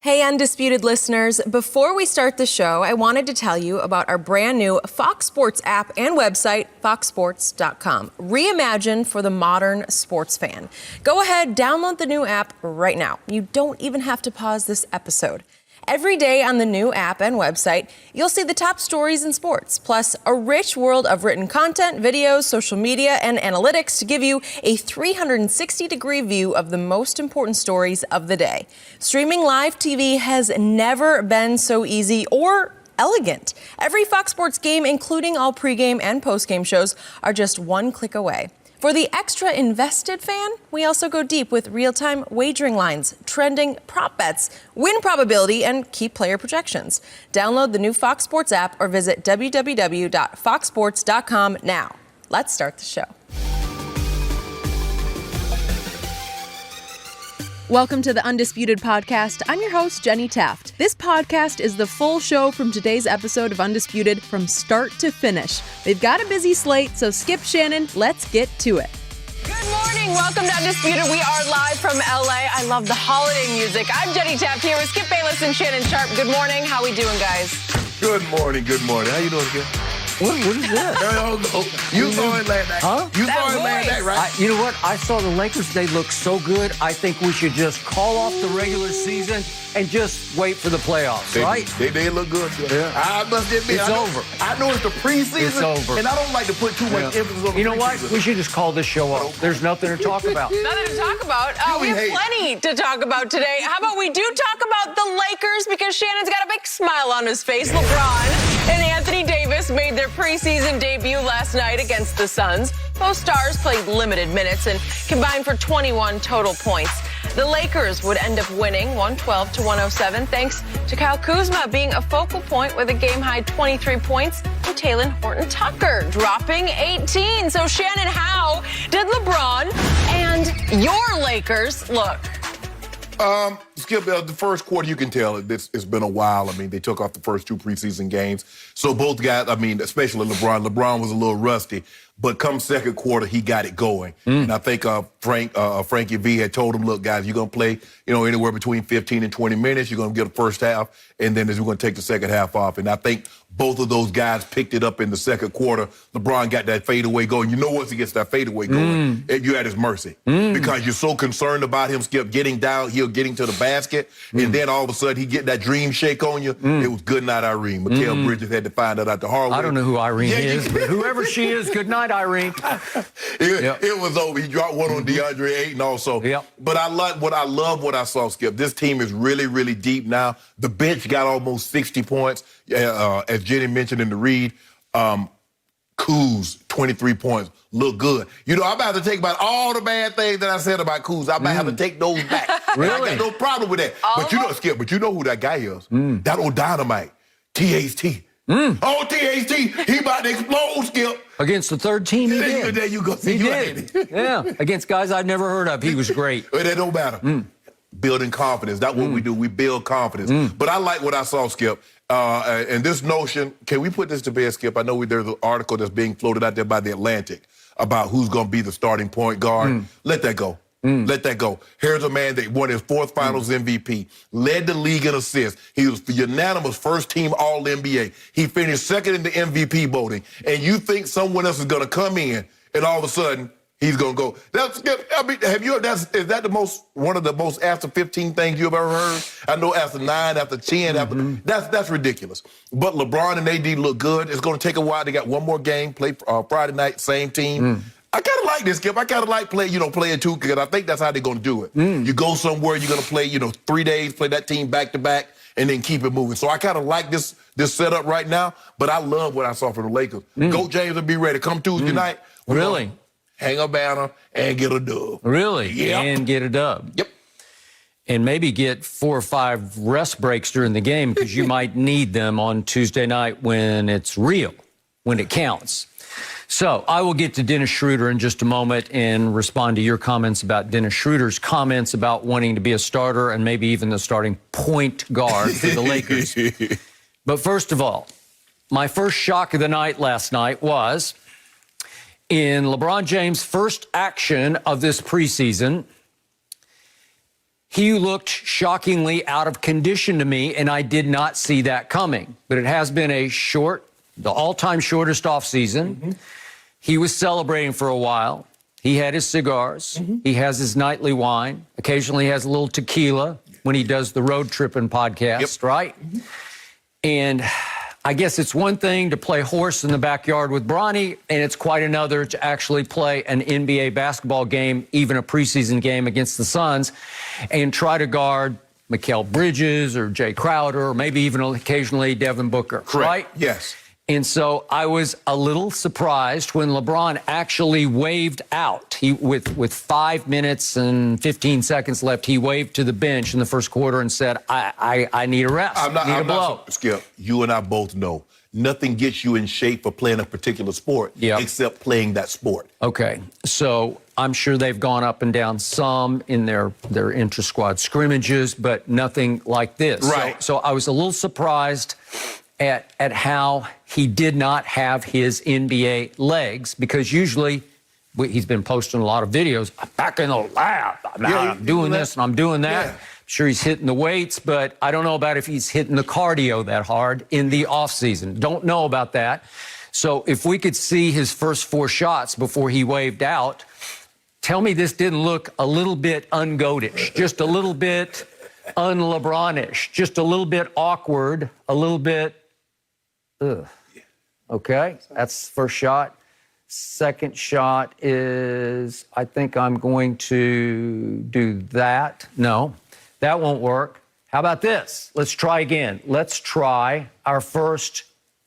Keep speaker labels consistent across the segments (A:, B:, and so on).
A: Hey, Undisputed listeners. Before we start the show, I wanted to tell you about our brand new Fox Sports app and website, foxsports.com. Reimagined for the modern sports fan. Go ahead, download the new app right now. You don't even have to pause this episode. Every day on the new app and website, you'll see the top stories in sports, plus a rich world of written content, videos, social media, and analytics to give you a 360-degree view of the most important stories of the day. Streaming live TV has never been so easy or elegant. Every Fox Sports game, including all pregame and postgame shows, are just one click away. For the extra invested fan, we also go deep with real-time wagering lines, trending prop bets, win probability, and key player projections. Download the new Fox Sports app or visit www.foxsports.com now. Let's start the show. Welcome to the Undisputed podcast. I'm your host, Jenny Taft. This podcast is the full show from today's episode of Undisputed from start to finish. We've got a busy slate, so skip Shannon. Let's get to it. Good morning. Welcome to Undisputed. We are live from LA. I love the holiday music. I'm Jenny Taft here with Skip Bayless and Shannon Sharp. Good morning. How we doing, guys?
B: Good morning. Good morning. How you doing, Skip?
C: What is this?
B: You saw it last night.
C: Huh?
B: You saw it last night, right?
C: You know what? I saw the Lakers. They look so good. I think we should just call off the regular season and just wait for the playoffs, right?
B: They look good.
C: Yeah.
B: I must admit,
C: It's over.
B: I know it's the preseason.
C: It's over.
B: And I don't like to put too much emphasis on the
C: You know what?
B: preseason.
C: We should just call this show off. There's nothing to talk about.
A: Nothing to talk about. We have plenty to talk about today. How about we do talk about the Lakers because Shannon's got a big smile on his face. LeBron and Anthony Davis made their preseason debut last night against the Suns. Both stars played limited minutes and combined for 21 total points. The Lakers would end up winning 112-107 thanks to Kyle Kuzma being a focal point with a game-high 23 points and Talen Horton-Tucker dropping 18. So, Shannon, how did LeBron and your Lakers look?
B: Skip, the first quarter, you can tell it's been a while. I mean, they took off the first two preseason games. So both guys, especially LeBron. LeBron was a little rusty. But come second quarter, he got it going. And I think Frankie V had told him, look, guys, you're going to play, anywhere between 15 and 20 minutes. You're going to get the first half, and then we're going to take the second half off. And I think both of those guys picked it up in the second quarter. LeBron got that fadeaway going. You know once he gets that fadeaway going, you're at his mercy. Because you're so concerned about him, Skip, getting downhill, getting to the basket, and then all of a sudden he get that dream shake on you. It was good night, Irene. Mikal Bridges had to find that out the hard way.
C: I don't know who Irene is, but whoever she is, good night, Irene.
B: It was over. He dropped one on DeAndre Ayton also. But I love what I saw, Skip. This team is really, really deep now. The bench got almost 60 points, as Jenny mentioned in the read. Kuz, 23 points. Look good. I'm about to take back all the bad things that I said about Kuz. I might have to take those back.
C: Really?
B: I got no problem with that. Skip, but you know who that guy is. That old dynamite. THT. Oh, THT, he about to explode, Skip.
C: Against the third team, he did.
B: There you go.
C: He did. Yeah, against guys I'd never heard of. He was great.
B: That don't matter. Building confidence. That's what we do. We build confidence. But I like what I saw, Skip. And this notion, can we put this to bed, Skip? I know there's an article that's being floated out there by The Atlantic about who's going to be the starting point guard. Let that go. Let that go. Here's a man that won his fourth finals MVP, led the league in assists. He was the unanimous first-team All-NBA. He finished second in the MVP voting. And you think someone else is going to come in and all of a sudden he's going to go. Is that one of the most after 15 things you've ever heard? I know after 9, after 10, that's ridiculous. But LeBron and AD look good. It's going to take a while. They got one more game, play Friday night, same team. I kind of like this, Skip. I kind of like playing two, because I think that's how they're going to do it. You go somewhere, you're going to play, 3 days, play that team back-to-back, and then keep it moving. So I kind of like this setup right now, but I love what I saw from the Lakers. Go James will be ready. Come Tuesday night.
C: Really?
B: Hang a banner and get a dub.
C: Really?
B: Yep.
C: And get a dub.
B: Yep.
C: And maybe get 4 or 5 rest breaks during the game, because you might need them on Tuesday night when it's real, when it counts. So I will get to Dennis Schroeder in just a moment and respond to your comments about Dennis Schroeder's comments about wanting to be a starter and maybe even the starting point guard for the Lakers. But first of all, my first shock of the night last night was in LeBron James' first action of this preseason, He looked shockingly out of condition to me, and I did not see that coming. But it has been the all-time shortest offseason. He was celebrating for a while. He had his cigars. He has his nightly wine. Occasionally he has a little tequila when he does the road tripping podcast, right? And I guess it's one thing to play horse in the backyard with Bronny, and it's quite another to actually play an NBA basketball game, even a preseason game against the Suns, and try to guard Mikal Bridges or Jay Crowder or maybe even occasionally Devin Booker, right?
B: Yes.
C: And so I was a little surprised when LeBron actually waved out. He, with 5 minutes and 15 seconds left, he waved to the bench in the first quarter and said, I need a rest.
B: I'm not, Skip, you and I both know nothing gets you in shape for playing a particular sport except playing that sport.
C: Okay, so I'm sure they've gone up and down some in their intra-squad scrimmages, but nothing like this.
B: Right.
C: So I was a little surprised at how he did not have his NBA legs, because usually he's been posting a lot of videos. I'm back in the lab. I'm doing this and I'm doing that. I'm sure he's hitting the weights, but I don't know about if he's hitting the cardio that hard in the offseason. Don't know about that. So if we could see his first 4 shots before he waved out, tell me this didn't look a little bit un-goatish, just a little bit un-LeBron-ish, just a little bit awkward, a little bit Okay, that's the first shot. Second shot is, I think I'm going to do that. No, that won't work. How about this? Let's try again. Let's try our first,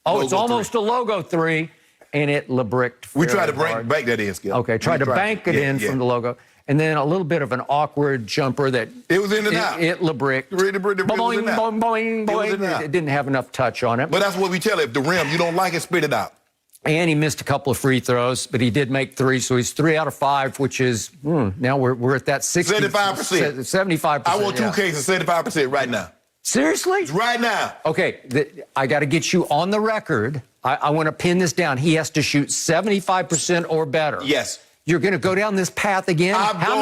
C: it's almost a logo 3, and it LeBricked.
B: We tried to bank that in, Skip.
C: Okay, tried to bank it in from the logo. And then a little bit of an awkward jumper that...
B: It was in and out.
C: It LeBricked. Boing, boing, boing, boing. It didn't have enough touch on it.
B: But that's what we tell you. If the rim, you don't like it, spit it out.
C: And he missed a couple of free throws, but he did make 3, so he's 3 out of 5, which is, now we're at that 60...
B: 75%.
C: 75%.
B: I want 2 cases, 75% right now.
C: Seriously?
B: Right now.
C: Okay, I got to get you on the record. I want to pin this down. He has to shoot 75% or better.
B: Yes.
C: You're going to go down this path again? How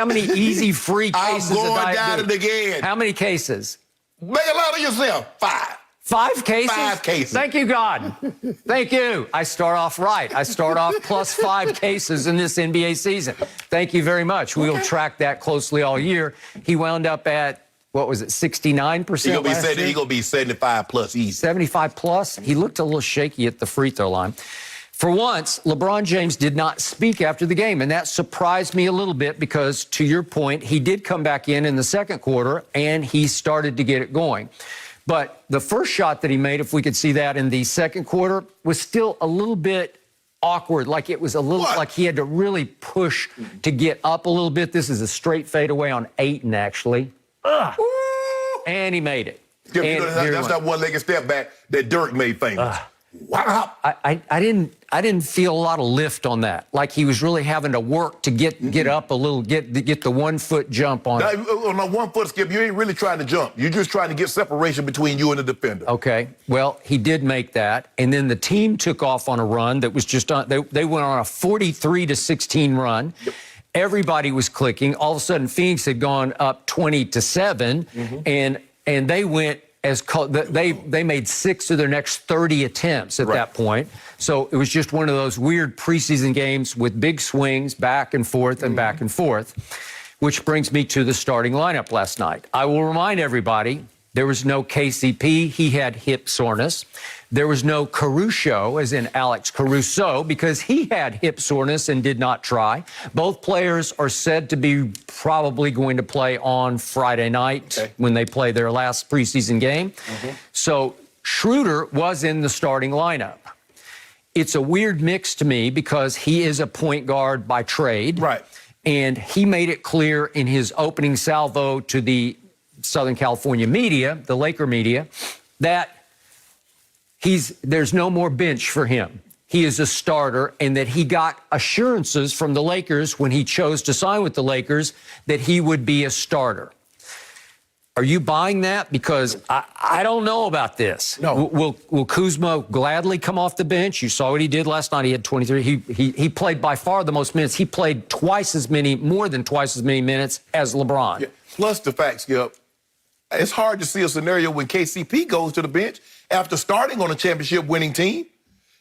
C: many easy free cases?
B: I'm going down it again.
C: How many cases?
B: Make a lot of yourself. 5.
C: 5 cases?
B: 5 cases.
C: Thank you, God. Thank you. I start off right. I start off plus 5 cases in this NBA season. Thank you very much. We'll track that closely all year. He wound up at, what was it, 69%? He's
B: going to be 75 plus easy.
C: 75 plus? He looked a little shaky at the free throw line. For once, LeBron James did not speak after the game, and that surprised me a little bit because, to your point, he did come back in the second quarter, and he started to get it going. But the first shot that he made, if we could see that in the second quarter, was still a little bit awkward, like it was a little, like he had to really push to get up a little bit. This is a straight fadeaway on Ayton, actually. And he made it.
B: Yeah, that's that one-legged step back that Dirk made famous. Wow.
C: I didn't feel a lot of lift on that. Like he was really having to work to get up a little, get the 1 foot jump on it.
B: On a 1 foot skip, you ain't really trying to jump. You're just trying to get separation between you and the defender.
C: Okay. Well, he did make that, and then the team took off on a run that was just on. They went on a 43-16 run. Yep. Everybody was clicking. All of a sudden, Phoenix had gone up 20-7, and they went. They made 6 of their next 30 attempts at that point. So it was just one of those weird preseason games with big swings back and forth and back and forth, which brings me to the starting lineup last night. I will remind everybody, there was no KCP. He had hip soreness. There was no Caruso, as in Alex Caruso, because he had hip soreness and did not try. Both players are said to be probably going to play on Friday night when they play their last preseason game. So Schroeder was in the starting lineup. It's a weird mix to me because he is a point guard by trade. Right. And he made it clear in his opening salvo to the Southern California media, the Laker media, that there's no more bench for him. He is a starter, and that he got assurances from the Lakers when he chose to sign with the Lakers that he would be a starter. Are you buying that? Because I don't know about this.
B: No.
C: Will Kuzma gladly come off the bench? You saw what he did last night. He had 23. He played by far the most minutes. He played more than twice as many minutes as LeBron.
B: Yeah. Plus the fact, Skip, it's hard to see a scenario when KCP goes to the bench after starting on a championship-winning team.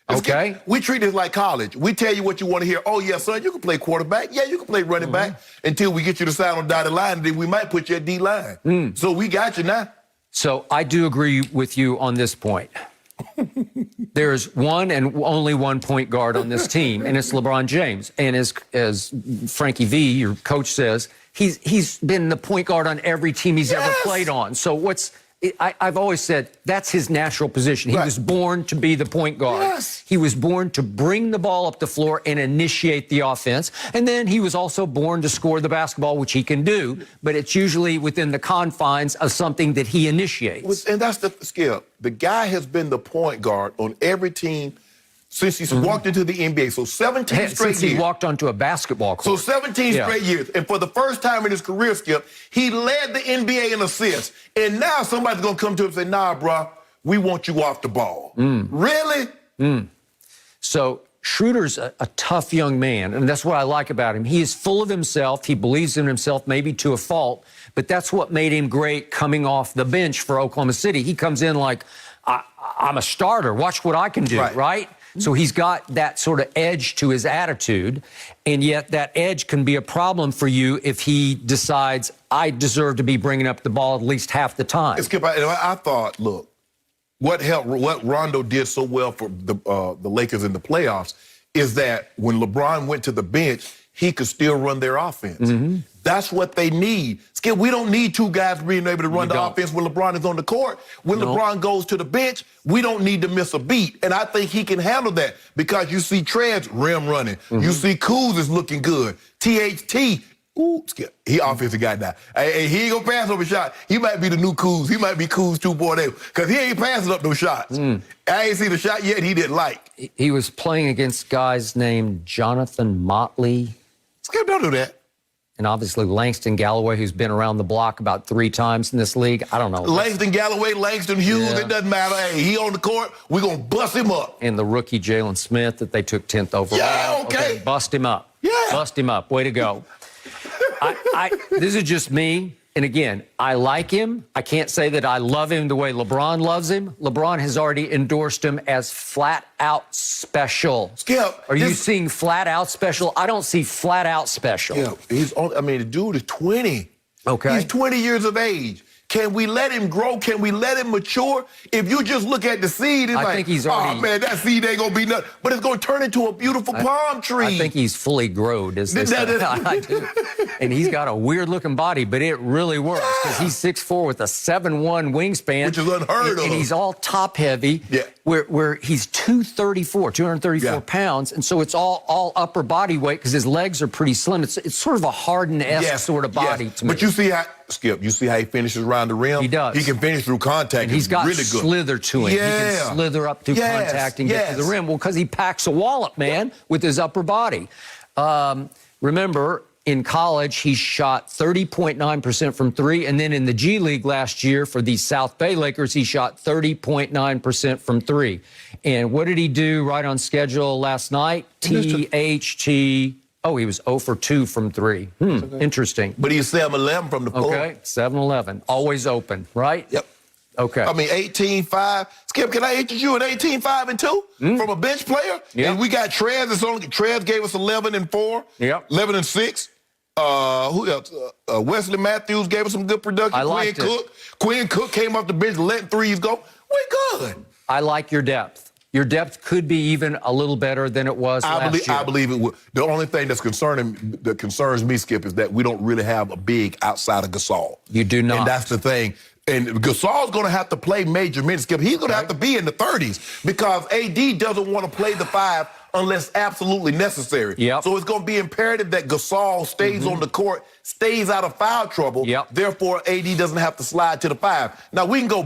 C: Okay.
B: We treat this like college. We tell you what you want to hear. Oh, yeah, son, you can play quarterback. Yeah, you can play running back until we get you to sign on dotted line, and then we might put you at D-line. So we got you now.
C: So I do agree with you on this point. There's one and only one point guard on this team, and it's LeBron James. And as Frankie V, your coach, says, he's been the point guard on every team he's ever played on. So I've always said that's his natural position. He was born to be the point guard.
B: Yes.
C: He was born to bring the ball up the floor and initiate the offense. And then he was also born to score the basketball, which he can do, but it's usually within the confines of something that he initiates.
B: And that's the skill. The guy has been the point guard on every team since he's walked into the NBA. So 17 straight
C: Since he
B: years.
C: walked onto a basketball court.
B: So 17 straight years. And for the first time in his career, Skip, he led the NBA in assists. And now somebody's going to come to him and say, nah, bro, we want you off the ball. Really?
C: So Schroeder's a tough young man, and that's what I like about him. He is full of himself. He believes in himself, maybe to a fault, but that's what made him great coming off the bench for Oklahoma City. He comes in like, I'm a starter. Watch what I can do, right? So he's got that sort of edge to his attitude, and yet that edge can be a problem for you if he decides, I deserve to be bringing up the ball at least half the time.
B: Skip, I thought, look, what Rondo did so well for the Lakers in the playoffs is that when LeBron went to the bench, he could still run their offense. That's what they need. Skip, we don't need two guys being able to run the offense when LeBron is on the court. When LeBron goes to the bench, we don't need to miss a beat. And I think he can handle that because you see Trez rim running. You see Kuz is looking good. THT, Skip, he offensive guy now. Hey, he ain't gonna pass up a shot. He might be the new Kuz. He might be Kuz 2.0 because he ain't passing up no shots. I ain't seen the shot yet he didn't like.
C: He was playing against guys named Jonathan Motley.
B: Skip, don't do that.
C: And obviously Langston Galloway, who's been around the block about 3 times in this league. I don't know.
B: Langston Galloway, Langston Hughes, it doesn't matter. Hey, he on the court, we're going to bust him up.
C: And the rookie Jalen Smith that they took 10th overall.
B: Yeah, okay.
C: Bust him up.
B: Yeah.
C: Bust him up. Way to go. This is just me. And again, I like him. I can't say that I love him the way LeBron loves him. LeBron has already endorsed him as flat out special.
B: Skip.
C: Are you seeing flat out special? I don't see flat out special.
B: Yeah, the dude is 20.
C: Okay.
B: He's 20 years of age. Can we let him grow? Can we let him mature? If you just look at the seed, it's
C: I think he's already,
B: oh, man, that seed ain't going to be nothing. But it's going to turn into a beautiful palm tree.
C: I think he's fully growed, as they say. I do. And he's got a weird-looking body, but it really works because he's 6'4" with a 7'1" wingspan.
B: Which is unheard of.
C: And he's all top-heavy, where he's 234 pounds, and so it's all upper body weight because his legs are pretty slim. It's sort of a Harden-esque sort of body to me.
B: But you see how, Skip, you see how he finishes around the rim?
C: He does.
B: He can finish through contact.
C: And he's got
B: really good.
C: slither to him.
B: Yeah.
C: He can slither up through contact and get to the rim. Well, because he packs a wallop, man, with his upper body. Remember, in college, he shot 30.9% from 3, and then in the G League last year for the South Bay Lakers, he shot 30.9% from 3. And what did he do right on schedule last night? THT. Oh, he was 0 for 2 from 3. Interesting.
B: But he's 7-11 from the floor.
C: Okay, 7-11. Always open, right?
B: Yep.
C: Okay.
B: I mean, 18-5. Skip, can I interest you at 18-5-2 from a bench player?
C: Yeah.
B: And we got Trez. Trez gave us 11-4.
C: Yep.
B: 11-6. Who else? Wesley Matthews gave us some good production.
C: I liked it.
B: Quinn Cook came off the bench, letting threes go. We good.
C: I like your depth. Your depth could be even a little better than it was last year.
B: I believe it will. The only thing that concerns me, Skip, is that we don't really have a big outside of Gasol.
C: You do not.
B: And that's the thing. And Gasol's going to have to play major minutes, Skip. He's going to have to be in the 30s because AD doesn't want to play the 5 unless absolutely necessary.
C: Yep.
B: So it's going to be imperative that Gasol stays on the court, stays out of foul trouble.
C: Yep.
B: Therefore, AD doesn't have to slide to the 5. Now, we can go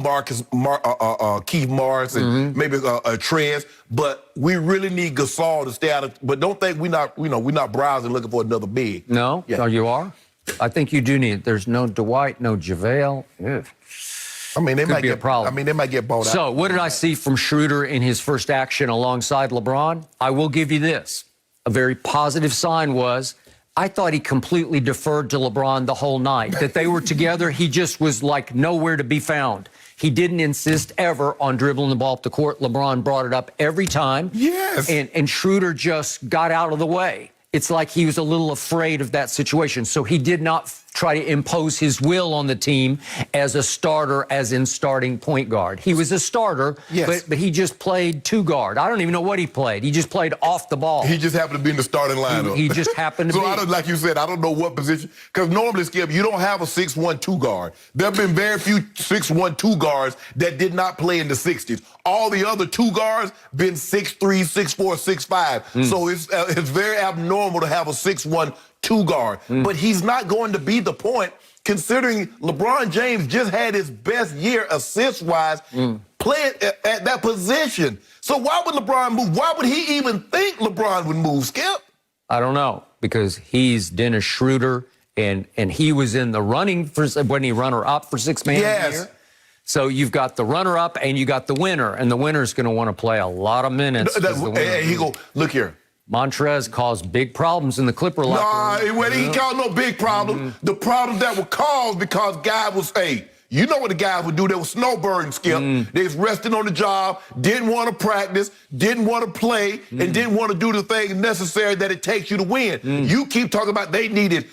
B: Keith Morris and maybe Trez, but we really need Gasol to stay out of. But don't think we're not browsing looking for another big.
C: No?
B: Yeah.
C: Oh, you are? I think you do need. There's no Dwight, no JaVale. Ugh.
B: I mean, they
C: Could
B: might
C: be a
B: get
C: problem.
B: I mean, they might get bought out.
C: So, what did I see from Schroeder in his first action alongside LeBron? I will give you this. A very positive sign was I thought he completely deferred to LeBron the whole night. That they were together, he just was like nowhere to be found. He didn't insist ever on dribbling the ball up the court. LeBron brought it up every time.
B: Yes.
C: And Schroeder just got out of the way. It's like he was a little afraid of that situation. So he did not try to impose his will on the team as a starter, as in starting point guard. He was a starter,
B: yes.
C: but he just played two guard. I don't even know what he played. He just played off the ball.
B: He just happened to be in the starting lineup.
C: He just happened to
B: so
C: be.
B: I don't, like you said, I don't know what position. Because normally, Skip, you don't have a 6'1" 2 guard. There have been very few 6'1" 2 guards that did not play in the 60s. All the other 2 guards been 6'3", 6'4", 6'5". So it's very abnormal to have a 6'1" 2 guard. But he's not going to be the point, considering LeBron James just had his best year assist-wise playing at that position. So why would LeBron move? Why would he even think LeBron would move, Skip?
C: I don't know, because he's Dennis Schroeder, and he was in the running for when he runner-up for Sixth Man of the Year. So you've got the runner-up and you got the winner, and the winner's going to want to play a lot of minutes.
B: And he go, look here.
C: Montrez caused big problems in the Clipper locker room.
B: He caused no big problem. The problem that were caused because guys was, you know what the guys would do? They were snowbirding, Skip. They was resting on the job, didn't want to practice, didn't want to play, and didn't want to do the things necessary that it takes you to win. You keep talking about they needed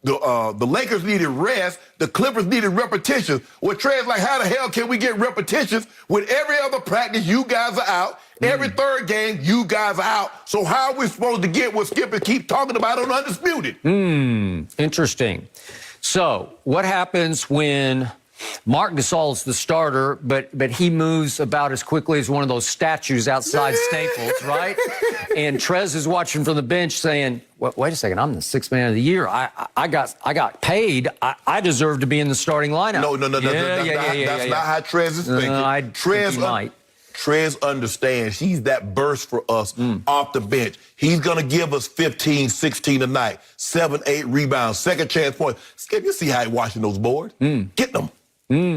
B: the Lakers needed rest. The Clippers needed repetitions. Well, Trey's like, how the hell can we get repetitions when every other practice you guys are out? Every third game, you guys are out. So how are we supposed to get what Skip and keep talking about on Undisputed?
C: Interesting. So what happens when Marc Gasol's the starter, but he moves about as quickly as one of those statues outside Staples, right? And Trez is watching from the bench saying, wait a second, I'm the Sixth Man of the Year. I got paid. I deserve to be in the starting lineup.
B: No. That's not how Trez is thinking. Trez understands he's that burst for us off the bench. He's going to give us 15, 16 a night, 7, 8 rebounds, second chance points. Skip, you see how he's watching those boards? Get them.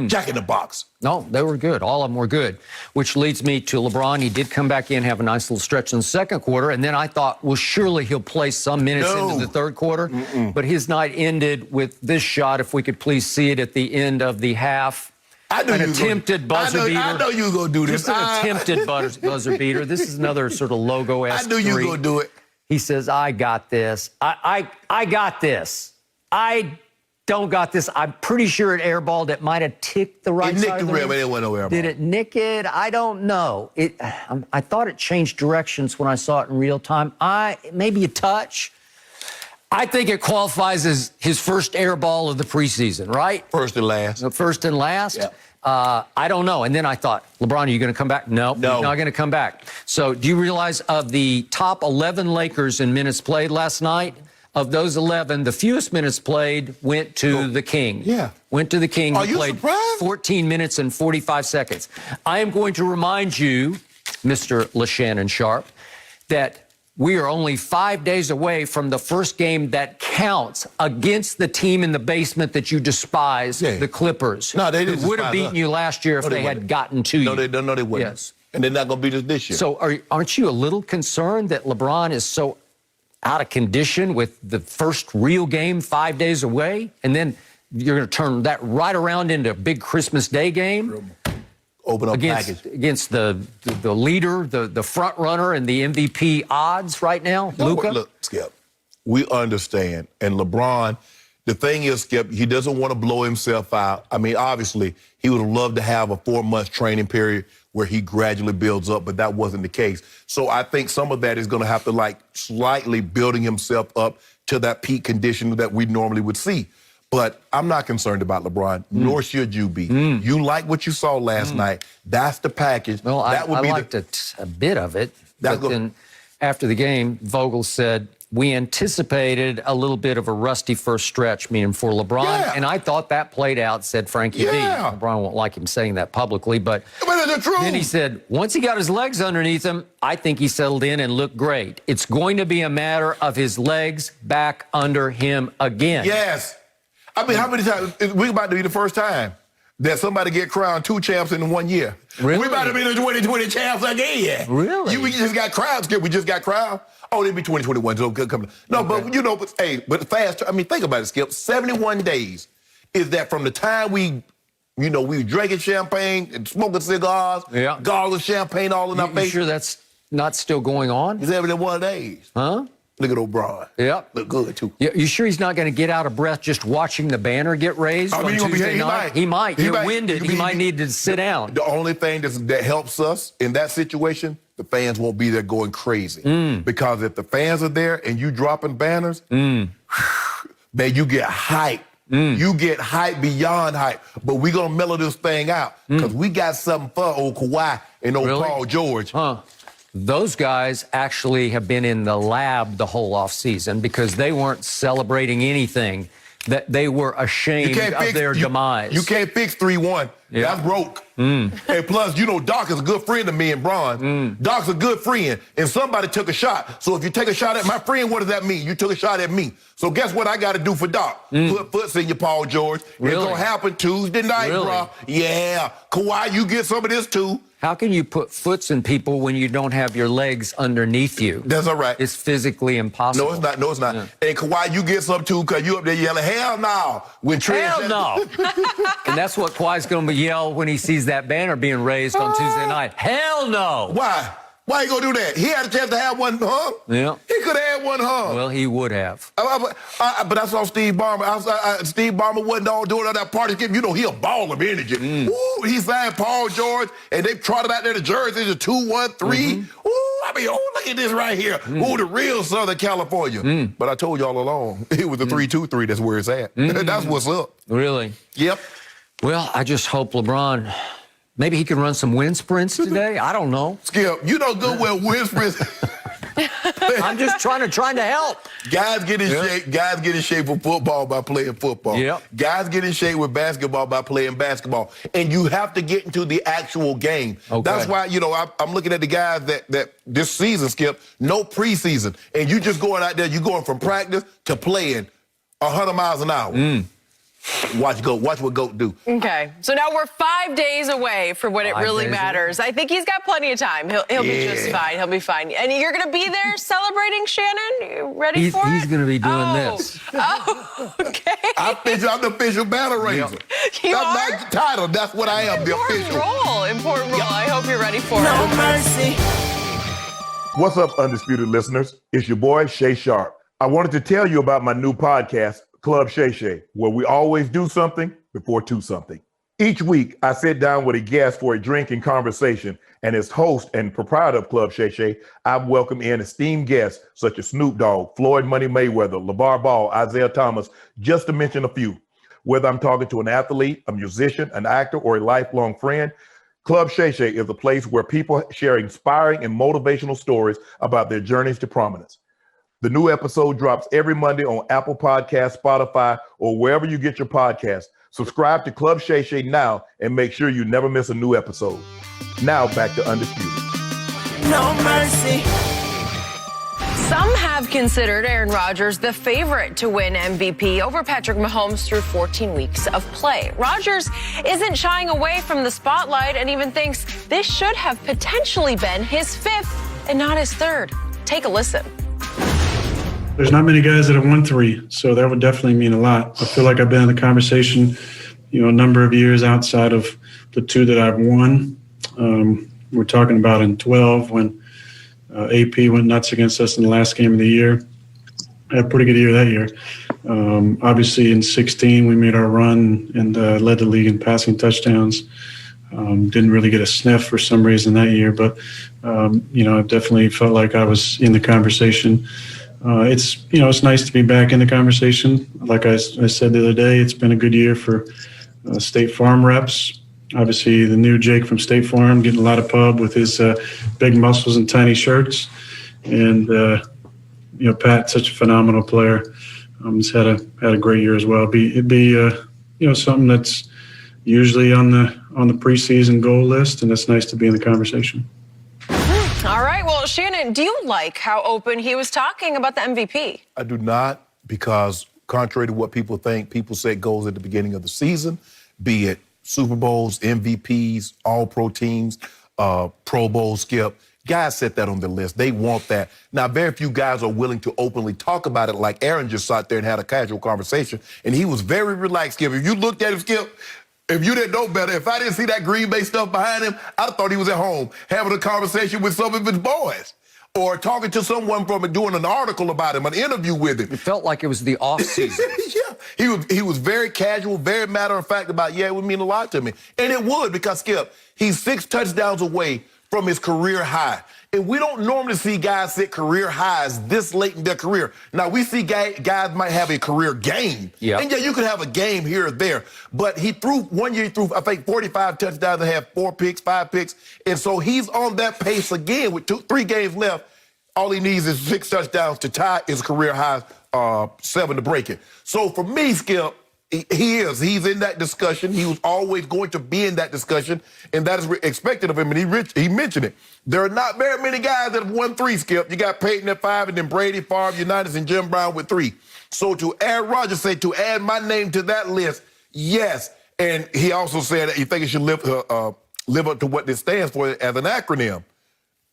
B: Jack in the box.
C: No, they were good. All of them were good. Which leads me to LeBron. He did come back in, have a nice little stretch in the second quarter, and then I thought, well, surely he'll play some minutes into the third quarter. But his night ended with this shot, if we could please see it at the end of the half. An attempted buzzer beater.
B: I know you were going to do this.
C: Just an attempted buzzer beater. This is another sort of logo-esque.
B: I knew you were going to do it.
C: He says, I got this. I got this. I don't got this. I'm pretty sure it airballed. It might have ticked the right side of the rim.
B: It went no airball.
C: Did it nick it? I don't know. I thought it changed directions when I saw it in real time. Maybe a touch. I think it qualifies as his first air ball of the preseason, right?
B: First and last.
C: First and last?
B: Yeah.
C: I don't know. And then I thought, LeBron, are you going to come back? No, he's not going to come back. So do you realize of the top 11 Lakers in minutes played last night, of those 11, the fewest minutes played went to the King.
B: Yeah.
C: Went to the King.
B: Are you
C: played
B: surprised?
C: 14 minutes and 45 seconds. I am going to remind you, Mr. Shannon Sharp, that we are only 5 days away from the first game that counts against the team in the basement that you despise, the Clippers.
B: No, they didn't.
C: Who would have beaten you last year if they had gotten to you.
B: No, they wouldn't.
C: Yes.
B: And they're not going to beat us this year.
C: So aren't you a little concerned that LeBron is so out of condition with the first real game 5 days away? And then you're going to turn that right around into a big Christmas Day game?
B: Open up package.
C: Against the leader, the front runner, and the MVP odds right now, Luka?
B: Look, Skip, we understand. And LeBron, the thing is, Skip, he doesn't want to blow himself out. I mean, obviously, he would have loved to have a 4-month training period where he gradually builds up, but that wasn't the case. So I think some of that is going to have to, slightly building himself up to that peak condition that we normally would see. But I'm not concerned about LeBron, nor should you be. You like what you saw last night. That's the package.
C: Well,
B: that would
C: I
B: be
C: liked a bit of it. But then after the game, Vogel said, we anticipated a little bit of a rusty first stretch, meaning for LeBron,
B: Yeah.
C: and I thought that played out, said Frankie D.
B: Yeah.
C: LeBron won't like him saying that publicly, but
B: it's the truth.
C: then he said, once he got his legs underneath him, I think he settled in and looked great. It's going to be a matter of his legs back under him again.
B: Yes. I mean, how many times? We about to be the first time that somebody get crowned 2 champs in 1 year.
C: Really?
B: We about to be the 2020 champs again.
C: Really?
B: We just got crowned. We just got crowned. Oh, it'll be 2021. So come. No,
C: Okay.
B: but fast. I mean, think about it, Skip. 71 days is that from the time we were drinking champagne and smoking cigars,
C: Yeah.
B: gargling champagne all in our
C: You
B: face.
C: sure that's not still going on?
B: It's 71 days.
C: Huh?
B: Look at O'Brien.
C: Yep.
B: Look good, too.
C: You sure he's not going to get out of breath just watching the banner get raised
B: I mean,
C: on
B: he gonna be-
C: Tuesday
B: he
C: night?
B: might.
C: He might
B: He
C: get
B: might.
C: winded. He might need to sit down.
B: The only thing that helps us in that situation, the fans won't be there going crazy. Because if the fans are there and you dropping banners, man, you get hype. You get hype beyond hype. But we're going to mellow this thing out because we got something for old Kawhi and old
C: Really?
B: Paul George.
C: Huh. Those guys actually have been in the lab the whole offseason because they weren't celebrating anything, that they were ashamed of their demise.
B: You can't fix 3-1.
C: Yeah.
B: That's broke. And plus, Doc is a good friend of me and Bron. Doc's a good friend. And somebody took a shot. So if you take a shot at my friend, what does that mean? You took a shot at me. So guess what I got to do for Doc? Put foots in your Paul George.
C: Really?
B: It's going to happen Tuesday night,
C: Really?
B: bro. Yeah. Kawhi, you get some of this too.
C: How can you put foots in people when you don't have your legs underneath you?
B: That's all right.
C: It's physically impossible.
B: No, it's not. No, it's not.
C: Yeah.
B: And Kawhi, you get some too because you up there yelling, hell no. When Trey
C: Hell no. And that's what Kawhi's going to yell when he sees that banner being raised on Tuesday night. Hell no.
B: Why? Why you gonna do that? He had a chance to have one hung.
C: Yeah.
B: He could have had one hung.
C: Well, he would have.
B: But I saw Steve Ballmer. Steve Ballmer wasn't all doing all that party. He a ball of energy. Ooh, he signed Paul George, and they trotted out there the jerseys, the 2-1-3. Ooh, I mean, look at this right here. Ooh, the real Southern California. But I told y'all along, it was the 3-2-3. That's where it's at. That's what's up.
C: Really?
B: Yep.
C: Well, I just hope LeBron, maybe he can run some wind sprints today. I don't know.
B: Skip, you know good well whispering.
C: I'm just trying to help.
B: Guys get in shape. Guys get in shape for football by playing football.
C: Yep.
B: Guys get in shape with basketball by playing basketball. And you have to get into the actual game.
C: Okay.
B: That's why, I'm looking at the guys that this season, Skip, no preseason. And you just going out there, you going from practice to playing 100 miles an hour. Watch what GOAT do.
A: Okay, so now we're 5 days away from when it
C: 5
A: really
C: days
A: matters. I think he's got plenty of time. He'll be just fine. He'll be fine. And you're going to be there celebrating, Shannon? You ready for it?
C: He's going to be doing this.
A: Oh, okay.
B: I'm the official battle raiser.
A: You
B: That's
A: are?
B: my title. That's what I am, the official.
A: Important role. I hope you're ready for
D: No
A: it.
D: mercy.
B: What's up, Undisputed listeners? It's your boy, Shay Sharp. I wanted to tell you about my new podcast, Club Shay Shay, where we always do something before two something. Each week, I sit down with a guest for a drink and conversation, and as host and proprietor of Club Shay Shay, I welcome in esteemed guests such as Snoop Dogg, Floyd Money Mayweather, LeVar Ball, Isaiah Thomas, just to mention a few. Whether I'm talking to an athlete, a musician, an actor, or a lifelong friend, Club Shay Shay is a place where people share inspiring and motivational stories about their journeys to prominence. The new episode drops every Monday on Apple Podcasts, Spotify, or wherever you get your podcasts. Subscribe to Club Shay Shay now and make sure you never miss a new episode. Now back to Undisputed.
D: No mercy.
A: Some have considered Aaron Rodgers the favorite to win MVP over Patrick Mahomes through 14 weeks of play. Rodgers isn't shying away from the spotlight and even thinks this should have potentially been his fifth and not his third. Take a listen.
E: There's not many guys that have won 3, so that would definitely mean a lot. I feel like I've been in the conversation, a number of years outside of the 2 that I've won. We're talking about in 12 when AP went nuts against us in the last game of the year. I had a pretty good year that year. Obviously, in 16, we made our run and led the league in passing touchdowns. Didn't really get a sniff for some reason that year, but, I definitely felt like I was in the conversation. It's nice to be back in the conversation. Like I said the other day, it's been a good year for State Farm reps. Obviously, the new Jake from State Farm getting a lot of pub with his big muscles and tiny shirts. And, Pat's such a phenomenal player. He's had a great year as well. It'd be something that's usually on the preseason goal list, and it's nice to be in the conversation.
A: All right. Well, Shannon, do you like how open he was talking about the MVP?
B: I do not, because contrary to what people think, people set goals at the beginning of the season, be it Super Bowls, MVPs, All-Pro teams, Pro Bowl, Skip. Guys set that on their list. They want that. Now, very few guys are willing to openly talk about it, like Aaron just sat there and had a casual conversation, and he was very relaxed, Skip. If you looked at him, Skip, if you didn't know better, if I didn't see that Green Bay stuff behind him, I thought he was at home having a conversation with some of his boys or talking to someone from doing an article about him, an interview with him.
C: It felt like it was the off season.
B: Yeah, he was very casual, very matter of fact about, it would mean a lot to me. And it would, because, Skip, he's 6 touchdowns away from his career high. And we don't normally see guys set career highs this late in their career. Now, we see guys might have a career game.
C: Yep.
B: And you could have a game here or there. But one year he threw, I think, 45 touchdowns and had 4 picks, 5 picks. And so he's on that pace again with 3 games left. All he needs is 6 touchdowns to tie his career high, 7 to break it. So for me, Skip, he's in that discussion. He was always going to be in that discussion, and that is expected of him, and he mentioned it. There are not very many guys that have won 3, Skip. You got Peyton at 5, and then Brady, Favre, Unitas, and Jim Brown with 3. So to Aaron Rodgers say, to add my name to that list, yes. And he also said that he thinks it should live up to what this stands for as an acronym.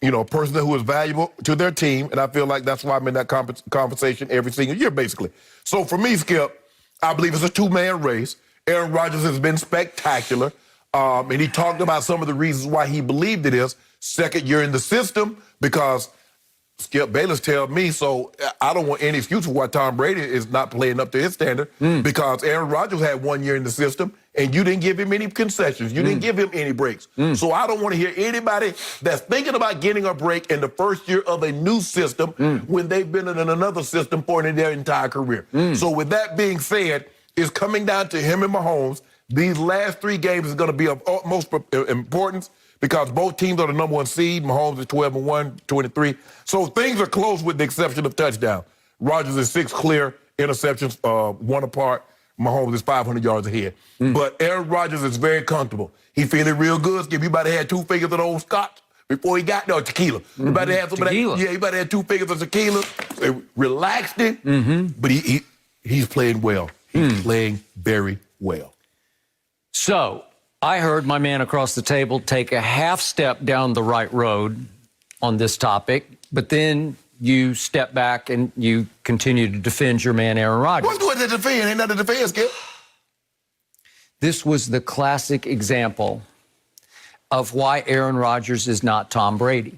B: A person who is valuable to their team, and I feel like that's why I'm in that conversation every single year, basically. So for me, Skip, I believe it's a 2-man race. Aaron Rodgers has been spectacular, and he talked about some of the reasons why he believed it is. Second year in the system, because Skip Bayless tells me, so I don't want any excuse for why Tom Brady is not playing up to his standard, because Aaron Rodgers had 1 year in the system, and you didn't give him any concessions. You didn't give him any breaks. So I don't want to hear anybody that's thinking about getting a break in the first year of a new system when they've been in another system for their entire career. So with that being said, it's coming down to him and Mahomes. These last 3 games is going to be of utmost importance, because both teams are the number 1 seed. Mahomes is 12-1, 23. So things are close with the exception of touchdown. Rodgers is 6 clear, interceptions 1 apart. Mahomes is 500 yards ahead. But Aaron Rodgers is very comfortable. He feeling real good. Skip, he about to have 2 fingers of old scotch before he got there, tequila. He about to have some tequila. He about to have 2 fingers of tequila. They relaxed him, but he's playing well. He's playing very well.
C: So I heard my man across the table take a half step down the right road on this topic, but then you step back and you continue to defend your man, Aaron Rodgers.
B: What's doing to defend? Ain't nothing to defend, Skip.
C: This was the classic example of why Aaron Rodgers is not Tom Brady.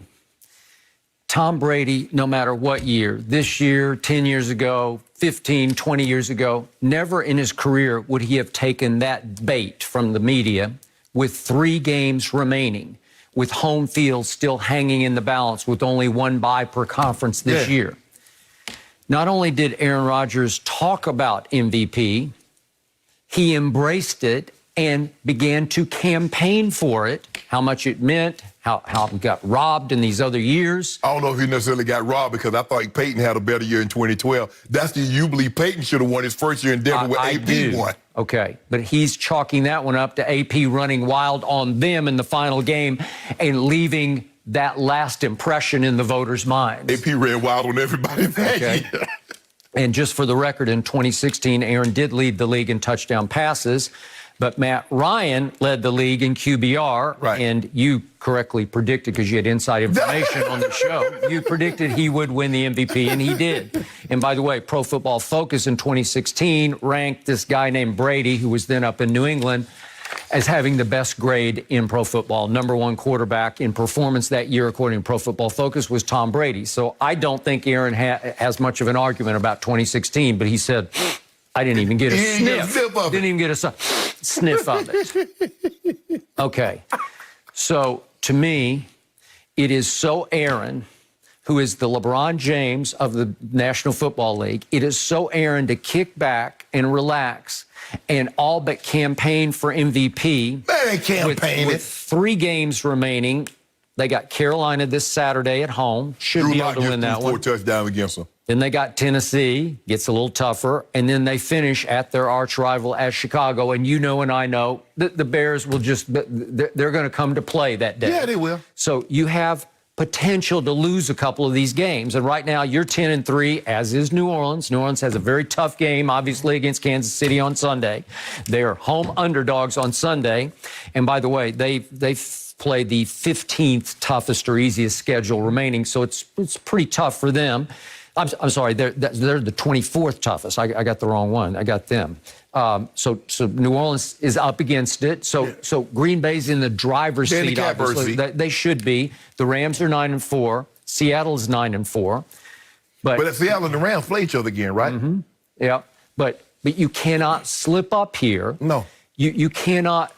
C: Tom Brady, no matter what year, this year, 10 years ago, 15, 20 years ago, never in his career would he have taken that bait from the media with 3 games remaining, with home field still hanging in the balance, with only 1 bye per conference this year. Not only did Aaron Rodgers talk about MVP, he embraced it and began to campaign for it, how much it meant, how he got robbed in these other years.
B: I don't know if he necessarily got robbed, because I thought Peyton had a better year in 2012. That's the year you believe Peyton should have won his first year in Denver with AP won.
C: Okay, but he's chalking that one up to AP running wild on them in the final game and leaving that last impression in the voters' minds.
B: AP ran wild on everybody that year.
C: And just for the record, in 2016, Aaron did lead the league in touchdown passes, but Matt Ryan led the league in QBR, and you correctly predicted, because you had inside information on the show, you predicted he would win the MVP, and he did. And by the way, Pro Football Focus in 2016 ranked this guy named Brady, who was then up in New England, as having the best grade in pro football. Number 1 quarterback in performance that year, according to Pro Football Focus, was Tom Brady. So I don't think Aaron has much of an argument about 2016, but he said, I didn't even get a sniff. Didn't even get a sniff of it. Okay. So to me, it is so Aaron, who is the LeBron James of the National Football League, it is so Aaron to kick back and relax and all but campaign for MVP.
B: That ain't campaigning.
C: With 3 games remaining. They got Carolina this Saturday at home. Should be able to win that one.
B: 4 touchdowns against them.
C: Then they got Tennessee, gets a little tougher, and then they finish at their arch rival at Chicago. And you know and I know that the Bears will they're going to come to play that day.
B: Yeah, they will.
C: So you have potential to lose a couple of these games. And right now you're 10-3, as is New Orleans. New Orleans has a very tough game, obviously, against Kansas City on Sunday. They are home underdogs on Sunday. And by the way, they've played the 15th toughest or easiest schedule remaining. So it's pretty tough for them. I'm sorry, they're the 24th toughest. I got the wrong one. I got them. So New Orleans is up against it. So Green Bay's in the driver's seat, obviously. They should be. The Rams are 9-4. Seattle's 9-4.
B: But Seattle and the Rams play each other again, right?
C: Mm-hmm. Yeah. But you cannot slip up here.
B: No.
C: You cannot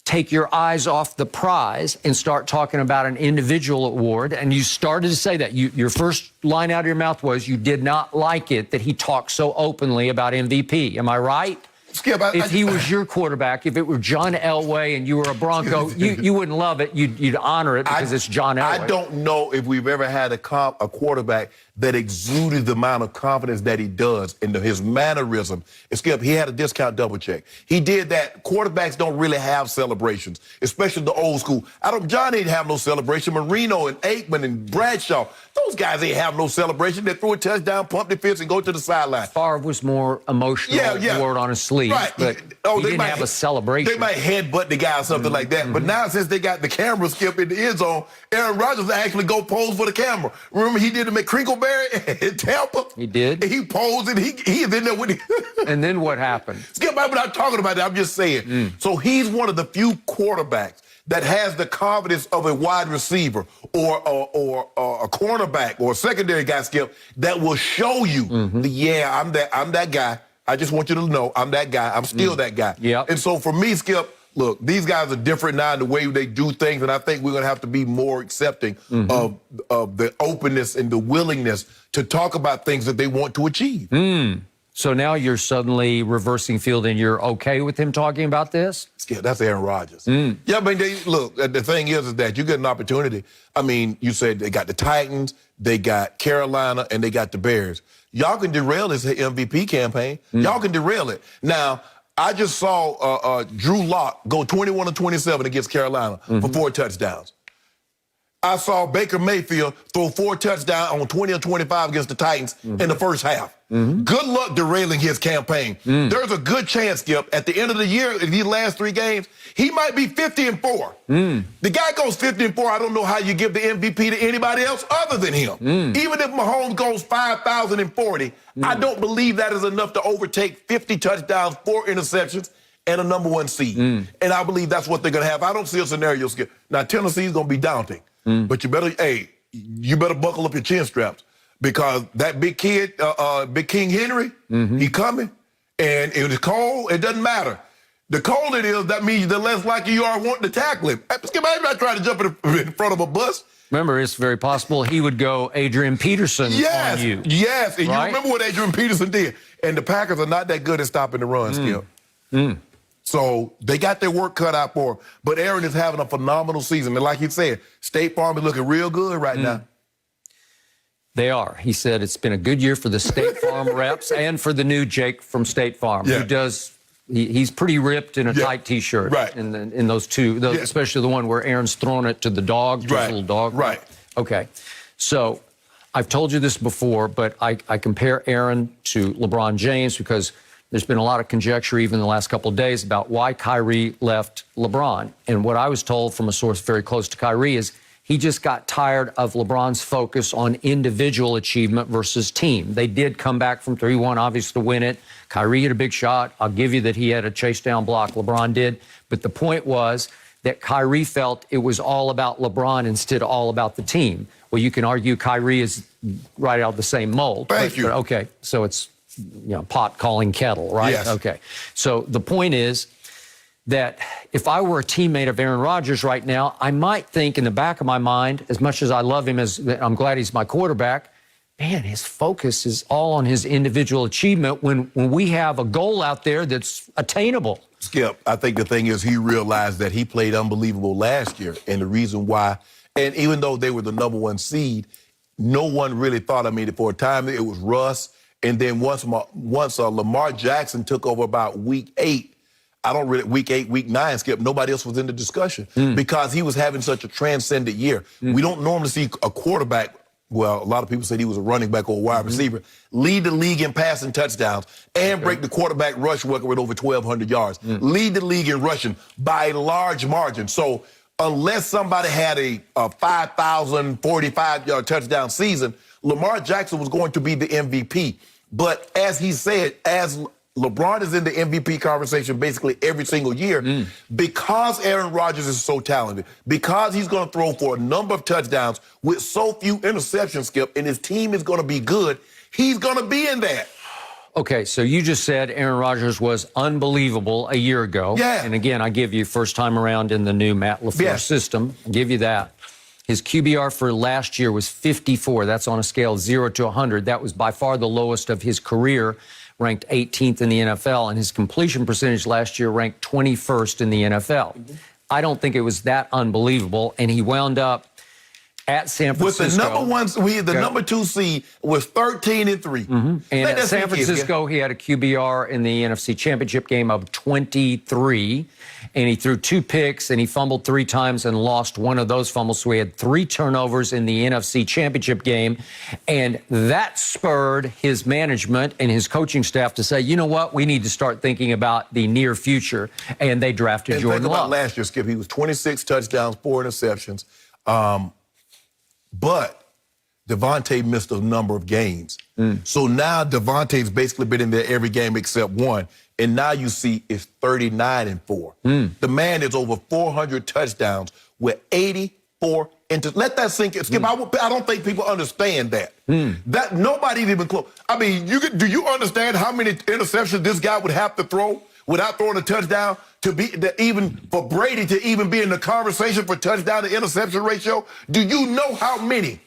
C: take your eyes off the prize and start talking about an individual award. And you started to say that. Your first line out of your mouth was you did not like it that he talked so openly about MVP. Am I right?
B: Skip,
C: if he was your quarterback, if it were John Elway and you were a Bronco, you wouldn't love it. You'd honor it because it's John Elway.
B: I don't know if we've ever had a quarterback that exuded the amount of confidence that he does in his mannerism. Skip, he had a discount double check. He did that. Quarterbacks don't really have celebrations, especially the old school. John ain't have no celebration. Marino and Aikman and Bradshaw, those guys ain't have no celebration. They throw a touchdown, pump the fist, and go to the sideline.
C: Favre was more emotional, word on his sleeve,
B: right.
C: But he didn't have a celebration.
B: They might headbutt the guy or something like that. But now, since they got the camera, Skip, in the end zone, Aaron Rodgers actually go pose for the camera. Remember he did it with Crinkleberry in Tampa?
C: He did.
B: He posed and he is in there with him.
C: And then what happened?
B: Skip, I'm not talking about that. I'm just saying. So he's one of the few quarterbacks that has the confidence of a wide receiver or a cornerback or a secondary guy, Skip, that will show you, I'm that guy. I just want you to know I'm that guy. I'm still that guy.
C: Yep.
B: And so for me, Skip, look, these guys are different now in the way they do things, and I think we're going to have to be more accepting of the openness and the willingness to talk about things that they want to achieve.
C: So now you're suddenly reversing field and you're okay with him talking about this?
B: Yeah, that's Aaron Rodgers. Yeah, but look, the thing is that you get an opportunity. I mean, you said they got the Titans, they got Carolina, and they got the Bears. Y'all can derail this MVP campaign. Y'all can derail it. Now, I just saw Drew Lock go 21-27 against Carolina for 4 touchdowns. I saw Baker Mayfield throw 4 touchdowns on 20 or 25 against the Titans in the first half. Good luck derailing his campaign. There's a good chance, Skip, at the end of the year, in these last 3 games, he might be 50-4. The guy goes 50-4. I don't know how you give the MVP to anybody else other than him. Even if Mahomes goes 5,040, I don't believe that is enough to overtake 50 touchdowns, 4 interceptions, and a #1 seed. And I believe that's what they're going to have. I don't see a scenario, Skip. Now, Tennessee's going to be daunting. But you better buckle up your chin straps because that big kid, Big King Henry, he coming. And if it's cold, it doesn't matter. The colder it is, that means the less likely you are wanting to tackle him. I'm not trying to jump in front of a bus.
C: Remember, it's very possible he would go Adrian Peterson on you.
B: Yes, and you remember what Adrian Peterson did. And the Packers are not that good at stopping the run, Skip. So they got their work cut out for them. But Aaron is having a phenomenal season. And like you said, State Farm is looking real good right now.
C: They are. He said it's been a good year for the State Farm reps and for the new Jake from State Farm, who does. He's pretty ripped in a tight T-shirt.
B: Right.
C: In those two, especially the one where Aaron's throwing it to the dog, to his little dog.
B: Right.
C: Okay. So I've told you this before, but I compare Aaron to LeBron James because there's been a lot of conjecture even in the last couple of days about why Kyrie left LeBron. And what I was told from a source very close to Kyrie is he just got tired of LeBron's focus on individual achievement versus team. They did come back from 3-1, obviously, to win it. Kyrie hit a big shot. I'll give you that he had a chase down block. LeBron did. But the point was that Kyrie felt it was all about LeBron instead of all about the team. Well, you can argue Kyrie is right out of the same mold.
B: Thank you.
C: But okay, so it's pot calling kettle, right?
B: Yes. Okay.
C: So the point is that if I were a teammate of Aaron Rodgers right now, I might think in the back of my mind, as much as I love him, I'm glad he's my quarterback, man, his focus is all on his individual achievement when we have a goal out there that's attainable.
B: Skip, I think the thing is he realized that he played unbelievable last year. And the reason why, and even though they were the #1 seed, no one really thought, for a time it was Russ. And then once Lamar Jackson took over about week 8, week 8, week 9, Skip, nobody else was in the discussion because he was having such a transcendent year. We don't normally see a quarterback, well, a lot of people said he was a running back or a wide receiver, lead the league in passing touchdowns and break the quarterback rush record with over 1,200 yards. Lead the league in rushing by a large margin. So unless somebody had a 5,045-yard touchdown season, Lamar Jackson was going to be the MVP. But as he said, as LeBron is in the MVP conversation basically every single year, because Aaron Rodgers is so talented, because he's going to throw for a number of touchdowns with so few interceptions, Skip, and his team is going to be good, he's going to be in that.
C: Okay, so you just said Aaron Rodgers was unbelievable a year ago.
B: Yeah.
C: And again, I give you first time around in the new Matt LaFleur system. I give you that. His QBR for last year was 54. That's on a scale of 0 to 100. That was by far the lowest of his career, ranked 18th in the NFL. And his completion percentage last year ranked 21st in the NFL. I don't think it was that unbelievable. And he wound up at San Francisco.
B: With the number 2 seed was 13-3.
C: And at San Francisco, he had a QBR in the NFC Championship game of 23. And he threw 2 picks, and he fumbled 3 times and lost one of those fumbles. So he had 3 turnovers in the NFC Championship game. And that spurred his management and his coaching staff to say, you know what, we need to start thinking about the near future. And they drafted Jordan Love.
B: Think about last year, Skip. He was 26 touchdowns, 4 interceptions. But Devontae missed a number of games. So now Devontae's basically been in there every game except one. And now you see it's 39-4. The man is over 400 touchdowns with 84 let that sink in. Skip, I don't think people understand that. That nobody's even close. I mean, do you understand how many interceptions this guy would have to throw without throwing a touchdown even for Brady to even be in the conversation for touchdown to interception ratio? Do you know how many?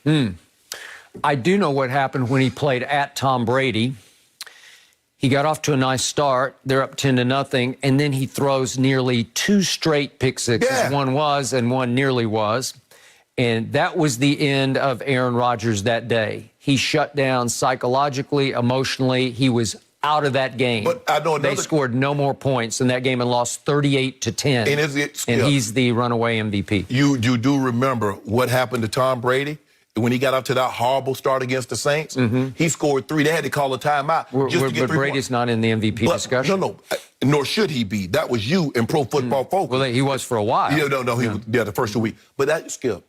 C: I do know what happened when he played at Tom Brady. He got off to a nice start. They're up 10-0, and then he throws nearly 2 straight pick sixes.
B: Yeah.
C: One was and one nearly was. And that was the end of Aaron Rodgers that day. He shut down psychologically, emotionally. He was out of that game.
B: But I know
C: they scored no more points in that game and lost 38-10. And he's the runaway MVP.
B: You do remember what happened to Tom Brady? When he got up to that horrible start against the Saints, he scored 3. They had to call a timeout just to get 3
C: But Brady's not in the MVP discussion.
B: No, nor should he be. That was you in Pro Football Focus.
C: Well, he was for a while.
B: He was the first 2 weeks. But that, Skip,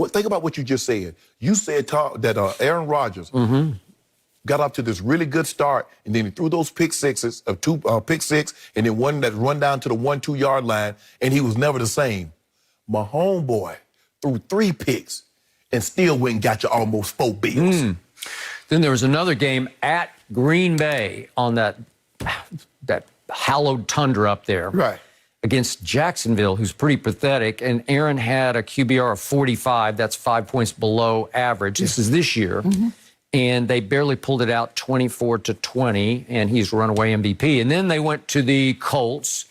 B: think about what you just said. You said that Aaron Rodgers got up to this really good start, and then he threw those pick sixes, pick six, and then one that run down to the 1-2 yard line, and he was never the same. My homeboy threw 3 picks and still went and got you almost 4 bills.
C: Then there was another game at Green Bay on that hallowed tundra up there.
B: Right.
C: Against Jacksonville, who's pretty pathetic. And Aaron had a QBR of 45. That's 5 points below average. This is this year. And they barely pulled it out 24-20, and he's runaway MVP. And then they went to the Colts,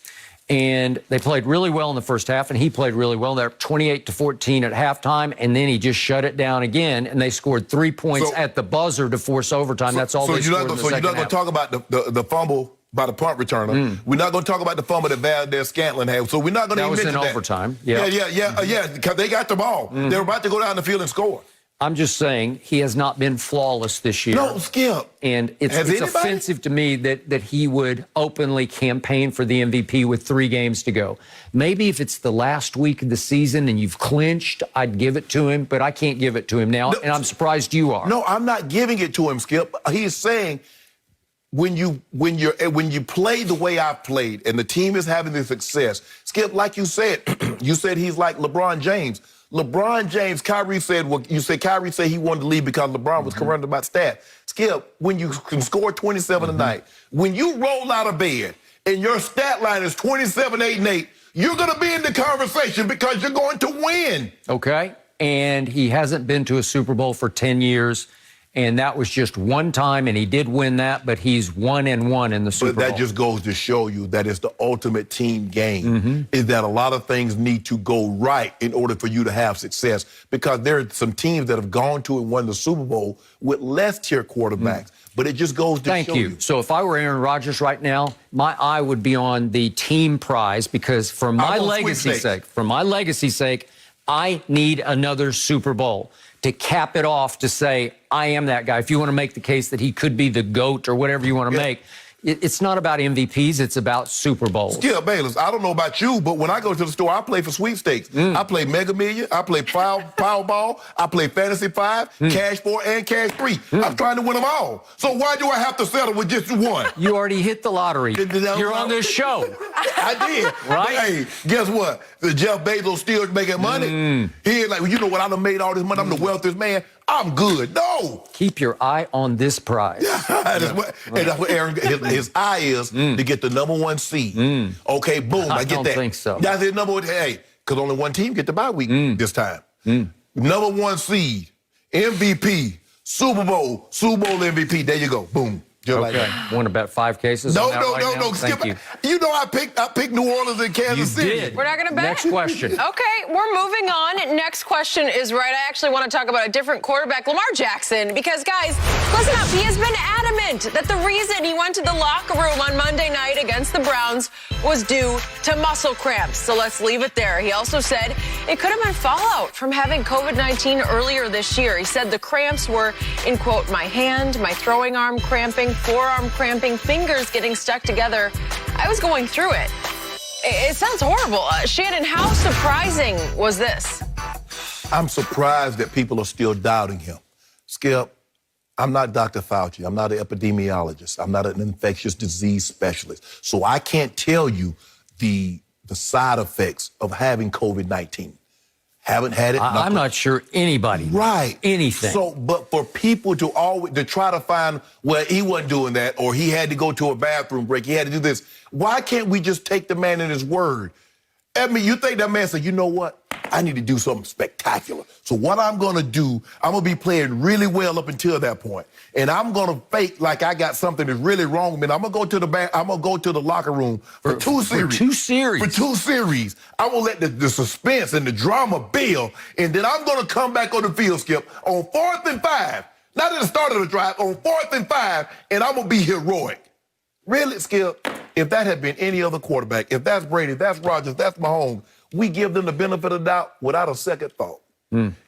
C: and they played really well in the first half, and he played really well. They're 28-14 at halftime, and then he just shut it down again, and they scored 3 points at the buzzer to force overtime. That's all they scored in the second half. So you're not going to talk about the fumble by the punt returner. We're not going to talk about the fumble that Valdez-Scantling had. So we're not going to even mention that. That was in overtime. Yeah, because they got the ball. They were about to go down the field and score. I'm just saying he has not been flawless this year.
B: No, Skip.
C: And it's offensive to me that he would openly campaign for the MVP with 3 games to go. Maybe if it's the last week of the season and you've clinched, I'd give it to him, but I can't give it to him now, and I'm surprised you are.
B: No, I'm not giving it to him, Skip. He's saying when you play the way I've played and the team is having the success, Skip, like you said, he's like LeBron James. LeBron James, Kyrie said, Kyrie said he wanted to leave because LeBron was concerned about stats. Skip, when you can score 27 a night, when you roll out of bed and your stat line is 27, 8, and 8, you're going to be in the conversation because you're going to win.
C: Okay. And he hasn't been to a Super Bowl for 10 years. And that was just one time, and he did win that, but he's 1-1 in the Super Bowl.
B: But that just goes to show you that it's the ultimate team game, is that a lot of things need to go right in order for you to have success. Because there are some teams that have gone to and won the Super Bowl with less tier quarterbacks. But it just goes to show you.
C: So if I were Aaron Rodgers right now, my eye would be on the team prize, because for my legacy's sake, I need another Super Bowl to cap it off, to say, I am that guy. If you want to make the case that he could be the GOAT or whatever you want to make, it's not about MVPs, it's about Super Bowls.
B: Skip Bayless, I don't know about you, but when I go to the store, I play for sweepstakes. I play Mega Million, I play Powerball, I play Fantasy 5, Cash 4, and Cash 3. I'm trying to win them all. So why do I have to settle with just one?
C: You already hit the lottery. You're on this show.
B: I did.
C: Right?
B: But, hey, guess what? The Jeff Bezos still making money. He ain't like, well, you know what? I done made all this money. I'm the wealthiest man. I'm good. No.
C: Keep your eye on this prize.
B: And that's what Aaron, his eye is, to get the #1 seed. Okay, boom, I get that.
C: I don't think so.
B: That's his #1. Hey, because only one team get the bye week this time. #1 seed, MVP, Super Bowl MVP. There you go. Boom. Just like that.
C: Want to bet 5 cases?
B: No,
C: now?
B: Skip.
C: Thank
B: You know I picked New Orleans and Kansas City.
C: Did.
A: We're not going to bet?
C: Next question.
A: Okay, we're moving on. Next question is right. I actually want to talk about a different quarterback, Lamar Jackson, because, guys, listen up. He has been adamant that the reason he went to the locker room on Monday night against the Browns was due to muscle cramps. So let's leave it there. He also said it could have been fallout from having COVID-19 earlier this year. He said the cramps were, in quote, my hand, my throwing arm cramping, forearm cramping, fingers getting stuck together. I was going through it. It sounds horrible. Shannon, how surprising was this?
B: I'm surprised that people are still doubting him. Skip, I'm not Dr. Fauci. I'm not an epidemiologist. I'm not an infectious disease specialist. So I can't tell you the side effects of having COVID-19. Haven't had it.
C: I'm not sure anybody.
B: Right.
C: Anything.
B: So, but for people to try to find, well, he wasn't doing that, or he had to go to a bathroom break, he had to do this. Why can't we just take the man in his word? I mean, you think that man said, you know what? I need to do something spectacular. So what I'm going to do, I'm going to be playing really well up until that point. And I'm going to fake like I got something that's really wrong with me. I'm going to go to the locker room for 2 series.
C: For 2 series.
B: For 2 series. I'm going to let the suspense and the drama build. And then I'm going to come back on the field, Skip, on 4th and 5. Not at the start of the drive, on 4th and 5. And I'm going to be heroic. Really, Skip, if that had been any other quarterback, if that's Brady, that's Rodgers, that's Mahomes, we give them the benefit of the doubt without a second thought.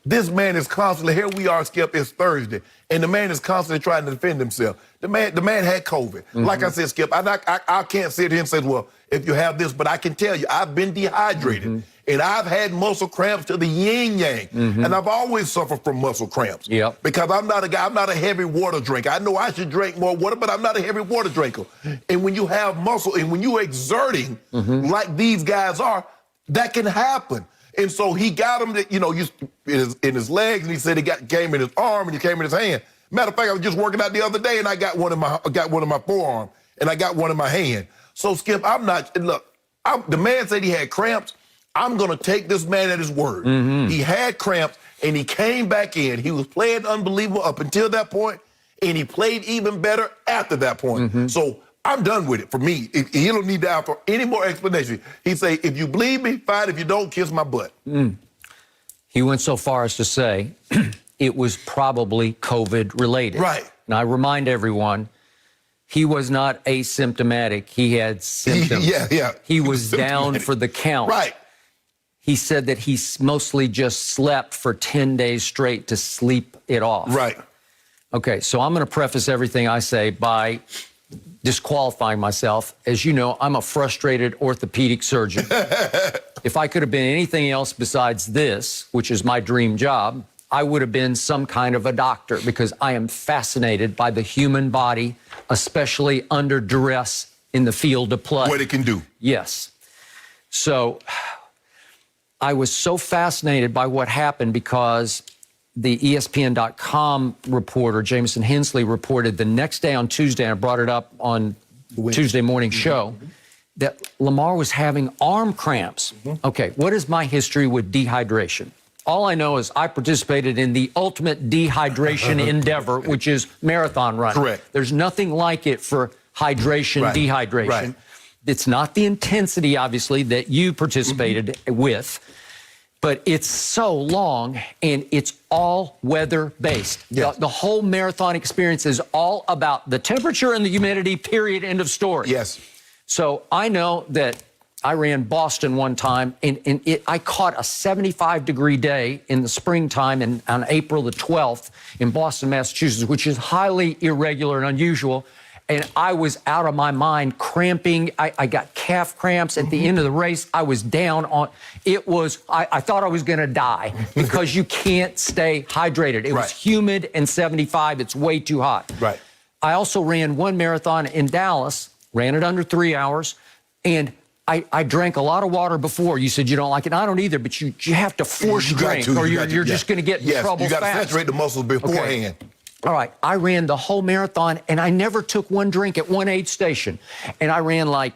B: This man is constantly, here we are, Skip, it's Thursday, and the man is constantly trying to defend himself. The man had COVID. Like I said, Skip, I can't sit here and say, well, if you have this, but I can tell you, I've been dehydrated, and I've had muscle cramps to the yin-yang, and I've always suffered from muscle cramps. Because I'm not a guy, I'm not a heavy water drinker. I know I should drink more water, but I'm not a heavy water drinker. And when you have muscle, and when you're exerting like these guys are, that can happen. And so he got him, in his legs, and he said came in his arm, and he came in his hand. Matter of fact, I was just working out the other day, and I got one in my forearm, and I got one in my hand. So Skip, the man said he had cramps. I'm gonna take this man at his word. He had cramps, and he came back in. He was playing unbelievable up until that point, and he played even better after that point. So I'm done with it. For me, he don't need to offer any more explanation. He say, if you believe me, fine. If you don't, kiss my butt.
C: He went so far as to say it was probably COVID-related.
B: Right.
C: And I remind everyone, he was not asymptomatic. He had symptoms. He was down for the count.
B: Right.
C: He said that he mostly just slept for 10 days straight to sleep it off.
B: Right.
C: Okay, so I'm going to preface everything I say by disqualifying myself. As you know, I'm a frustrated orthopedic surgeon. If I could have been anything else besides this, which is my dream job, I would have been some kind of a doctor, because I am fascinated by the human body, especially under duress in the field of play.
B: What it can do.
C: Yes. So I was so fascinated by what happened because the ESPN.com reporter, Jameson Hensley, reported the next day on Tuesday, and I brought it up on Tuesday morning show, that Lamar was having arm cramps. Okay, what is my history with dehydration? All I know is I participated in the ultimate dehydration endeavor, which is marathon running.
B: Correct.
C: There's nothing like it for hydration,
B: Right.
C: dehydration.
B: Right.
C: It's not the intensity, obviously, that you participated with, but it's so long and it's all weather based.
B: Yes.
C: The whole marathon experience is all about the temperature and the humidity, period, end of story.
B: Yes.
C: So I know that I ran Boston one time, and I caught a 75-degree day in the springtime on April the 12th in Boston, Massachusetts, which is highly irregular and unusual. And I was out of my mind, cramping. I got calf cramps at the end of the race. I was down on it. I thought I was going to die because you can't stay hydrated. It was humid and 75. It's way too hot.
B: Right.
C: I also ran one marathon in Dallas, ran it under 3 hours, and I drank a lot of water before. You said you don't like it. I don't either, but you have to force drink or you're just going to get in trouble
B: you got to
C: fast.
B: saturate the muscles beforehand.
C: Okay. All right, I ran the whole marathon, and I never took one drink at one aid station. And I ran like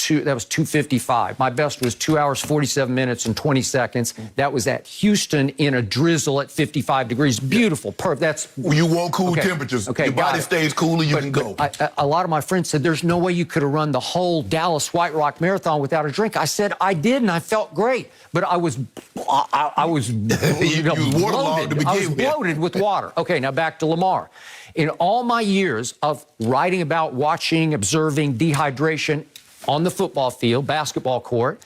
C: that was 2:55. My best was 2 hours, 47 minutes, and 20 seconds. That was at Houston in a drizzle at 55 degrees. Beautiful, perfect. That's
B: You want cool temperatures.
C: Okay,
B: your body stays cool and you can go.
C: A lot of my friends said there's no way you could have run the whole Dallas White Rock Marathon without a drink. I said I did, and I felt great. But I was
B: You was waterlogged to begin
C: I was
B: with.
C: bloated with water. Okay, now back to Lamar. In all my years of writing about, watching, observing dehydration on the football field, basketball court,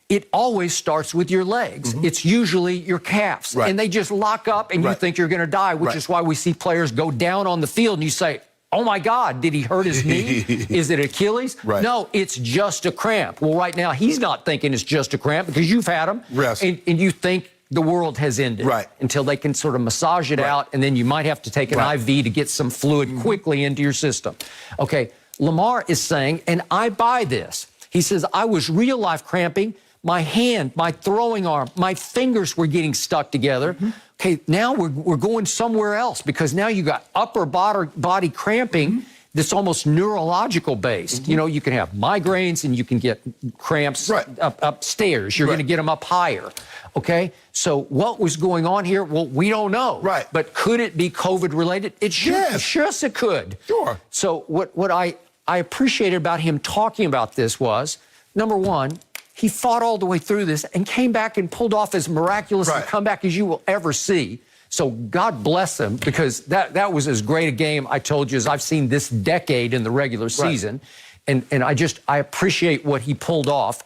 C: it always starts with your legs. It's usually your calves.
B: Right.
C: And they just lock up and you think you're going to die, which is why we see players go down on the field and you say, oh my God, did he hurt his knee? Is it Achilles?
B: Right.
C: No, it's just a cramp. Well, right now he's not thinking it's just a cramp because you've had them.
B: Rest.
C: And you think the world has ended.
B: Right.
C: Until they can sort of massage it out, and then you might have to take an IV to get some fluid quickly into your system. Okay, Lamar is saying, and I buy this. He says, I was real life cramping. My hand, my throwing arm, my fingers were getting stuck together. Okay, now we're going somewhere else because now you got upper body cramping that's almost neurological based. You know, you can have migraines and you can get cramps upstairs. You're going to get them up higher. Okay, so what was going on here? Well, we don't know.
B: Right.
C: But could it be COVID related? It should. Sure, it could.
B: Sure.
C: So what I appreciated about him talking about this was, number one, he fought all the way through this and came back and pulled off as miraculous a comeback as you will ever see. So God bless him, because that was as great a game, I told you, as I've seen this decade in the regular season. And I appreciate what he pulled off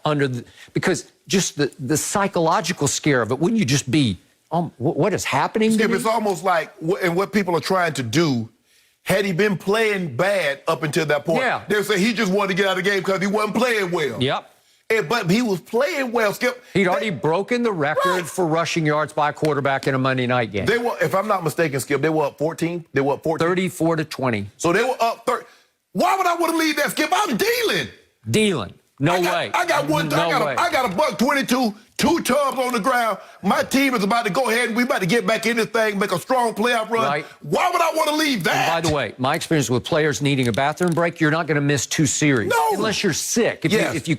C: because just the psychological scare of it. Wouldn't you just be, what is happening?
B: Skip, it's almost like, and what people are trying to do, had he been playing bad up until that point, they'll say he just wanted to get out of the game because he wasn't playing well.
C: Yep.
B: But he was playing well, Skip.
C: He'd already broken the record for rushing yards by a quarterback in a Monday night game.
B: They were, if I'm not mistaken, Skip, they were up 14. They were up 14.
C: 34-20.
B: So they were up 30. Why would I want to leave that, Skip? I'm dealing.
C: Dealing. No way.
B: I got one. I got a buck 22, 2 tubs on the ground. My team is about to go ahead and we about to get back in this thing, make a strong playoff run.
C: Right.
B: Why would I want to leave that?
C: And by the way, my experience with players needing a bathroom break, you're not going to miss 2 series.
B: No.
C: Unless you're sick. If you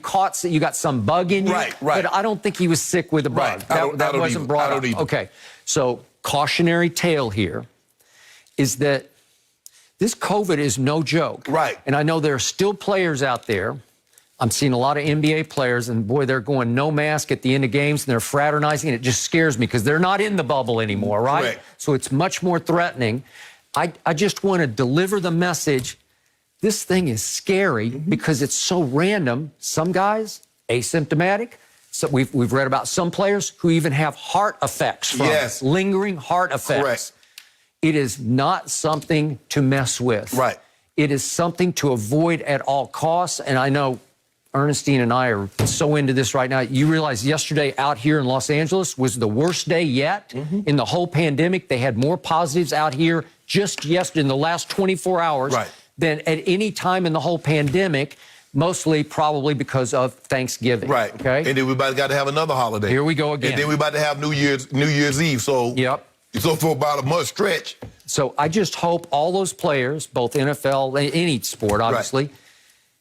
C: got some bug in you.
B: Right.
C: But I don't think he was sick with a bug. That wasn't brought up. Okay. So cautionary tale here is that this COVID is no joke.
B: Right.
C: And I know there are still players out there. I'm seeing a lot of NBA players, and boy, they're going no mask at the end of games, and they're fraternizing, and it just scares me because they're not in the bubble anymore, right?
B: Correct.
C: So it's much more threatening. I just want to deliver the message. This thing is scary because it's so random. Some guys, asymptomatic. So we've read about some players who even have heart effects from it, lingering heart effects.
B: Correct.
C: It is not something to mess with.
B: Right.
C: It is something to avoid at all costs, and I know Ernestine and I are so into this right now. You realize yesterday out here in Los Angeles was the worst day yet in the whole pandemic. They had more positives out here just yesterday in the last 24 hours than at any time in the whole pandemic, mostly probably because of Thanksgiving.
B: Right.
C: Okay.
B: And then we about to got to have another holiday.
C: Here we go again.
B: And then we about to have New Year's Eve. So So for about a month stretch.
C: So I just hope all those players, both NFL, any sport, obviously,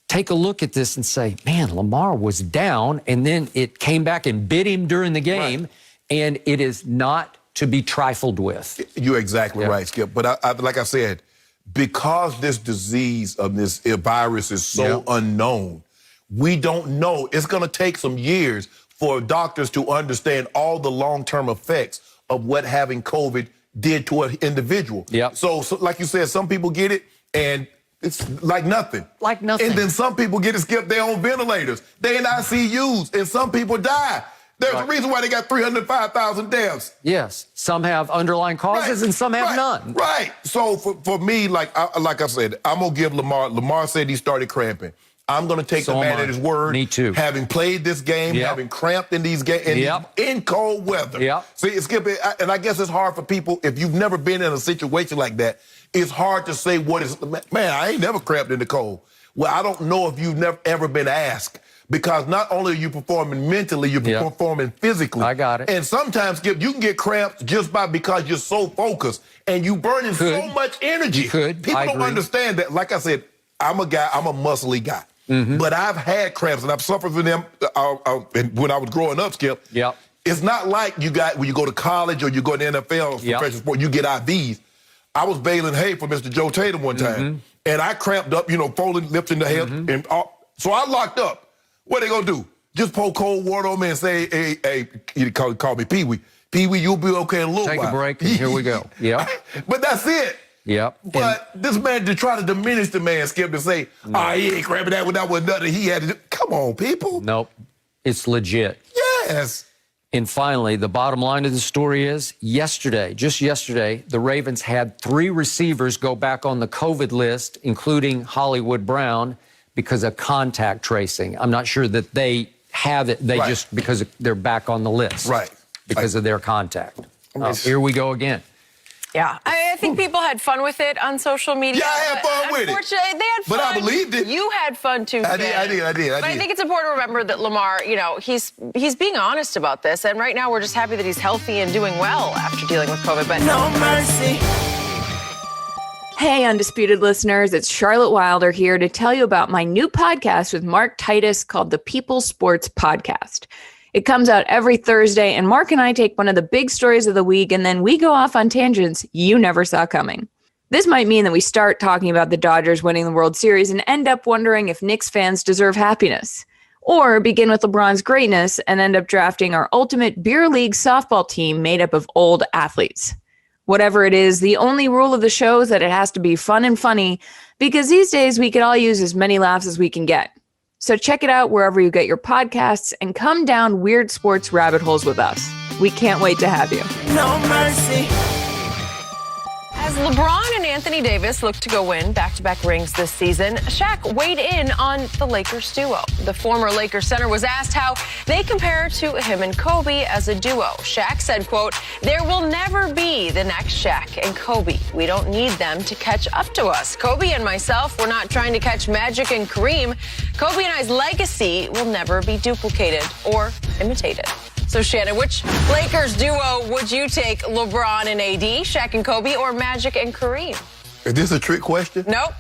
C: take a look at this and say, man, Lamar was down, and then it came back and bit him during the game. And it is not to be trifled with.
B: You're exactly right, Skip. But like I said, because this disease of this virus is so unknown, we don't know. It's going to take some years for doctors to understand all the long-term effects of what having COVID did to an individual. So like you said, some people get it and it's like nothing.
C: Like nothing.
B: And then some people get it, Skip, they're on ventilators. They in ICUs, and some people die. There's a reason why they got 305,000 deaths.
C: Yes. Some have underlying causes and some have none.
B: Right. So for me, like I said, I'm going to give Lamar. Lamar said he started cramping. I'm going to take the man at his word.
C: Me too.
B: Having played this game, having cramped in these games, in cold weather. See, Skip, and I guess it's hard for people, if you've never been in a situation like that, it's hard to say what is, man, I ain't never cramped in the cold. Well, I don't know if you've ever been asked. Because not only are you performing mentally, you're performing physically.
C: I got it.
B: And sometimes, Skip, you can get cramps just because you're so focused and you burning so much energy. People don't understand that. Like I said, I'm a muscly guy. But I've had cramps and I've suffered from them when I was growing up, Skip. It's not like when you go to college or you go to the NFL or professional sport, you get IVs. I was baling hay for Mr. Joe Tatum one time, and I cramped up, folding, lifting the head, and so I locked up. What they gonna do? Just pour cold water on me and say, hey, you call me Pee-wee. Pee-wee, you'll be okay in a little while.
C: Take a break and here we go.
B: But that's it. But this man, to try to diminish the man, Skip, to say, he ain't cramping that was nothing he had to do. Come on, people.
C: Nope. It's legit.
B: Yes.
C: And finally, the bottom line of the story is just yesterday, the Ravens had 3 receivers go back on the COVID list, including Hollywood Brown, because of contact tracing. I'm not sure that they have it. They just, because they're back on the list. Because of their contact. Here we go again.
A: Yeah. I think people had fun with it on social media.
B: Yeah, I had fun with it.
A: Unfortunately, they had fun.
B: But I believed it.
A: You had fun too.
B: I did.
A: But I think it's important to remember that Lamar, he's being honest about this. And right now we're just happy that he's healthy and doing well after dealing with COVID. But
D: no mercy.
F: Hey, Undisputed listeners, it's Charlotte Wilder here to tell you about my new podcast with Mark Titus called the People Sports Podcast. It comes out every Thursday, and Mark and I take one of the big stories of the week, and then we go off on tangents you never saw coming. This might mean that we start talking about the Dodgers winning the World Series and end up wondering if Knicks fans deserve happiness. Or begin with LeBron's greatness and end up drafting our ultimate beer league softball team made up of old athletes. Whatever it is, the only rule of the show is that it has to be fun and funny, because these days we could all use as many laughs as we can get. So check it out wherever you get your podcasts and come down weird sports rabbit holes with us. We can't wait to have you.
D: No mercy.
A: as LeBron and Anthony Davis look to go win back-to-back rings this season, Shaq weighed in on the Lakers duo. The former Lakers center was asked how they compare to him and Kobe as a duo. Shaq said, quote, "There will never be the next Shaq and Kobe. We don't need them to catch up to us. Kobe and myself, we're not trying to catch Magic and Kareem. Kobe and I's legacy will never be duplicated or imitated." So, Shannon, which Lakers duo would you take, LeBron and AD, Shaq and Kobe, or Magic and Kareem?
B: Is this a trick question?
A: Nope.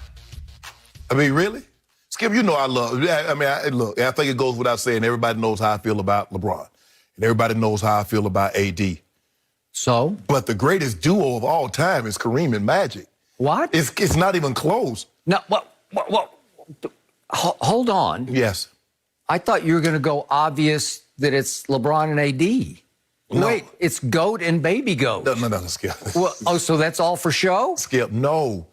B: I mean, really? Skip, you know I love, look, I think it goes without saying, everybody knows how I feel about LeBron. And everybody knows how I feel about AD.
C: So?
B: But the greatest duo of all time is Kareem and Magic.
C: What?
B: It's not even close.
C: No, hold on.
B: Yes.
C: I thought you were going to go obvious that it's LeBron and AD.
B: No.
C: Wait, it's GOAT and Baby GOAT.
B: No, Skip.
C: Well, so that's all for show?
B: Skip, no.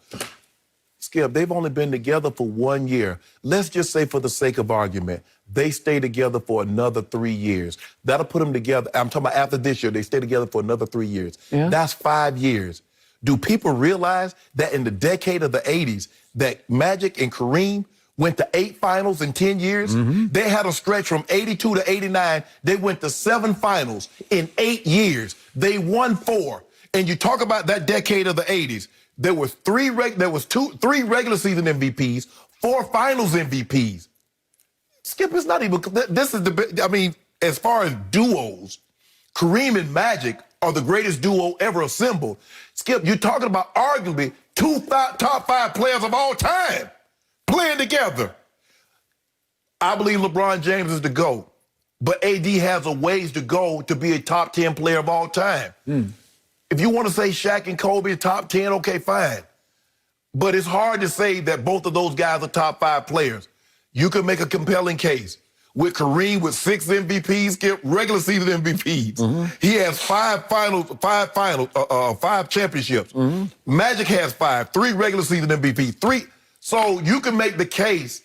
B: Skip, they've only been together for 1 year. Let's just say, for the sake of argument, they stay together for another 3 years. That'll put them together. I'm talking about after this year, they stay together for another 3 years. Yeah. That's 5 years. Do people realize that in the decade of the 80s, that Magic and Kareem went to 8 finals in 10 years? Mm-hmm. They had a stretch from 82 to 89. They went to 7 finals in 8 years. They won 4. And you talk about that decade of the 80s, there was 3 regular season MVPs, 4 finals MVPs. Skip, it's not even, this is as far as duos, Kareem and Magic are the greatest duo ever assembled. Skip, you're talking about arguably 2 top 5 players of all time playing together. I believe LeBron James is the GOAT. but AD has a ways to go to be a top 10 player of all time. If you want to say Shaq and Kobe top 10, okay, fine. But it's hard to say that both of those guys are top 5 players. You can make a compelling case. With Kareem with 6 MVPs, regular season MVPs. He has 5 championships. Magic has 5, 3 regular season MVPs, 3. So you can make the case.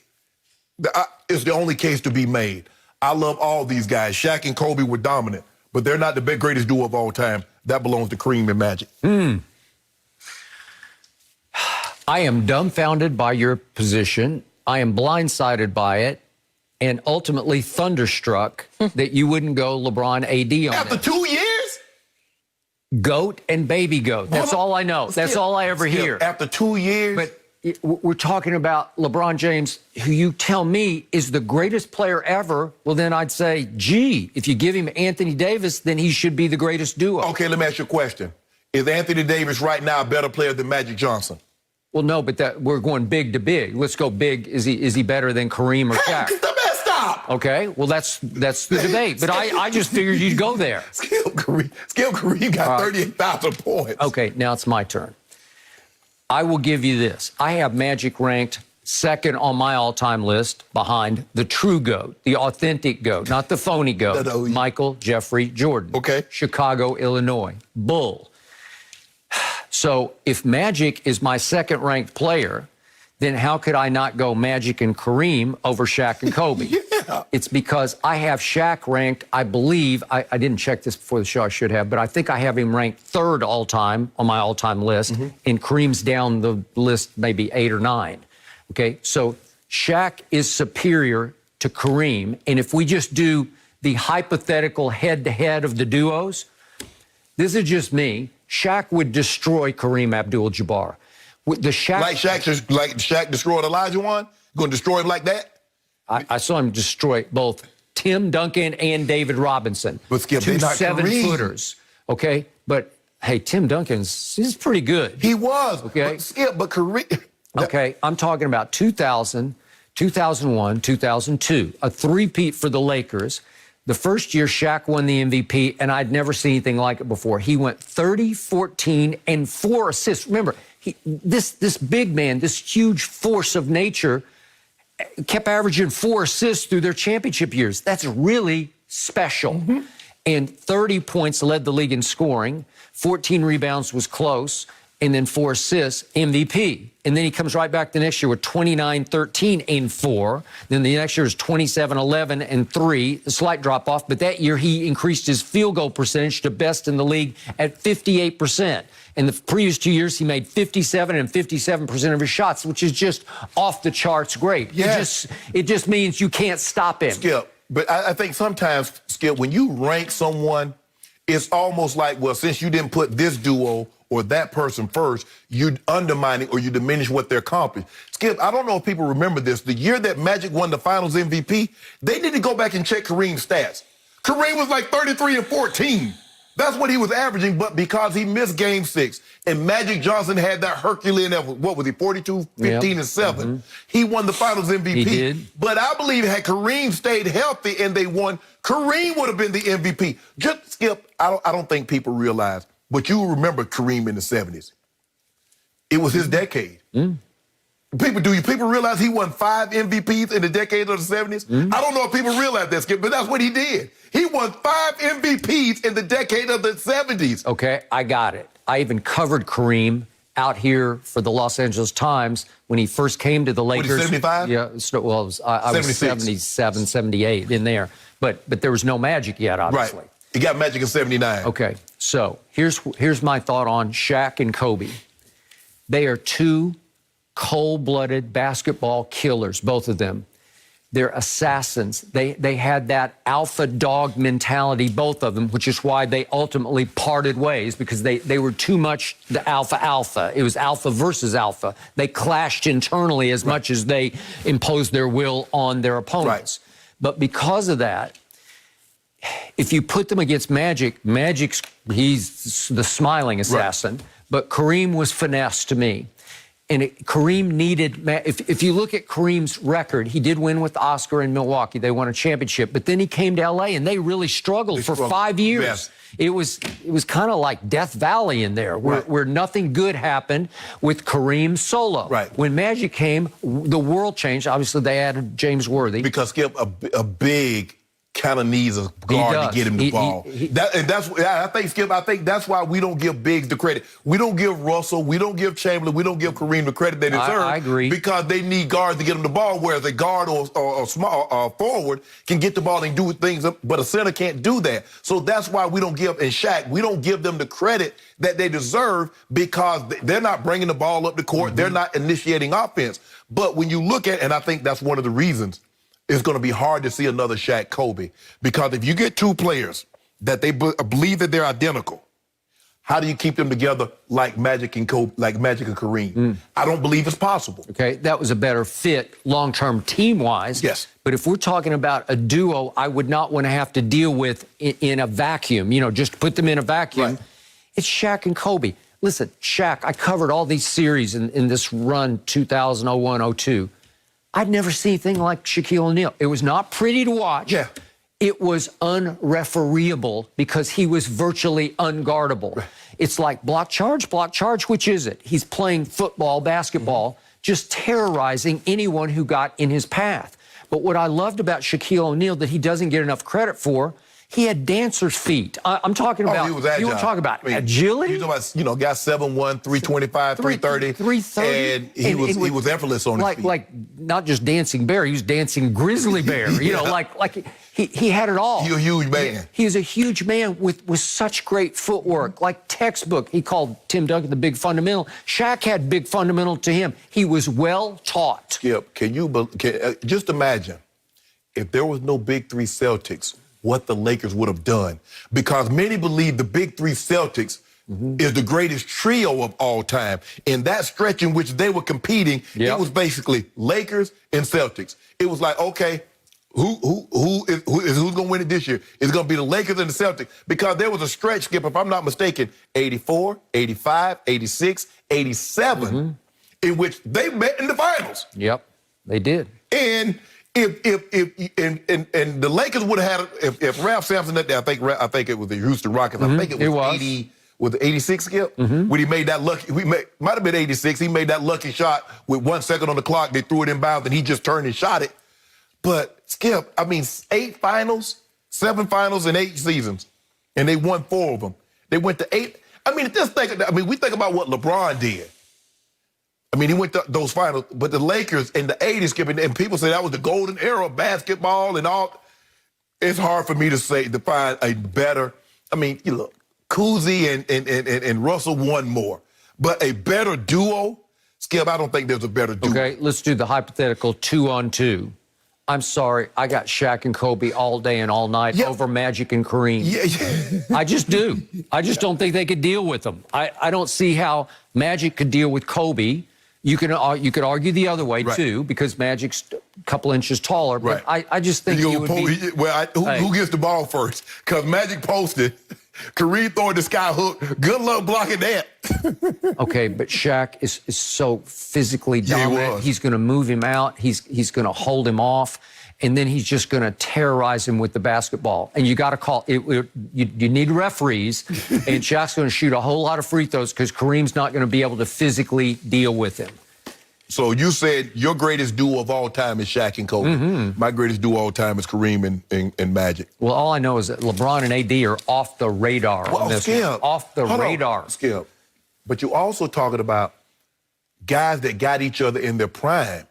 B: It's the only case to be made. I love all these guys. Shaq and Kobe were dominant, but they're not the greatest duo of all time. That belongs to Kareem and Magic.
C: I am dumbfounded by your position. I am blindsided by it. And ultimately thunderstruck that you wouldn't go LeBron AD on
B: After
C: it.
B: 2 years?
C: Goat and baby goat. That's all I know. That's all I ever hear.
B: After 2 years?
C: But we're talking about LeBron James, who you tell me is the greatest player ever. Well, then I'd say, gee, if you give him Anthony Davis, then he should be the greatest duo.
B: Okay, let me ask you a question. Is Anthony Davis right now a better player than Magic Johnson?
C: Well, no, but we're going big to big. Let's go big. Is he better than Kareem or Shaq?
B: Stop.
C: Okay, well, that's the debate. But I just figured you'd go there.
B: Skip Kareem got 38,000 points.
C: Okay, now it's my turn. I will give you this. I have Magic ranked second on my all-time list behind the true GOAT, the authentic GOAT, not the phony GOAT, Michael Jeffrey Jordan.
B: Okay.
C: Chicago, Illinois. Bull. So if Magic is my second-ranked player, then how could I not go Magic and Kareem over Shaq and Kobe?
B: Yeah.
C: It's because I have Shaq ranked, I believe, I didn't check this before the show, I should have, but I think I have him ranked third all-time on my all-time list, and Kareem's down the list maybe 8 or 9. Okay, so Shaq is superior to Kareem, and if we just do the hypothetical head-to-head of the duos, this is just me, Shaq would destroy Kareem Abdul-Jabbar. With the Shaq,
B: like Shaq destroyed Elijah Wan? Going to destroy him like that?
C: I saw him destroy both Tim Duncan and David Robinson.
B: But Skip,
C: two
B: they're not
C: 7-footers. Okay, but hey, Tim he's pretty good.
B: He was.
C: Okay,
B: but Skip, but Kareem.
C: Okay, I'm talking about 2000, 2001, 2002, a three-peat for the Lakers. The first year, Shaq won the MVP, and I'd never seen anything like it before. He went 30, 14, and 4 assists. Remember, this big man, this huge force of nature, kept averaging 4 assists through their championship years. That's really special. And 30 points led the league in scoring. 14 rebounds was close. And then 4 assists, MVP. And then he comes right back the next year with 29, 13, and 4. Then the next year is 27, 11, and 3, a slight drop-off. But that year, he increased his field goal percentage to best in the league at 58%. In the previous 2 years, he made 57 and 57% of his shots, which is just off the charts great.
B: Yes.
C: It just means you can't stop him.
B: Skip, but I think sometimes, Skip, when you rank someone, it's almost like, well, since you didn't put this duo or that person first, you undermining or you diminish what they're accomplished. Skip, I don't know if people remember this. The year that Magic won the Finals MVP, they didn't go back and check Kareem's stats. Kareem was like 33 and 14. That's what he was averaging, but because he missed Game 6 and Magic Johnson had that Herculean effort, what was he, 42, 15, and 7, he won the Finals MVP.
C: He did.
B: But I believe had Kareem stayed healthy and they won, Kareem would have been the MVP. Just, Skip, I don't think people realize, but you remember Kareem in the 70s. It was his decade. Do people realize he won 5 MVPs in the decade of the 70s? I don't know if people realize that, Skip, but that's what he did. He won 5 MVPs in the decade of the 70s.
C: Okay, I got it. I even covered Kareem out here for the Los Angeles Times when he first came to the Lakers.
B: What, 75?
C: Yeah, well, I was 77, 78 in there. But there was no Magic yet, obviously.
B: Right. He got Magic in 79.
C: Okay, so here's my thought on Shaq and Kobe. They are 2 cold-blooded basketball killers, both of them. They're assassins. They had that alpha dog mentality, both of them, which is why they ultimately parted ways, because they were too much the alpha. It was alpha versus alpha. They clashed internally as much as they imposed their will on their opponents. But because of that, if you put them against Magic, he's the smiling assassin, but Kareem was finesse to me. And Kareem needed, if you look at Kareem's record, he did win with Oscar in Milwaukee. They won a championship. But then he came to L.A. and they really struggled for 5 years.
B: Yes.
C: It was kind of like Death Valley in there, where nothing good happened with Kareem solo.
B: Right.
C: When Magic came, the world changed. Obviously, they added James Worthy.
B: Because Skip, a big kind of needs a guard to get him the ball. I think, Skip, that's why we don't give bigs the credit. We don't give Russell, we don't give Chamberlain, we don't give Kareem the credit they deserve.
C: I agree.
B: Because they need guards to get them the ball, whereas a guard or small forward can get the ball and do things, but a center can't do that. So that's why we don't give, and Shaq, we don't give them the credit that they deserve because they're not bringing the ball up the court. They're not initiating offense. But when you look at, and I think that's one of the reasons, it's going to be hard to see another Shaq Kobe, because if you get two players that they believe that they're identical, how do you keep them together like Magic and Kobe, like Magic and Kareem? I don't believe it's possible.
C: Okay, that was a better fit long-term team-wise.
B: Yes.
C: But if we're talking about a duo, I would not want to have to deal with in a vacuum, just put them in a vacuum.
B: Right.
C: It's Shaq and Kobe. Listen, Shaq, I covered all these series in this run 2001, 02. I'd never seen anything like Shaquille O'Neal. It was not pretty to watch.
B: Yeah.
C: It was unrefereeable because he was virtually unguardable. Right. It's like block charge, which is it? He's playing football, basketball, just terrorizing anyone who got in his path. But what I loved about Shaquille O'Neal that he doesn't get enough credit for, he had dancer's feet. I'm talking about,
B: he was agile.
C: You want to talk about agility?
B: He was talking about, guy 7'1", 325, 330.
C: 330.
B: And he was effortless on his feet.
C: Like not just dancing bear, he was dancing grizzly bear. Like he had it all.
B: He's a huge man.
C: He was a huge man with such great footwork, like textbook. He called Tim Duncan the big fundamental. Shaq had big fundamental to him. He was well taught.
B: Skip, can just imagine if there was no Big Three Celtics, what the Lakers would have done. Because many believe the Big Three Celtics is the greatest trio of all time. In that stretch in which they were competing, it was basically Lakers and Celtics. It was like, okay, who's going to win it this year? It's going to be the Lakers and the Celtics. Because there was a stretch, Skip, if I'm not mistaken, 84, 85, 86, 87, in which they met in the finals.
C: Yep, they did.
B: And if the Lakers would have had, if Ralph Sampson, I think it was the Houston Rockets. I think it was 80, with the 86, Skip, when he made that lucky, might have been 86. He made that lucky shot with 1 second on the clock. They threw it in bounds, and he just turned and shot it. But Skip, 8 finals, 7 finals in 8 seasons, and they won 4 of them. They went to 8. We think about what LeBron did. He went to those finals, but the Lakers in the 80s, Skip, and people say that was the golden era of basketball and all. It's hard for me to find a better. Look, Cousy and Russell won more, but a better duo, Skip, I don't think there's a better duo.
C: Okay, let's do the hypothetical 2-on-2. I'm sorry, I got Shaq and Kobe all day and all night over Magic and Kareem. Yeah. I just do. I just don't think they could deal with them. I don't see how Magic could deal with Kobe. You could argue the other way, too, because Magic's a couple inches taller. But I just think who
B: gets the ball first? Because Magic posted, Kareem throwing the sky hook. Good luck blocking that.
C: Okay, but Shaq is so physically dominant. He's going to move him out. He's going to hold him off. And then he's just going to terrorize him with the basketball. And you got to call it. You need referees. And Shaq's going to shoot a whole lot of free throws because Kareem's not going to be able to physically deal with him.
B: So you said your greatest duo of all time is Shaq and Kobe. My greatest duo of all time is Kareem and Magic.
C: Well, all I know is that LeBron and AD are off the radar on this one. Off the radar.
B: Skip. But you're also talking about guys that got each other in their prime.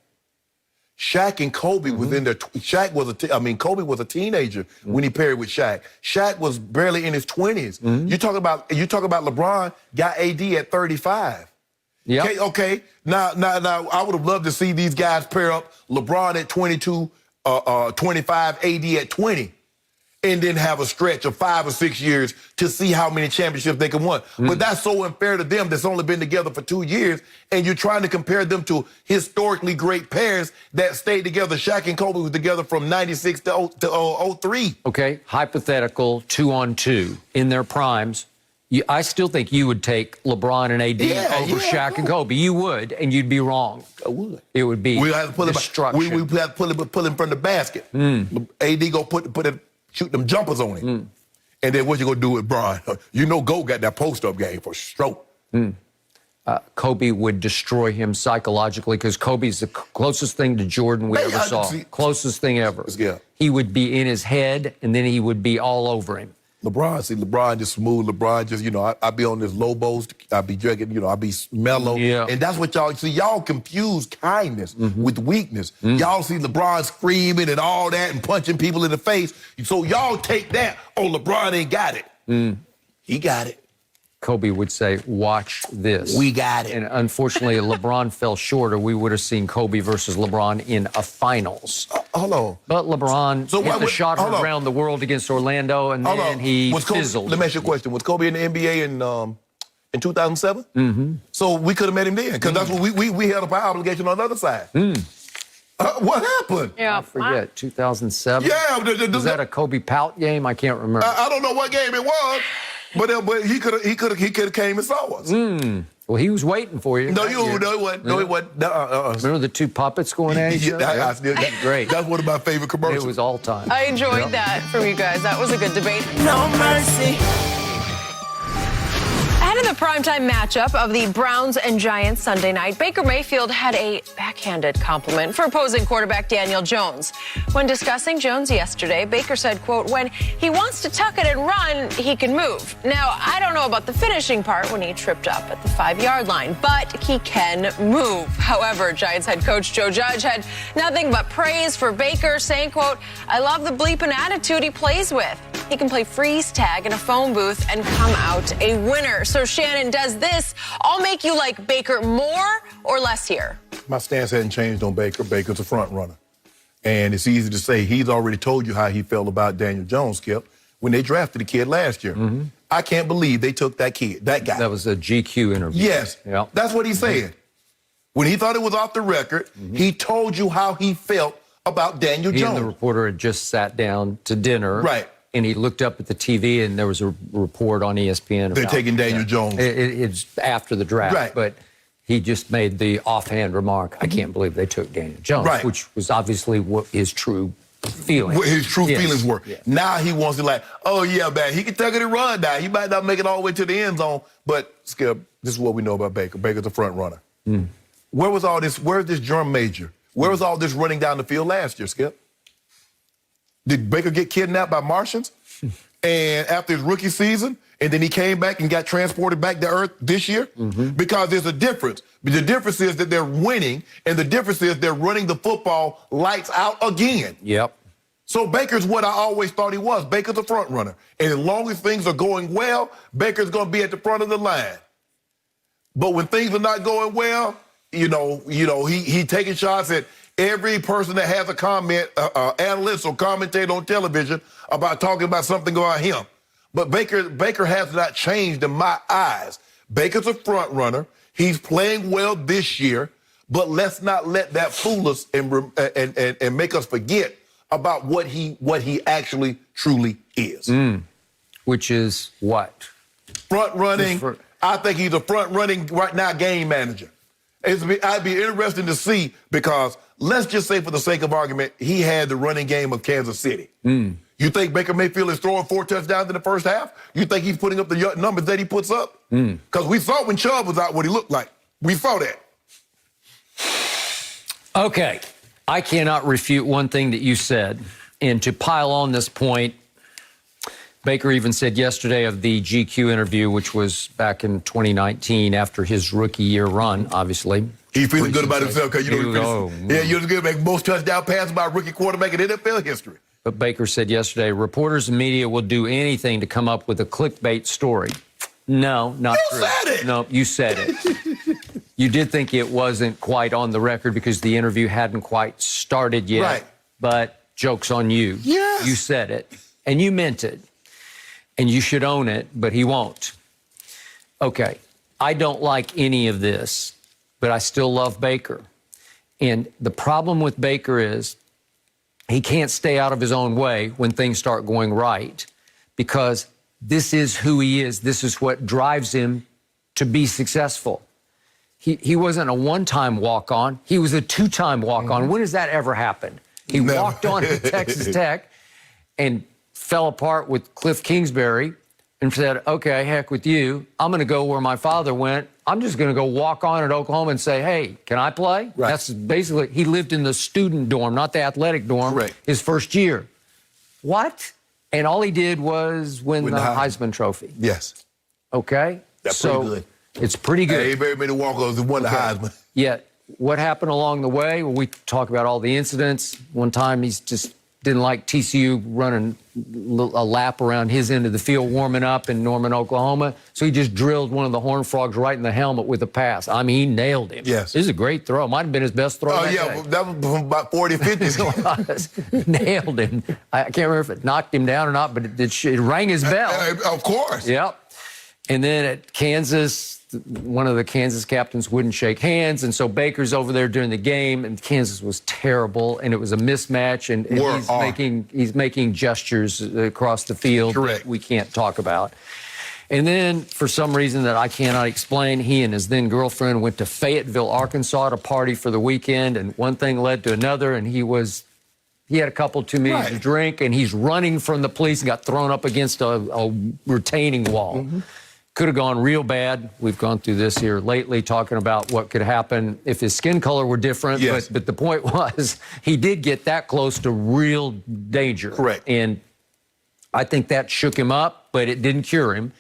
B: Shaq and Kobe was in their. Kobe was a teenager when he paired with Shaq. Shaq was barely in his 20s. You talk about LeBron got AD at 35.
C: Yeah.
B: Okay. Now, I would have loved to see these guys pair up. LeBron at 22, 25, AD at 20, and then have a stretch of 5 or 6 years to see how many championships they can win. But that's so unfair to them that's only been together for 2 years, and you're trying to compare them to historically great pairs that stayed together. Shaq and Kobe was together from 96 to 03.
C: Okay, hypothetical 2-on-2 in their primes. I still think you would take LeBron and AD over Shaq and Kobe. You would, and you'd be wrong.
B: I would.
C: It would be
B: We have to pull
C: destruction.
B: we have to pull him from the basket. AD go shoot them jumpers on him. And then what you gonna do with Bron? You know, Go got that post-up game for stroke.
C: Kobe would destroy him psychologically because Kobe's the closest thing to Jordan we ever saw. Closest thing ever.
B: Yeah.
C: He would be in his head, and then he would be all over him.
B: LeBron just smooth. LeBron just, you know, I be on this Lobos. I be drinking, you know, I be mellow.
C: Yeah.
B: And that's what y'all see. Y'all confuse kindness with weakness. Y'all see LeBron screaming and all that and punching people in the face. So y'all take that. Oh, LeBron ain't got it. He got it.
C: Kobe would say, watch this.
B: We got it.
C: And unfortunately, LeBron fell short, or we would have seen Kobe versus LeBron in a finals.
B: Hold on.
C: But LeBron hit the shot
B: hold on.
C: around the world against Orlando, and then he fizzled.
B: Let me ask you a question. Was Kobe in the NBA in 2007? So we could have met him then, because that's what we held up our obligation on the other side. What happened?
F: Yeah,
C: I forget, 2007?
B: Yeah.
C: Was that a Kobe Pout game? I can't remember.
B: I don't know what game it was, but he could have came and saw us.
C: Well, he was waiting for you.
B: No, he wasn't. No, he wasn't.
C: Remember the two puppets going at each other? Great.
B: That's one of my favorite commercials.
C: It was all time.
A: I enjoyed that from you guys. That was a good debate.
D: No mercy.
A: Ahead of the primetime matchup of the Browns and Giants Sunday night, Baker Mayfield had a backhanded compliment for opposing quarterback Daniel Jones. When discussing Jones yesterday, Baker said, quote, when he wants to tuck it and run, he can move. Now, I don't know about the finishing part when he tripped up at the 5-yard line, but he can move. However, Giants head coach Joe Judge had nothing but praise for Baker, saying, quote, I love the bleeping attitude he plays with. He can play freeze tag in a phone booth and come out a winner. So, Shannon, does this all make you like Baker more or less here?
B: My stance hasn't changed on Baker. Baker's a front runner. And it's easy to say he's already told you how he felt about Daniel Jones, Skip, when they drafted the kid last year. I can't believe they took that kid, that guy.
C: That was a GQ interview.
B: Yes.
C: Yeah.
B: That's what he said. When he thought it was off the record, he told you how he felt about Daniel
C: He
B: Jones.
C: and the reporter had just sat down to dinner.
B: Right.
C: And he looked up at the TV, and there was a report on ESPN.
B: They're taking Daniel Jones.
C: It's after the draft.
B: Right.
C: But he just made the offhand remark, I can't believe they took Daniel Jones,
B: Right.
C: which was obviously what his true feelings.
B: What his true feelings were.
C: Yes.
B: Now he wants to like, oh, yeah, man, he can tuck it and run now. He might not make it all the way to the end zone. But, Skip, this is what we know about Baker. Baker's a front runner. Where was all this? Where's this germ major? Where was all this running down the field last year, Skip? Did Baker get kidnapped by Martians? And after his rookie season, and then he came back and got transported back to Earth this year? Because there's a difference. The difference is that they're winning, and the difference is they're running the football lights out again.
C: Yep.
B: So Baker's what I always thought he was. Baker's a front runner. And as long as things are going well, Baker's going to be at the front of the line. But when things are not going well, he taking shots at every person that has a comment, analyst or commentator on television about talking about something about him. But Baker has not changed in my eyes. Baker's a front runner. He's playing well this year, but let's not let that fool us and make us forget about what he actually truly is.
C: Which is what?
B: Front running. I think he's a front running right now game manager. I'd be interested to see, because let's just say for the sake of argument, he had the running game of Kansas City. You think Baker Mayfield is throwing 4 touchdowns in the first half? You think he's putting up the numbers that he puts up? Because we saw when Chubb was out what he looked like. We saw that.
C: Okay. I cannot refute one thing that you said. And to pile on this point, Baker even said yesterday of the GQ interview, which was back in 2019 after his rookie year run, obviously.
B: He's feeling good about himself because you're the good make most touchdown passes by a rookie quarterback in NFL history.
C: But Baker said yesterday, reporters and media will do anything to come up with a clickbait story. No, not true.
B: You said it.
C: No, you said it. You did think it wasn't quite on the record because the interview hadn't quite started yet.
B: Right.
C: But joke's on you.
B: Yes.
C: You said it. And you meant it. And you should own it, but he won't. Okay, I don't like any of this, but I still love Baker. And the problem with Baker is he can't stay out of his own way when things start going right, because this is who he is. This is what drives him to be successful. He wasn't a one-time walk-on. He was a two-time walk-on. When has that ever happened? He
B: Never.
C: walked on at Texas Tech and fell apart with Cliff Kingsbury and said, okay, heck with you. I'm going to go where my father went. I'm just going to go walk on at Oklahoma and say, hey, can I play?
B: Right.
C: That's basically, he lived in the student dorm, not the athletic dorm,
B: Correct.
C: his first year. What? And all he did was win the Heisman Trophy.
B: Yes.
C: Okay?
B: That's pretty good.
C: It's pretty good.
B: Ain't very many walk-ons that won the Heisman.
C: Yet, what happened along the way? Well, we talk about all the incidents. One time, he's just didn't like TCU running a lap around his end of the field, warming up in Norman, Oklahoma. So he just drilled one of the Horned Frogs right in the helmet with a pass. I mean, he nailed him.
B: Yes.
C: This is a great throw. Might have been his best throw.
B: Oh,
C: that
B: yeah,
C: day.
B: that was from about 40, 50.
C: Nailed him. I can't remember if it knocked him down or not, but it rang his bell.
B: Of course.
C: Yep. And then at Kansas, one of the Kansas captains wouldn't shake hands, and so Baker's over there during the game, and Kansas was terrible, and it was a mismatch, and he's making gestures across the field that we can't talk about. And then, for some reason that I cannot explain, he and his then girlfriend went to Fayetteville, Arkansas to party for the weekend, and one thing led to another, and he had a couple too many to drink, and he's running from the police and got thrown up against a retaining wall. Could have gone real bad. We've gone through this here lately, talking about what could happen if his skin color were different.
B: Yes.
C: But the point was, he did get that close to real danger.
B: Correct.
C: And I think that shook him up, but it didn't cure him.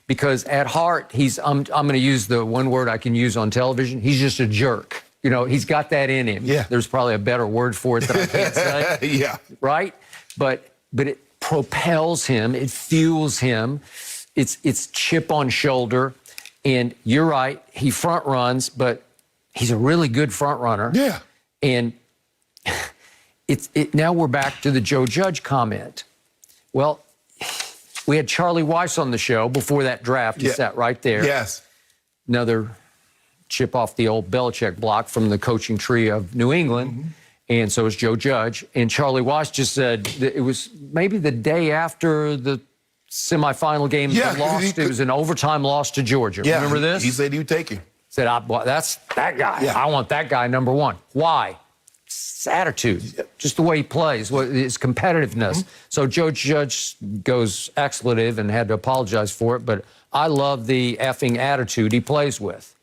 C: Because at heart, I'm going to use the one word I can use on television. He's just a jerk. You know, he's got that in him.
B: Yeah.
C: There's probably a better word for it that I can't say.
B: Yeah.
C: Right? But it propels him. It fuels him. It's chip on shoulder, and you're right. He front runs, but he's a really good front runner.
B: Yeah.
C: And now we're back to the Joe Judge comment. Well, we had Charlie Weiss on the show before that draft. He sat right there.
B: Yes.
C: Another chip off the old Belichick block from the coaching tree of New England. And so is Joe Judge. And Charlie Weiss just said that it was maybe the day after the semifinal game lost. It was an overtime loss to Georgia.
B: Yeah,
C: Remember this?
B: He said he would take him.
C: Said, that's that guy.
B: Yeah.
C: I want that guy number one. Why? It's attitude, just the way he plays, his competitiveness. So Joe Judge goes expletive and had to apologize for it, but I love the effing attitude he plays with.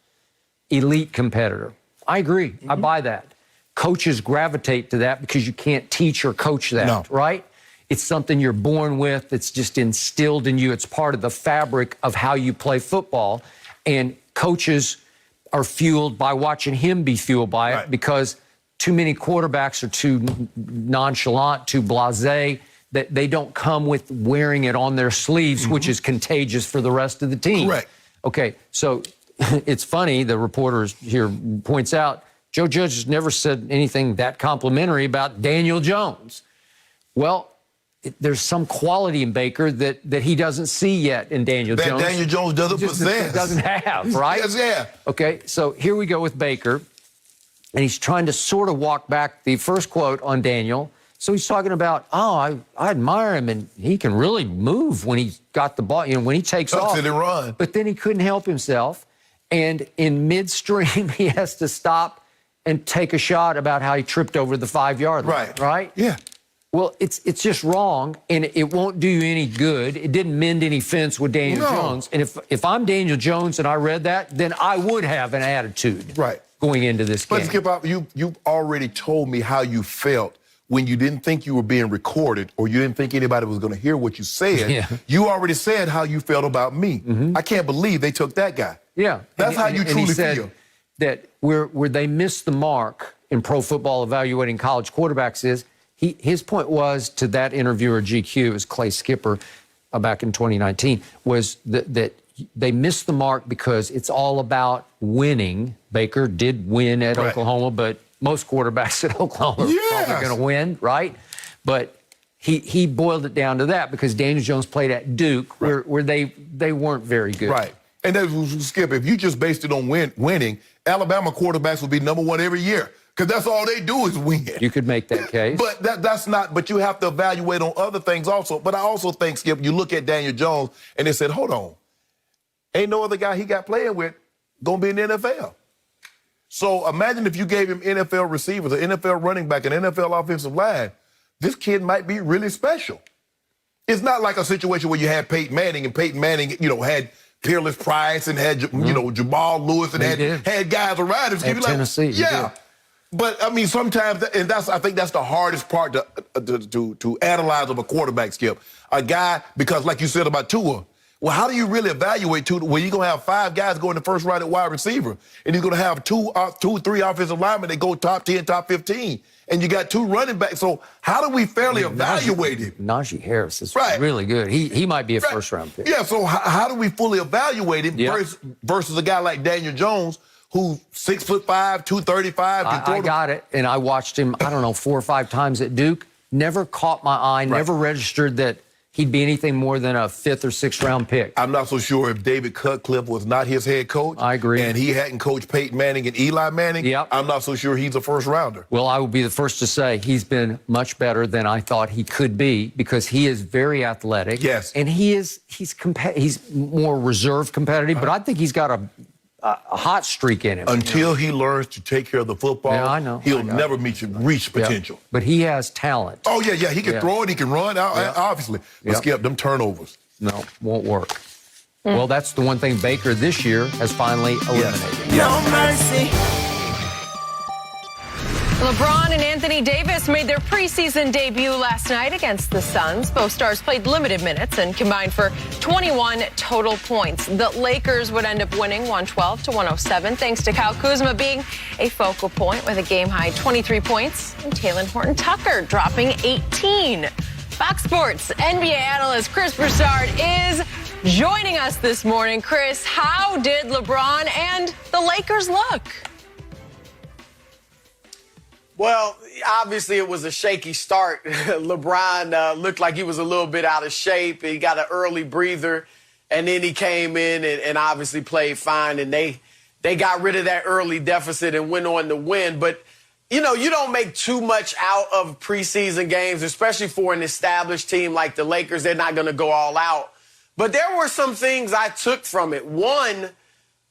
C: Elite competitor. I agree. I buy that. Coaches gravitate to that because you can't teach or coach that, right? It's something you're born with. It's just instilled in you. It's part of the fabric of how you play football. And coaches are fueled by watching him be fueled by it because too many quarterbacks are too nonchalant, too blasé, that they don't come with wearing it on their sleeves, which is contagious for the rest of the team.
B: Correct.
C: Okay, so it's funny, the reporter here points out, Joe Judge has never said anything that complimentary about Daniel Jones. Well, there's some quality in Baker that he doesn't see yet in Daniel Jones.
B: Daniel Jones doesn't possess.
C: Doesn't have, right?
B: Yes, yeah.
C: Okay, so here we go with Baker, and he's trying to sort of walk back the first quote on Daniel. So he's talking about, I admire him, and he can really move when he's got the ball, when he takes off.
B: And run.
C: But then he couldn't help himself, and in midstream, he has to stop and take a shot about how he tripped over the 5-yard line, right?
B: Yeah.
C: Well, it's just wrong, and it won't do you any good. It didn't mend any fence with Daniel Jones. And if I'm Daniel Jones and I read that, then I would have an attitude going into this game.
B: But Skip, you've already told me how you felt when you didn't think you were being recorded or you didn't think anybody was going to hear what you said.
C: Yeah.
B: You already said how you felt about me. I can't believe they took that guy.
C: Yeah.
B: That's how you truly
C: he said
B: feel.
C: That where they missed the mark in pro football evaluating college quarterbacks is, his point was to that interviewer, GQ, it was Clay Skipper back in 2019, was that they missed the mark because it's all about winning. Baker did win at Oklahoma, but most quarterbacks at Oklahoma are probably going to win, right? But he boiled it down to that because Daniel Jones played at Duke where they weren't very good.
B: Right. And that was, Skip, if you just based it on winning, Alabama quarterbacks would be number one every year. because that's all they do is win.
C: You could make that case.
B: But that's not, but you have to evaluate on other things also. But I also think, Skip, you look at Daniel Jones and they said, hold on, ain't no other guy he got playing with going to be in the NFL. So imagine if you gave him NFL receivers, an NFL running back, an NFL offensive line. This kid might be really special. It's not like a situation where you had Peyton Manning and Peyton Manning, had Peerless Price and had, Jamal Lewis and had guys around him.
C: At Tennessee.
B: Yeah. But, I mean, sometimes, and I think that's the hardest part to analyze of a quarterback, Skip. A guy, because like you said about Tua, well, how do you really evaluate Tua? Well, you're going to have 5 guys go in the first round at wide receiver, and you're going to have 2 or 3 offensive linemen that go top 10, top 15, and you got 2 running backs. So how do we fairly evaluate him?
C: Najee Harris is really good. He might be a first-round pick.
B: Yeah, so how do we fully evaluate him versus a guy like Daniel Jones, who's 6'5", 235.
C: I got it, and I watched him, 4 or 5 times at Duke. Never caught my eye, never registered that he'd be anything more than a 5th or 6th round pick.
B: I'm not so sure if David Cutcliffe was not his head coach.
C: I agree.
B: And he hadn't coached Peyton Manning and Eli Manning. I'm not so sure he's a first rounder.
C: Well, I will be the first to say he's been much better than I thought he could be because he is very athletic.
B: Yes.
C: And he's more reserve competitive, but I think he's got a hot streak in him.
B: Until he learns to take care of the football,
C: I know.
B: He'll never reach potential.
C: Yeah. But he has talent.
B: Oh, yeah. He can throw it. He can run, obviously. But Skip, them turnovers.
C: No, won't work. Well, that's the one thing Baker this year has finally eliminated.
D: No mercy.
A: LeBron and Anthony Davis made their preseason debut last night against the Suns. Both stars played limited minutes and combined for 21 total points. The Lakers would end up winning 112-107, thanks to Kyle Kuzma being a focal point with a game-high 23 points and Talen Horton-Tucker dropping 18. Fox Sports NBA analyst Chris Broussard is joining us this morning. Chris, how did LeBron and the Lakers look?
G: Well, obviously it was a shaky start. LeBron looked like he was a little bit out of shape. He got an early breather, and then he came in and obviously played fine, and they got rid of that early deficit and went on to win. But, you don't make too much out of preseason games, especially for an established team like the Lakers. They're not going to go all out. But there were some things I took from it. One,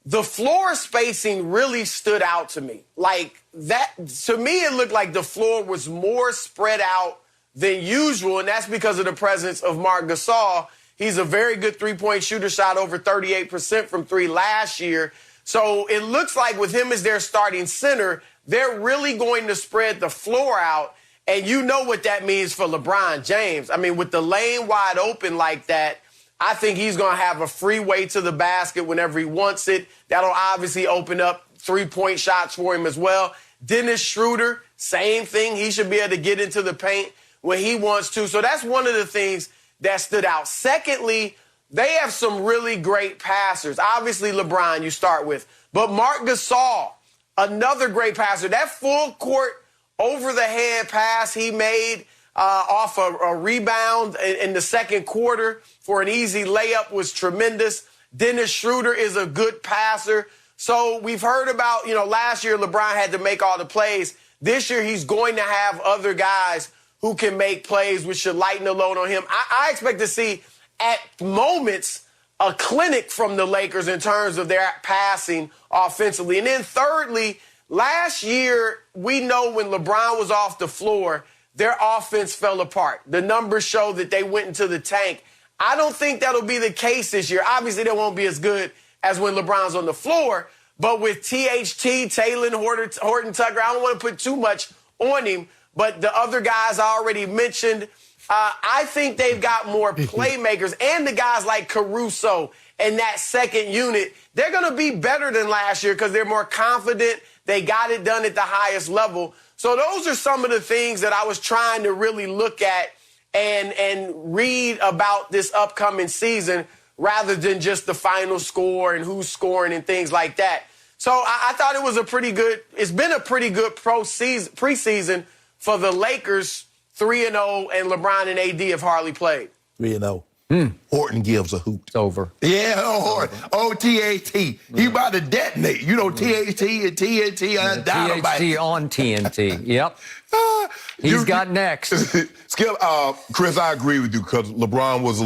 G: the floor spacing really stood out to me. Like that, to me, it looked like the floor was more spread out than usual, and that's because of the presence of Marc Gasol. He's a very good three-point shooter, shot over 38% from 3 last year. So it looks like with him as their starting center, they're really going to spread the floor out, and you know what that means for LeBron James. I mean, with the lane wide open like that, I think he's going to have a free way to the basket whenever he wants it. That'll obviously open up 3-point shots for him as well. Dennis Schroeder, same thing. He should be able to get into the paint when he wants to. So that's one of the things that stood out. Secondly, they have some really great passers. Obviously, LeBron, you start with. But Marc Gasol, another great passer. That full court over-the-head pass he made off a rebound in the second quarter for an easy layup was tremendous. Dennis Schroeder is a good passer. So we've heard about, last year LeBron had to make all the plays. This year he's going to have other guys who can make plays, which should lighten the load on him. I expect to see, at moments, a clinic from the Lakers in terms of their passing offensively. And then thirdly, last year, we know when LeBron was off the floor, their offense fell apart. The numbers show that they went into the tank. I don't think that'll be the case this year. Obviously, they won't be as good as when LeBron's on the floor. But with THT, Talen Horton-Tucker, I don't want to put too much on him. But the other guys I already mentioned, I think they've got more playmakers. And the guys like Caruso and that second unit, they're going to be better than last year because they're more confident. They got it done at the highest level. So those are some of the things that I was trying to really look at and read about this upcoming season rather than just the final score and who's scoring and things like that. So I thought it was it's been a pretty good preseason for the Lakers, 3-0, and LeBron and AD have hardly played.
B: 3-0. Horton gives a hoot.
C: It's over.
B: Yeah, Horton. O-T-A-T. He about to detonate. You know, T-H-T and T-N-T.
C: THT on TNT. Yep. He's got next.
B: Skip, Chris, I agree with you because LeBron was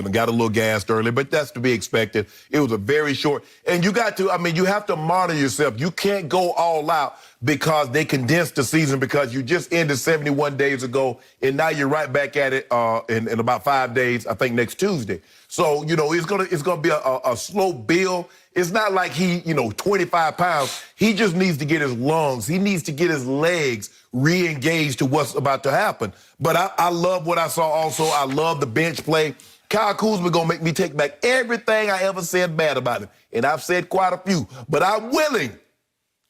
B: got a little gassed early, but that's to be expected. It was a very short. And you have to monitor yourself. You can't go all out because they condensed the season because you just ended 71 days ago, and now you're right back at it in about 5 days, I think next Tuesday. So, it's gonna be a slow build. It's not like he, 25 pounds. He just needs to get his lungs. He needs to get his legs re-engaged to what's about to happen. But I love what I saw also. I love the bench play. Kyle Kuzma gonna make me take back everything I ever said bad about him. And I've said quite a few. But I'm willing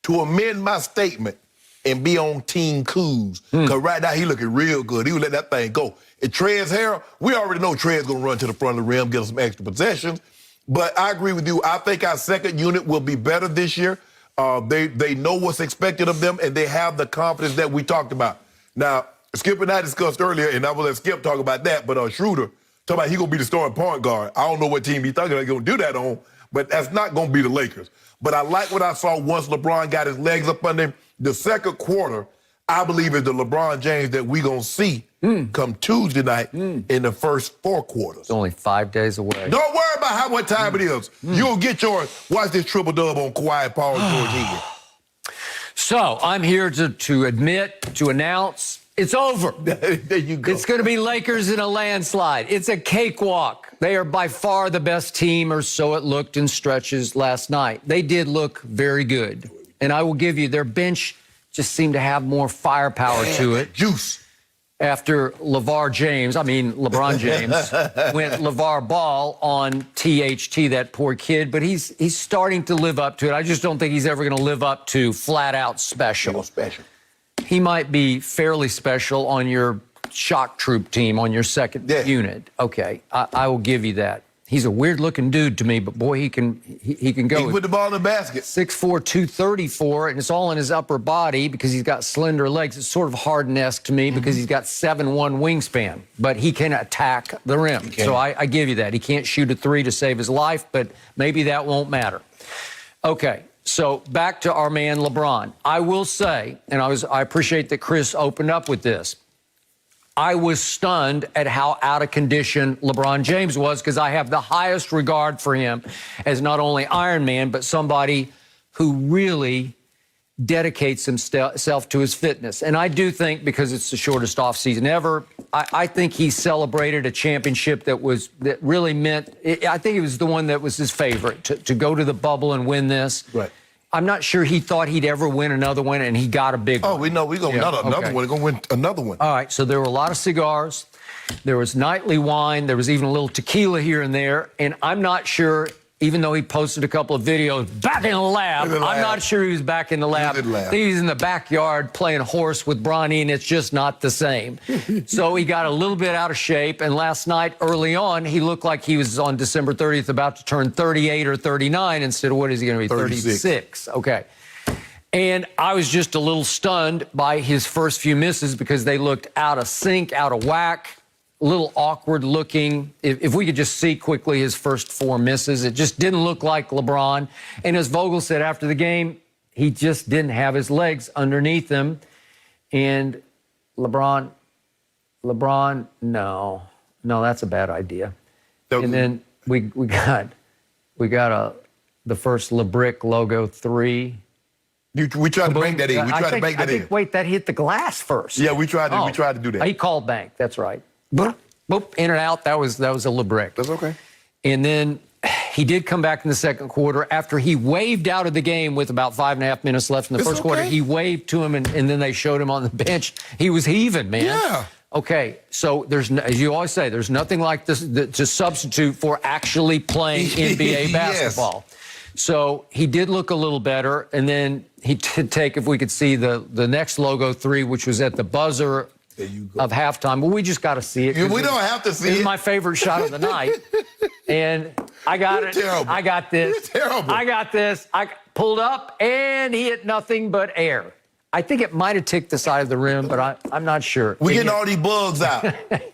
B: to amend my statement and be on Team Kuz. Because right now he looking real good. He would let that thing go. And Trez Harrell, we already know Trez gonna run to the front of the rim, get us some extra possessions. But I agree with you. I think our second unit will be better this year. They know what's expected of them, and they have the confidence that we talked about. Now, Skip and I discussed earlier, and I will let Skip talk about that, but Schroeder, talking about he going to be the starting point guard. I don't know what team he's thinking they're going to do that on, but that's not going to be the Lakers. But I like what I saw once LeBron got his legs up under him. The second quarter, I believe, is the LeBron James that we're going to see come Tuesday night in the first 4 quarters.
C: It's only 5 days away.
B: Don't worry about what time it is. You'll get yours. Watch this triple-dub on Kawhi, Paul, and George Higgins.
C: So I'm here to announce it's over.
B: There you go.
C: It's going to be Lakers in a landslide. It's a cakewalk. They are by far the best team, or so it looked in stretches last night. They did look very good. And I will give you, their bench just seemed to have more firepower to it.
B: Juice.
C: After LeBron James went LeVar Ball on THT, that poor kid, but he's starting to live up to it. I just don't think he's ever going to live up to flat out special. He might be fairly special on your shock troop team, on your second unit. Okay, I will give you that. He's a weird-looking dude to me, but boy, he can go.
B: He can put the ball in the basket.
C: 6'4", 234, and it's all in his upper body because he's got slender legs. It's sort of Harden-esque to me because he's got 7'1" wingspan, but he can attack the rim. So I give you that. He can't shoot a three to save his life, but maybe that won't matter. Okay, so back to our man LeBron. I will say, and I appreciate that Chris opened up with this, I was stunned at how out of condition LeBron James was because I have the highest regard for him as not only Iron Man, but somebody who really dedicates himself to his fitness. And I do think, because it's the shortest offseason ever, I think he celebrated a championship that really meant, I think it was the one that was his favorite, to go to the bubble and win this.
B: Right.
C: I'm not sure he thought he'd ever win another one, and he got a big one.
B: Oh, we know we're going to win another one. We're going to win another one.
C: All right, so there were a lot of cigars. There was nightly wine. There was even a little tequila here and there. And I'm not sure, even though he posted a couple of videos back in the lab, I'm not sure he was back in the lab. I think he's in the backyard playing horse with Bronny, and it's just not the same. So he got a little bit out of shape, and last night, early on, he looked like he was on December 30th about to turn 38 or 39 instead of, what is he going to be, 36. Okay. And I was just a little stunned by his first few misses because they looked out of sync, out of whack, a little awkward looking. If we could just see quickly his first 4 misses, it just didn't look like LeBron. And as Vogel said after the game, he just didn't have his legs underneath him. And LeBron, no, that's a bad idea. And then we got the first LeBrick logo 3.
B: We tried to bank that in.
C: Wait, that hit the glass first.
B: Yeah, we tried to do that.
C: He called bank. That's right. Boop, boop, in and out. That was a LeBrick.
B: That's okay.
C: And then he did come back in the second quarter after he waved out of the game with about 5.5 minutes left in the first quarter. He waved to him, and then they showed him on the bench. He was heaving, man.
B: Yeah.
C: Okay, so as you always say, there's nothing like this to substitute for actually playing NBA basketball. So he did look a little better, and then he did take, if we could see the next logo 3, which was at the buzzer of halftime. Well, we just got to see it.
B: We don't have to see it.
C: It's my favorite shot of the night. And I got it.
B: Terrible.
C: I got this.
B: You're terrible.
C: I got this. I pulled up, and he hit nothing but air. I think it might have ticked the side of the rim, but I'm not sure.
B: We're getting all these bugs out.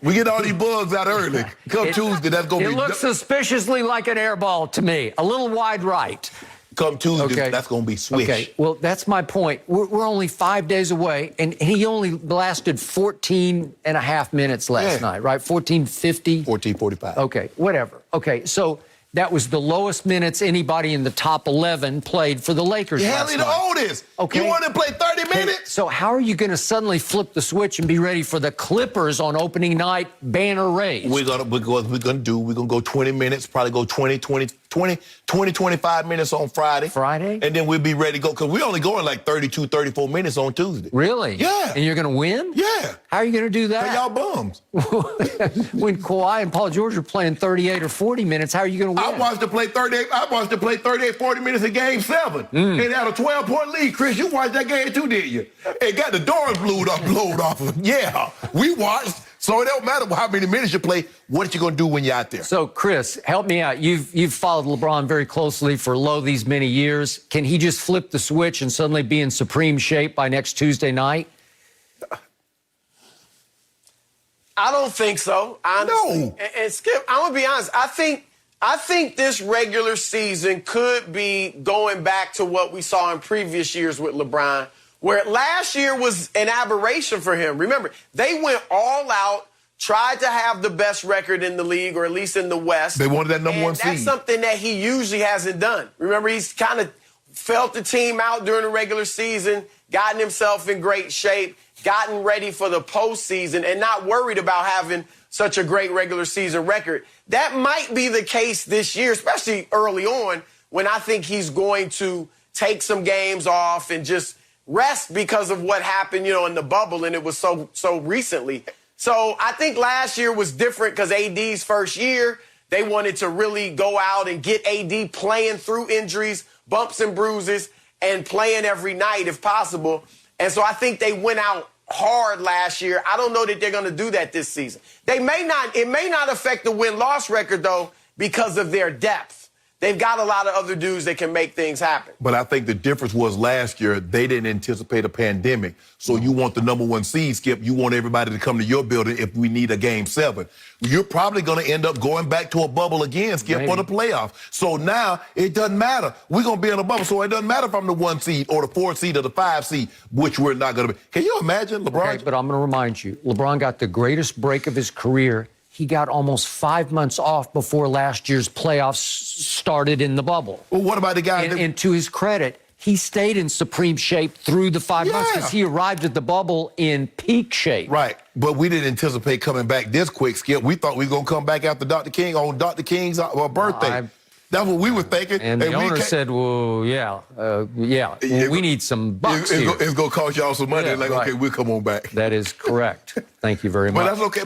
B: We get all these bugs out early. Come Tuesday, that's going to be...
C: It looks suspiciously like an air ball to me. A little wide right.
B: Come Tuesday, that's going to be swish.
C: Okay, well, that's my point. We're only 5 days away, and he only lasted 14 and a half minutes last night, right? 14:50?
B: 14:45.
C: Okay, whatever. Okay, so that was the lowest minutes anybody in the top 11 played for the Lakers last
B: Hell,
C: night.
B: the oldest.
C: Okay.
B: You want to play 30 minutes?
C: So how are you going to suddenly flip the switch and be ready for the Clippers on opening night, banner raised?
B: We're gonna go 20 minutes, probably go 25 minutes on Friday. And then we'll be ready to go, because we're only going like 32, 34 minutes on Tuesday.
C: Really?
B: Yeah.
C: And you're going to win?
B: Yeah.
C: How are you going to do that?
B: Y'all bums.
C: When Kawhi and Paul George are playing 38 or 40 minutes, how are you going to win?
B: I watched them play 38, 40 minutes in Game 7. And had a 12-point lead. Chris, you watched that game too, didn't you? It got the doors blowed off of them. Yeah, we watched. So it don't matter how many minutes you play. What you going to do when you're out there?
C: So, Chris, help me out. You've followed LeBron very closely for these many years. Can he just flip the switch and suddenly be in supreme shape by next Tuesday night?
G: I don't think so, honestly.
B: No.
G: And Skip, I'm going to be honest. I think this regular season could be going back to what we saw in previous years with LeBron, where last year was an aberration for him. Remember, they went all out, tried to have the best record in the league, or at least in the West.
B: They wanted that number one seed.
G: That's something that he usually hasn't done. Remember, he's kind of felt the team out during the regular season, gotten himself in great shape, gotten ready for the postseason, and not worried about having such a great regular season record. That might be the case this year, especially early on, when I think he's going to take some games off and just rest because of what happened, in the bubble, and it was so recently. So I think last year was different because AD's first year, they wanted to really go out and get AD playing through injuries, bumps and bruises, and playing every night if possible. And so I think they went out hard last year. I don't know that they're going to do that this season. It may not affect the win-loss record, though, because of their depth. They've got a lot of other dudes that can make things happen.
B: But I think the difference was last year, they didn't anticipate a pandemic. So you want the number one seed, Skip. You want everybody to come to your building if we need a Game 7. You're probably going to end up going back to a bubble again, Skip, for the playoffs. So now it doesn't matter. We're going to be in a bubble. So it doesn't matter if I'm the 1 seed or the 4 seed or the 5 seed, which we're not going to be. Can you imagine, LeBron?
C: Okay, but I'm going to remind you, LeBron got the greatest break of his career. He got almost 5 months off before last year's playoffs started in the bubble.
B: Well, what about the guy?
C: And to his credit, he stayed in supreme shape through the 5 months because he arrived at the bubble in peak shape.
B: Right, but we didn't anticipate coming back this quick, Skip. We thought we were going to come back after Dr. King on Dr. King's birthday. That's what we were thinking.
C: And the owner said, well, we need some bucks here.
B: It's going to cost y'all some money. Okay, we'll come on back.
C: That is correct. Thank you very much.
B: But that's okay.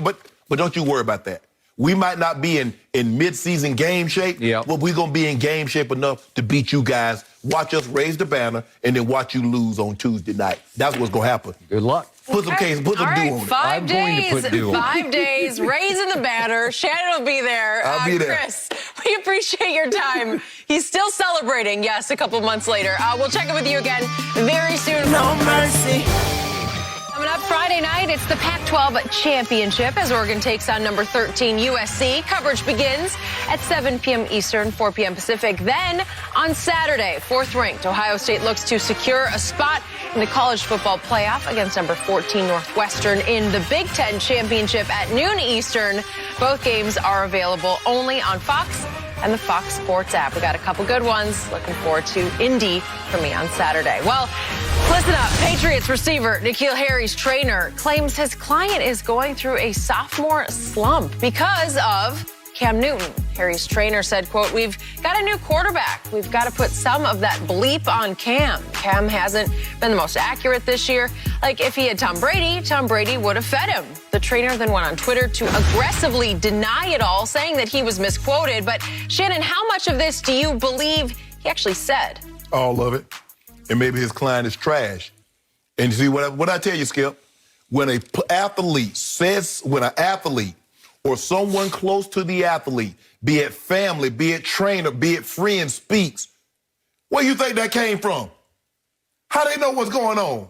B: But don't you worry about that. We might not be in mid-season game shape, but we're going to be in game shape enough to beat you guys. Watch us raise the banner and then watch you lose on Tuesday night. That's what's going to happen.
C: Good luck.
B: Put some dew on it.
A: 5 days.
C: Going to put dew on it.
A: 5 days, raising the banner. Shannon will be there.
B: I'll be there.
A: Chris, we appreciate your time. He's still celebrating, yes, a couple months later. We'll check in with you again very soon.
D: No mercy.
A: Coming up Friday night, it's the Pac-12 Championship as Oregon takes on number 13 USC. Coverage begins at 7 p.m. Eastern, 4 p.m. Pacific. Then on Saturday, 4th-ranked Ohio State looks to secure a spot in the college football playoff against number 14 Northwestern in the Big Ten Championship at noon Eastern. Both games are available only on Fox and the Fox Sports app. We got a couple good ones. Looking forward to Indy for me on Saturday. Well, listen up. Patriots receiver N'Keal Harry's trainer claims his client is going through a sophomore slump because of Cam Newton. Harry's trainer said, quote, "We've got a new quarterback. We've got to put some of that bleep on Cam. Cam hasn't been the most accurate this year. Like if he had Tom Brady would have fed him." The trainer then went on Twitter to aggressively deny it all, saying that he was misquoted. But Shannon, how much of this do you believe he actually said?
B: All of it. And maybe his client is trash. And you see what I tell you, Skip, when an athlete or someone close to the athlete, be it family, be it trainer, be it friend, speaks, where you think that came from? How they know what's going on?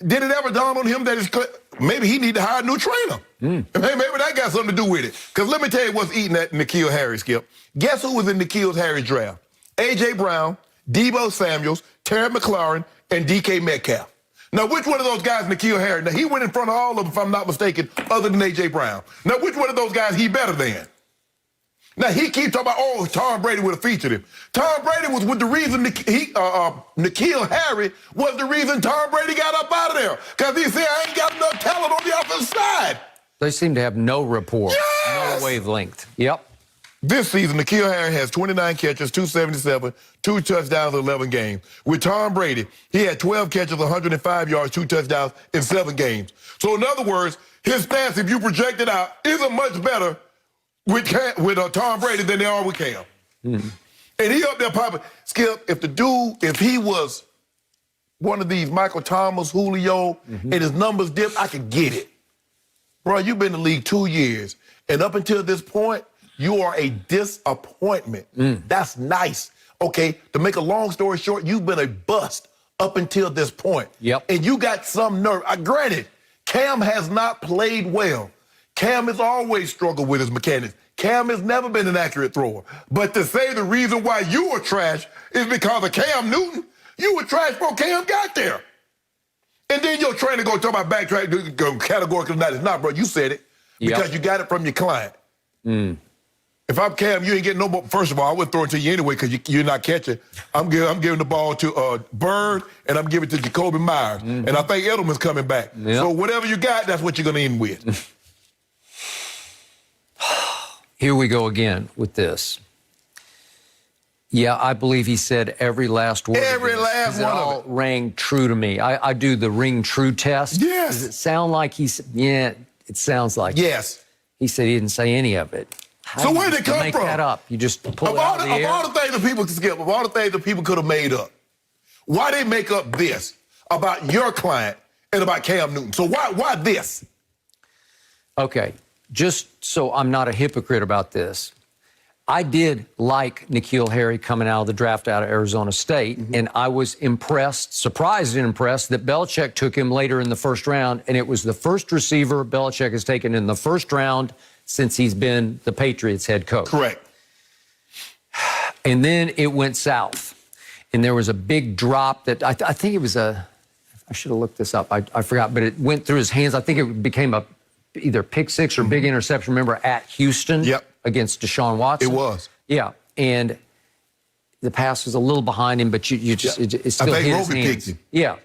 B: Did it ever dawn on him that maybe he need to hire a new trainer? And maybe that got something to do with it. Because let me tell you what's eating at N'Keal Harry, Skip. Guess who was in N'Keal Harry's draft? A.J. Brown, Deebo Samuels, Terry McLaurin, and D.K. Metcalf. Now, which one of those guys, N'Keal Harry? Now, he went in front of all of them, if I'm not mistaken, other than A.J. Brown. Now, which one of those guys he better than? Now, he keeps talking about, oh, Tom Brady would have featured him. Tom Brady was with the reason N'Keal Harry was the reason Tom Brady got up out of there. Because he said, I ain't got enough talent on the offensive side.
C: They seem to have no rapport,
B: Yes!
C: no wavelength. Yep.
B: This season, N'Keal Harry has 29 catches, 277, 2 touchdowns in 11 games. With Tom Brady, he had 12 catches, 105 yards, 2 touchdowns in 7 games. So, in other words, his stats, if you project it out, isn't much better with Tom Brady than they are with Cam. And he up there popping. Skip, if he was one of these Michael Thomas, Julio, and his numbers dipped, I could get it. Bro, you've been in the league 2 years, and up until this point, you are a disappointment. That's nice. Okay, to make a long story short, you've been a bust up until this point.
C: Yep.
B: And you got some nerve. Granted, Cam has not played well. Cam has always struggled with his mechanics. Cam has never been an accurate thrower. But to say the reason why you were trash is because of Cam Newton, you were trash before Cam got there. And then your trainer go talk about backtrack, go categorical not. It's not, bro. You said it because you got it from your client. If I'm Cam, you ain't getting no more. First of all, I wouldn't throw it to you anyway because you're not catching. I'm giving the ball to Bird, and I'm giving it to Jacoby Myers. And I think Edelman's coming back. So whatever you got, that's what you're going to end with.
C: Here we go again with this. Yeah, I believe he said every last word.
B: Every last one
C: of it. It all rang true to me. I do the ring true test.
B: Yes.
C: Does it sound like he said, yeah, it sounds like
B: Yes.
C: He said he didn't say any of it.
B: So where did it come
C: make
B: from?
C: That up? You just pull it out of the air?
B: Of all the things that people Skip, of all the things that people could have made up, why they make up this about your client and about Cam Newton? So why this?
C: Okay, just so I'm not a hypocrite about this, I did like N'Keal Harry coming out of the draft out of Arizona State, and I was impressed, surprised and impressed that Belichick took him later in the first round, and it was the first receiver Belichick has taken in the first round since he's been the Patriots head coach.
B: Correct.
C: And then it went south, and there was a big drop that I think it was I should have looked this up. I forgot, but it went through his hands. I think it became either pick six or big interception. Remember at Houston against Deshaun Watson?
B: It was.
C: Yeah, and the pass was a little behind him, but it still hit his hands. Yeah,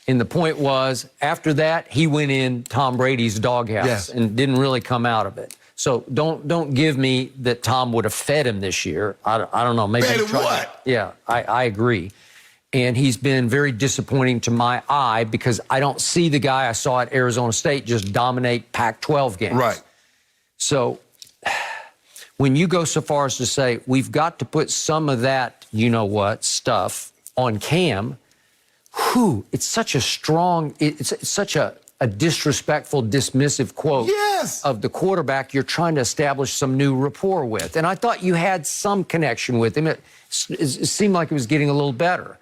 C: and the point was, after that, he went in Tom Brady's doghouse and didn't really come out of it. So don't give me that Tom would have fed him this year. I don't know. Maybe
B: fed him what?
C: Yeah, I agree. And he's been very disappointing to my eye because I don't see the guy I saw at Arizona State just dominate Pac-12 games.
B: Right.
C: So when you go so far as to say, we've got to put some of that, you-know-what, stuff on Cam, it's such a strong, it's such a disrespectful, dismissive quote of the quarterback you're trying to establish some new rapport with. And I thought you had some connection with him. It seemed like it was getting a little better.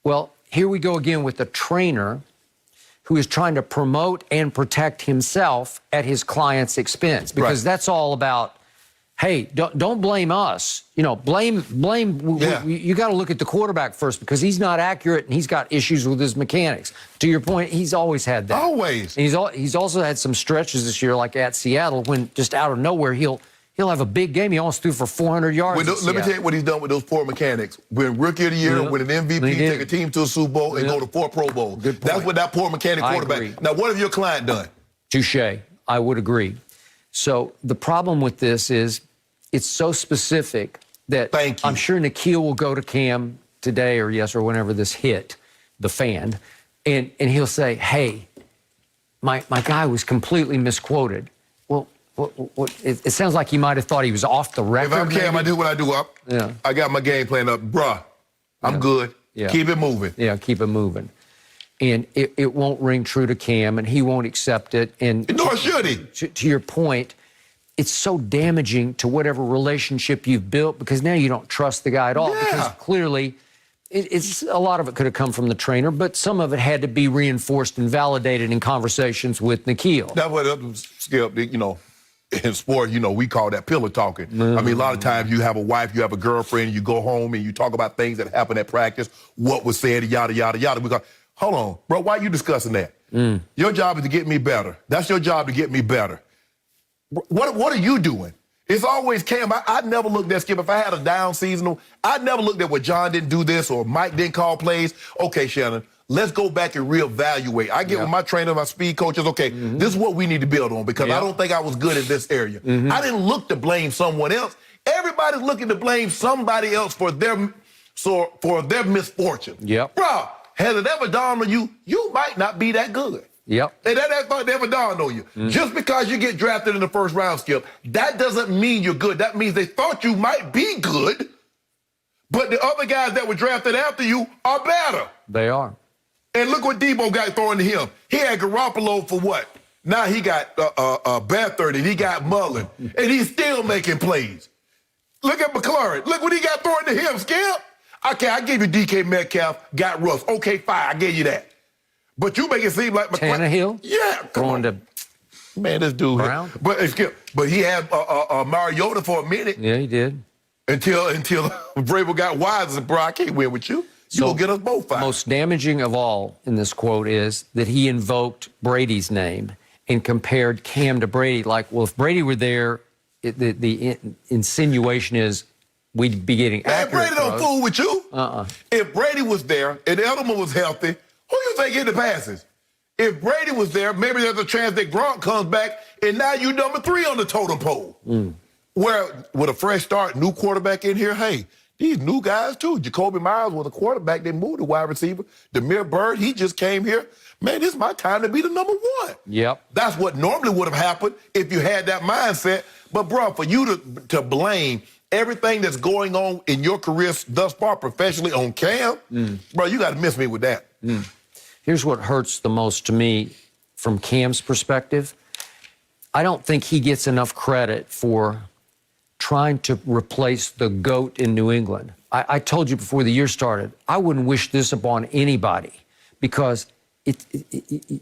C: Well, here we go again with the trainer who is trying to promote and protect himself at his client's expense, because that's all about, hey, don't blame us. You know, blame. You got to look at the quarterback first because he's not accurate and he's got issues with his mechanics. To your point, he's always had that.
B: Always.
C: And he's also had some stretches this year, like at Seattle, when just out of nowhere he'll have a big game. He almost threw for 400 yards.
B: Let me tell you what he's done with those poor mechanics. Win Rookie of the Year, win an MVP, take a team to a Super Bowl, and go to 4 Pro Bowls. That's what that poor mechanic quarterback. Now, what have your client done?
C: Touche. I would agree. So the problem with this is it's so specific that I'm sure N'Keal will go to Cam today or whenever this hit the fan, and he'll say, hey, my guy was completely misquoted. Well, it sounds like he might have thought he was off the record.
B: If I'm Cam, I do what I do up. I got my game plan up. Bruh, I'm good. Keep it moving.
C: Yeah, keep it moving. And it won't ring true to Cam, and he won't accept it. And
B: nor should he.
C: To your point, it's so damaging to whatever relationship you've built because now you don't trust the guy at all. Because clearly, It's a lot of it could have come from the trainer, but some of it had to be reinforced and validated in conversations with Nikhil.
B: That's what Skip, you know, in sport, you know, we call that pillow talking. I mean, a lot of times you have a wife, you have a girlfriend, you go home and you talk about things that happened at practice, what was said, yada, yada, yada. We go, hold on, bro, why are you discussing that? Your job is to get me better. That's your job to get me better. What are you doing? It's always Cam. I never looked at Skip. If I had a down seasonal, I never looked at what John didn't do this or Mike didn't call plays. Okay, Shannon, let's go back and reevaluate. I get with my trainer, my speed coaches, okay, this is what we need to build on because I don't think I was good in this area. I didn't look to blame someone else. Everybody's looking to blame somebody else for their misfortune. Bro, has it ever dawned on you, you might not be that good? And that thought never dawned on you. Just because you get drafted in the first round, Skip, that doesn't mean you're good. That means they thought you might be good, but the other guys that were drafted after you are better.
C: They are.
B: And look what Debo got thrown to him. He had Garoppolo for what? Now he got Beathard and he got Mullen, and he's still making plays. Look at McLaurin. Look what he got thrown to him, Skip. Okay, I gave you DK Metcalf, got Russ. Okay, fine, I gave you that. But you make it seem like
C: Tannehill?
B: Yeah,
C: going to
B: man, this dude.
C: Brown?
B: But he had Mariota for a minute.
C: Yeah, he did.
B: Until Vrabel got wise and said, bro, I can't win with you. You gonna get us both fired.
C: Most damaging of all in this quote is that he invoked Brady's name and compared Cam to Brady. Like, well, if Brady were there, the insinuation is we'd be getting accurate
B: Brady don't
C: throws.
B: fool with you. If Brady was there and Edelman was healthy, who you think get the passes? If Brady was there, maybe there's a chance that Gronk comes back, and now you number 3 on the totem pole. Where, with a fresh start, new quarterback in here, hey, these new guys too. Jacoby Myers was a quarterback. They moved to wide receiver. Demir Bird, he just came here. Man, this is my time to be the number 1. That's what normally would have happened if you had that mindset. But, bro, for you to blame everything that's going on in your career thus far professionally on Cam, bro, you got to miss me with that.
C: Here's what hurts the most to me from Cam's perspective. I don't think he gets enough credit for trying to replace the GOAT in New England. I told you before the year started, I wouldn't wish this upon anybody because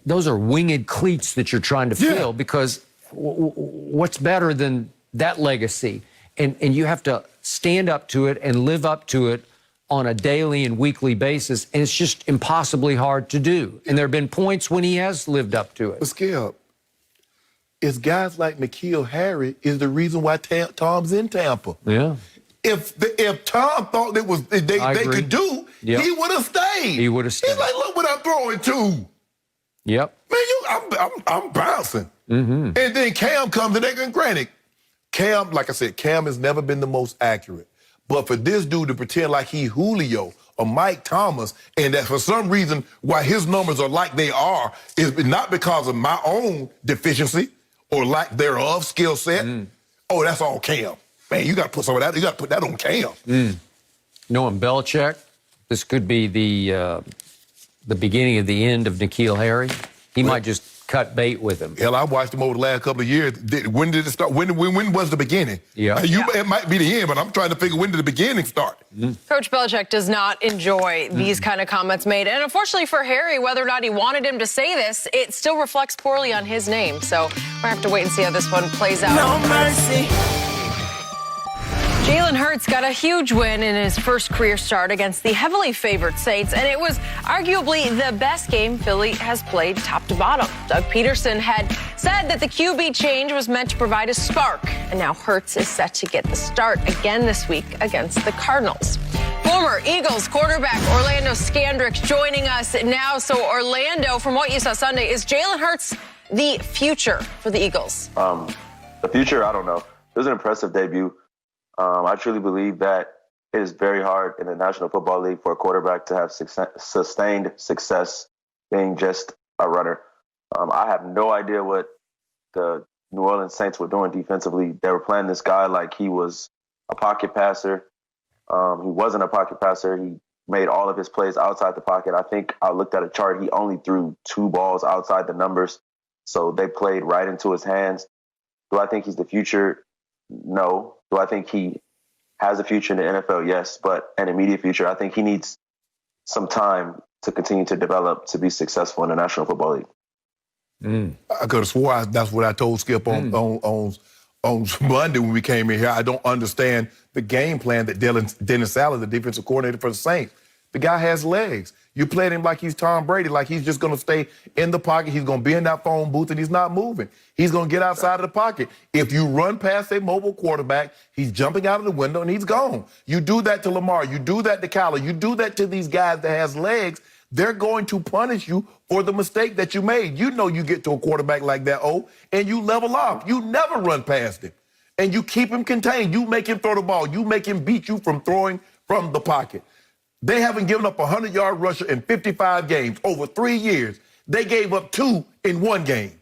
C: those are winged cleats that you're trying to fill because what's better than that legacy? And you have to stand up to it and live up to it on a daily and weekly basis, and it's just impossibly hard to do. And there have been points when he has lived up to it.
B: But Skip, it's guys like N'Keal Harry is the reason why Tom's in Tampa. If Tom thought they could do, he would have stayed.
C: He would have stayed.
B: He's like, look what I'm throwing to. Man, I'm bouncing. And then Cam comes in there, and granted, Cam, like I said, Cam has never been the most accurate. But for this dude to pretend like he Julio or Mike Thomas, and that for some reason why his numbers are like they are, is not because of my own deficiency or lack thereof skill set. Oh, that's all Cam. Man, you got to put some of that. You got to put that on Cam.
C: Knowing Belichick, this could be the beginning of the end of N'Keal Harry. He might just cut bait with him.
B: Hell, I watched him over the last couple of years. When did it start? When was the beginning? It might be the end, but I'm trying to figure when did the beginning start?
A: Coach Belichick does not enjoy these kind of comments made. And unfortunately for Harry, whether or not he wanted him to say this, it still reflects poorly on his name. So we're going to have to wait and see how this one plays out.
D: No mercy.
A: Jalen Hurts got a huge win in his first career start against the heavily favored Saints, and it was arguably the best game Philly has played top to bottom. Doug Peterson had said that the QB change was meant to provide a spark, and now Hurts is set to get the start again this week against the Cardinals. Former Eagles quarterback Orlando Scandrick joining us now. So, Orlando, from what you saw Sunday, is Jalen Hurts the future for the Eagles?
H: The future, I don't know. It was an impressive debut. I truly believe that it is very hard in the National Football League for a quarterback to have sustained success being just a runner. I have no idea what the New Orleans Saints were doing defensively. They were playing this guy like he was a pocket passer. He wasn't a pocket passer. He made all of his plays outside the pocket. I think I looked at a chart. He only threw 2 balls outside the numbers. So they played right into his hands. Do I think he's the future? No. Do I think he has a future in the NFL? Yes. But an immediate future, I think he needs some time to continue to develop to be successful in the National Football League.
B: I could have swore that's what I told Skip on Monday when we came in here. I don't understand the game plan that Dennis Allen, the defensive coordinator for the Saints. The guy has legs. You played him like he's Tom Brady, like he's just going to stay in the pocket. He's going to be in that phone booth and he's not moving. He's going to get outside of the pocket. If you run past a mobile quarterback, he's jumping out of the window and he's gone. You do that to Lamar. You do that to Kyler. You do that to these guys that has legs. They're going to punish you for the mistake that you made. You know you get to a quarterback like that, and you level off. You never run past him. And you keep him contained. You make him throw the ball. You make him beat you from throwing from the pocket. They haven't given up a 100-yard rusher in 55 games. Over 3 years, they gave up 2 in 1 game.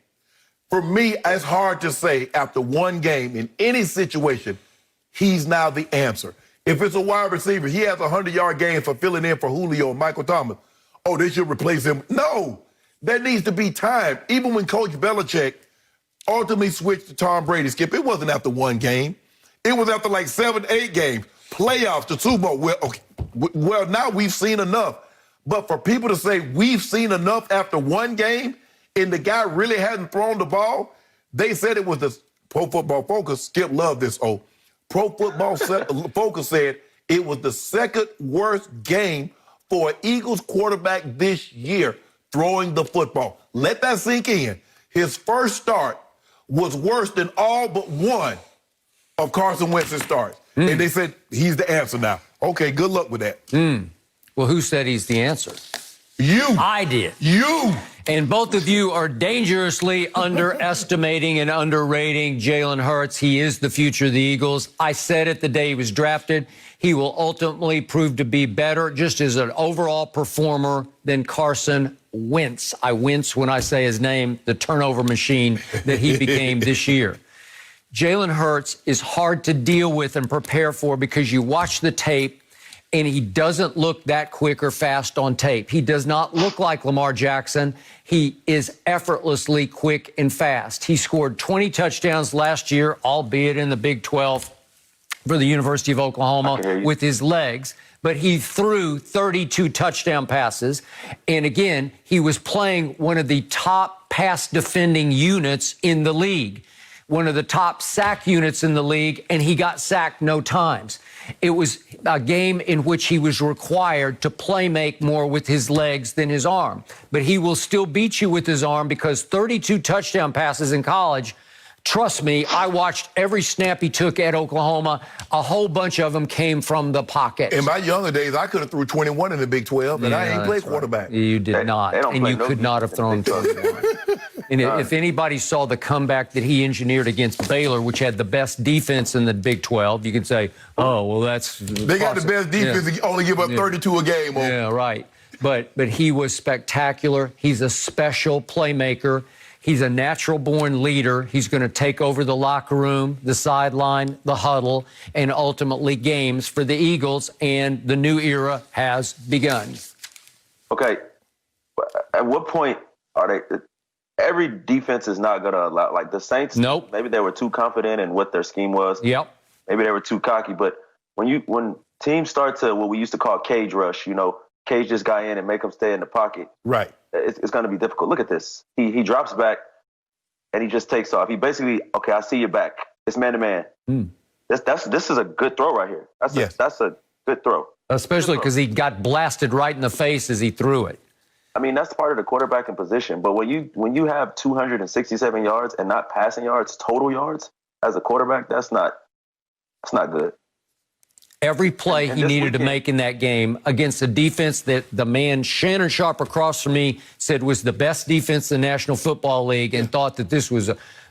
B: For me, it's hard to say after 1 game in any situation, he's now the answer. If it's a wide receiver, he has a 100-yard game for filling in for Julio and Michael Thomas. Oh, they should replace him. No, there needs to be time. Even when Coach Belichick ultimately switched to Tom Brady, Skip, it wasn't after 1 game. It was after like 7, 8 games. Playoffs, the Super Bowl. Well, now we've seen enough. But for people to say we've seen enough after 1 game and the guy really hadn't thrown the ball, they said it was the Pro Football Focus. Skip loved this. Pro Football Focus said it was the 2nd worst game for an Eagles quarterback this year throwing the football. Let that sink in. His first start was worse than all but 1 of Carson Wentz's starts. And they said he's the answer now. Okay, good luck with that.
C: Well, who said he's the answer?
B: You.
C: I did.
B: You.
C: And both of you are dangerously underestimating and underrating Jalen Hurts. He is the future of the Eagles. I said it the day he was drafted. He will ultimately prove to be better just as an overall performer than Carson Wentz. I wince when I say his name, the turnover machine that he became this year. Jalen Hurts is hard to deal with and prepare for because you watch the tape and he doesn't look that quick or fast on tape. He does not look like Lamar Jackson. He is effortlessly quick and fast. He scored 20 touchdowns last year, albeit in the Big 12 for the University of Oklahoma with his legs. But he threw 32 touchdown passes. And again, he was playing one of the top pass defending units in the league, one of the top sack units in the league, and he got sacked no times. It was a game in which he was required to play make more with his legs than his arm. But he will still beat you with his arm because 32 touchdown passes in college, trust me, I watched every snap he took at Oklahoma. A whole bunch of them came from the pocket.
B: In my younger days, I could have threw 21 in the Big 12, and I ain't played quarterback.
C: You did not, and you could not have thrown 21. And if anybody saw the comeback that he engineered against Baylor, which had the best defense in the Big 12, you could say, oh, well, that's...
B: They got the best defense and only give up 32 a game.
C: Yeah, right. But he was spectacular. He's a special playmaker. He's a natural-born leader. He's going to take over the locker room, the sideline, the huddle, and ultimately games for the Eagles, and the new era has begun.
H: Okay. At what point are they... Every defense is not going to allow, like the Saints,
C: nope.
H: Maybe they were too confident in what their scheme was.
C: Yep.
H: Maybe they were too cocky. But when teams start to what we used to call cage rush, cage this guy in and make him stay in the pocket.
B: Right.
H: It's going to be difficult. Look at this. He drops back and he just takes off. He basically, okay, I see your back. It's man-to-man. This is a good throw right here. That's a good throw.
C: Especially because he got blasted right in the face as he threw it.
H: I mean, that's part of the quarterbacking position. But when you have 267 yards and not passing yards, total yards as a quarterback, that's not good.
C: Every play he needed to make in that game against a defense that the man Shannon Sharp across from me said was the best defense in the National Football League, and thought that this was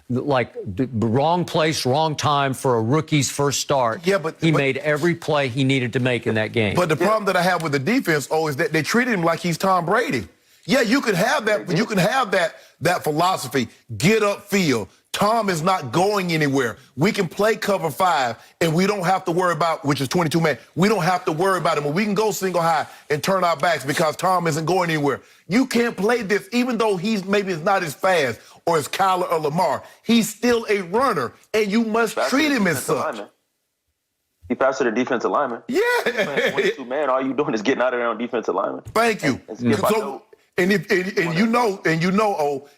C: wrong place, wrong time for a rookie's first start. Yeah, but he made every play he needed to make in that game.
B: But the problem that I have with the defense, is that they treated him like he's Tom Brady. Yeah, you can have that. You can have that philosophy. Get upfield. Tom is not going anywhere. We can play cover 5, and we don't have to worry about, which is 22 man. We don't have to worry about him. We can go single high and turn our backs because Tom isn't going anywhere. You can't play this, even though he's maybe not as fast or as Kyler or Lamar. He's still a runner, and you must treat him as such.
H: He's faster than defensive linemen.
B: Yeah.
H: 22 man, all you doing is getting out of there on defensive linemen.
B: Thank you.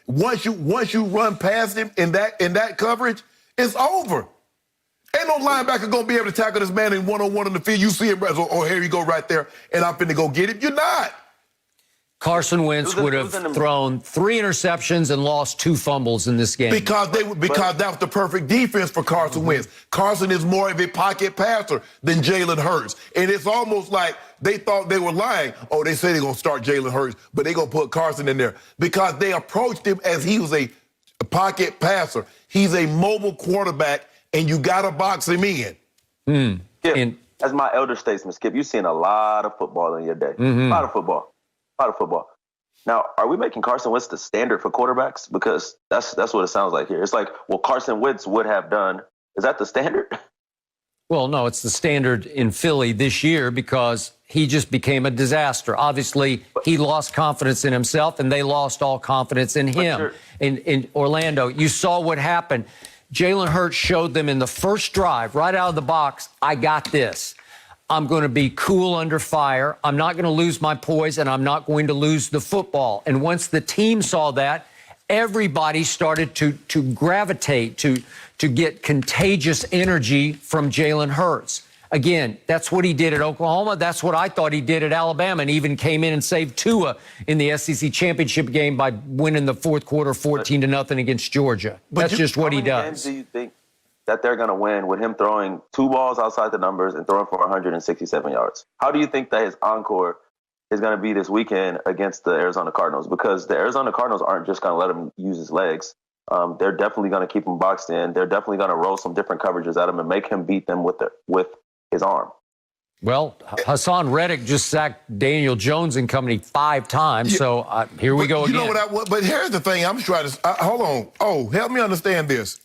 B: Once you run past him in that coverage, it's over. Ain't no linebacker gonna be able to tackle this man in one-on-one on the field. You see him, oh, here you go right there, and I'm finna go get him. You're not.
C: Carson Wentz would have thrown 3 interceptions and lost 2 fumbles in this game.
B: Because that was the perfect defense for Carson Wentz. Carson is more of a pocket passer than Jalen Hurts. And it's almost like they thought they were lying. Oh, they say they're going to start Jalen Hurts, but they're going to put Carson in there. Because they approached him as he was a pocket passer. He's a mobile quarterback, and you got to box him in.
H: Skip, as my elder statesman, Skip, you've seen a lot of football in your day. A lot of football. Now, are we making Carson Wentz the standard for quarterbacks? Because that's what it sounds like here. It's like, well, Carson Wentz would have done. Is that the standard?
C: Well, no, it's the standard in Philly this year because he just became a disaster. Obviously, he lost confidence in himself, and they lost all confidence in him. In Orlando, you saw what happened. Jalen Hurts showed them in the first drive, right out of the box, I got this. I'm going to be cool under fire. I'm not going to lose my poise, and I'm not going to lose the football. And once the team saw that, everybody started to gravitate, to get contagious energy from Jalen Hurts. Again, that's what he did at Oklahoma. That's what I thought he did at Alabama, and even came in and saved Tua in the SEC championship game by winning the fourth quarter 14-0 against Georgia. That's just what he does.
H: How many games do you think that they're going to win with him throwing 2 balls outside the numbers and throwing for 167 yards? How do you think that his encore is going to be this weekend against the Arizona Cardinals? Because the Arizona Cardinals aren't just going to let him use his legs. They're definitely going to keep him boxed in. They're definitely going to roll some different coverages at him and make him beat them with his arm.
C: Well, Hassan Reddick just sacked Daniel Jones and company 5 times, so here we go again.
B: You know but here's the thing. I'm trying to hold on. Oh, help me understand this.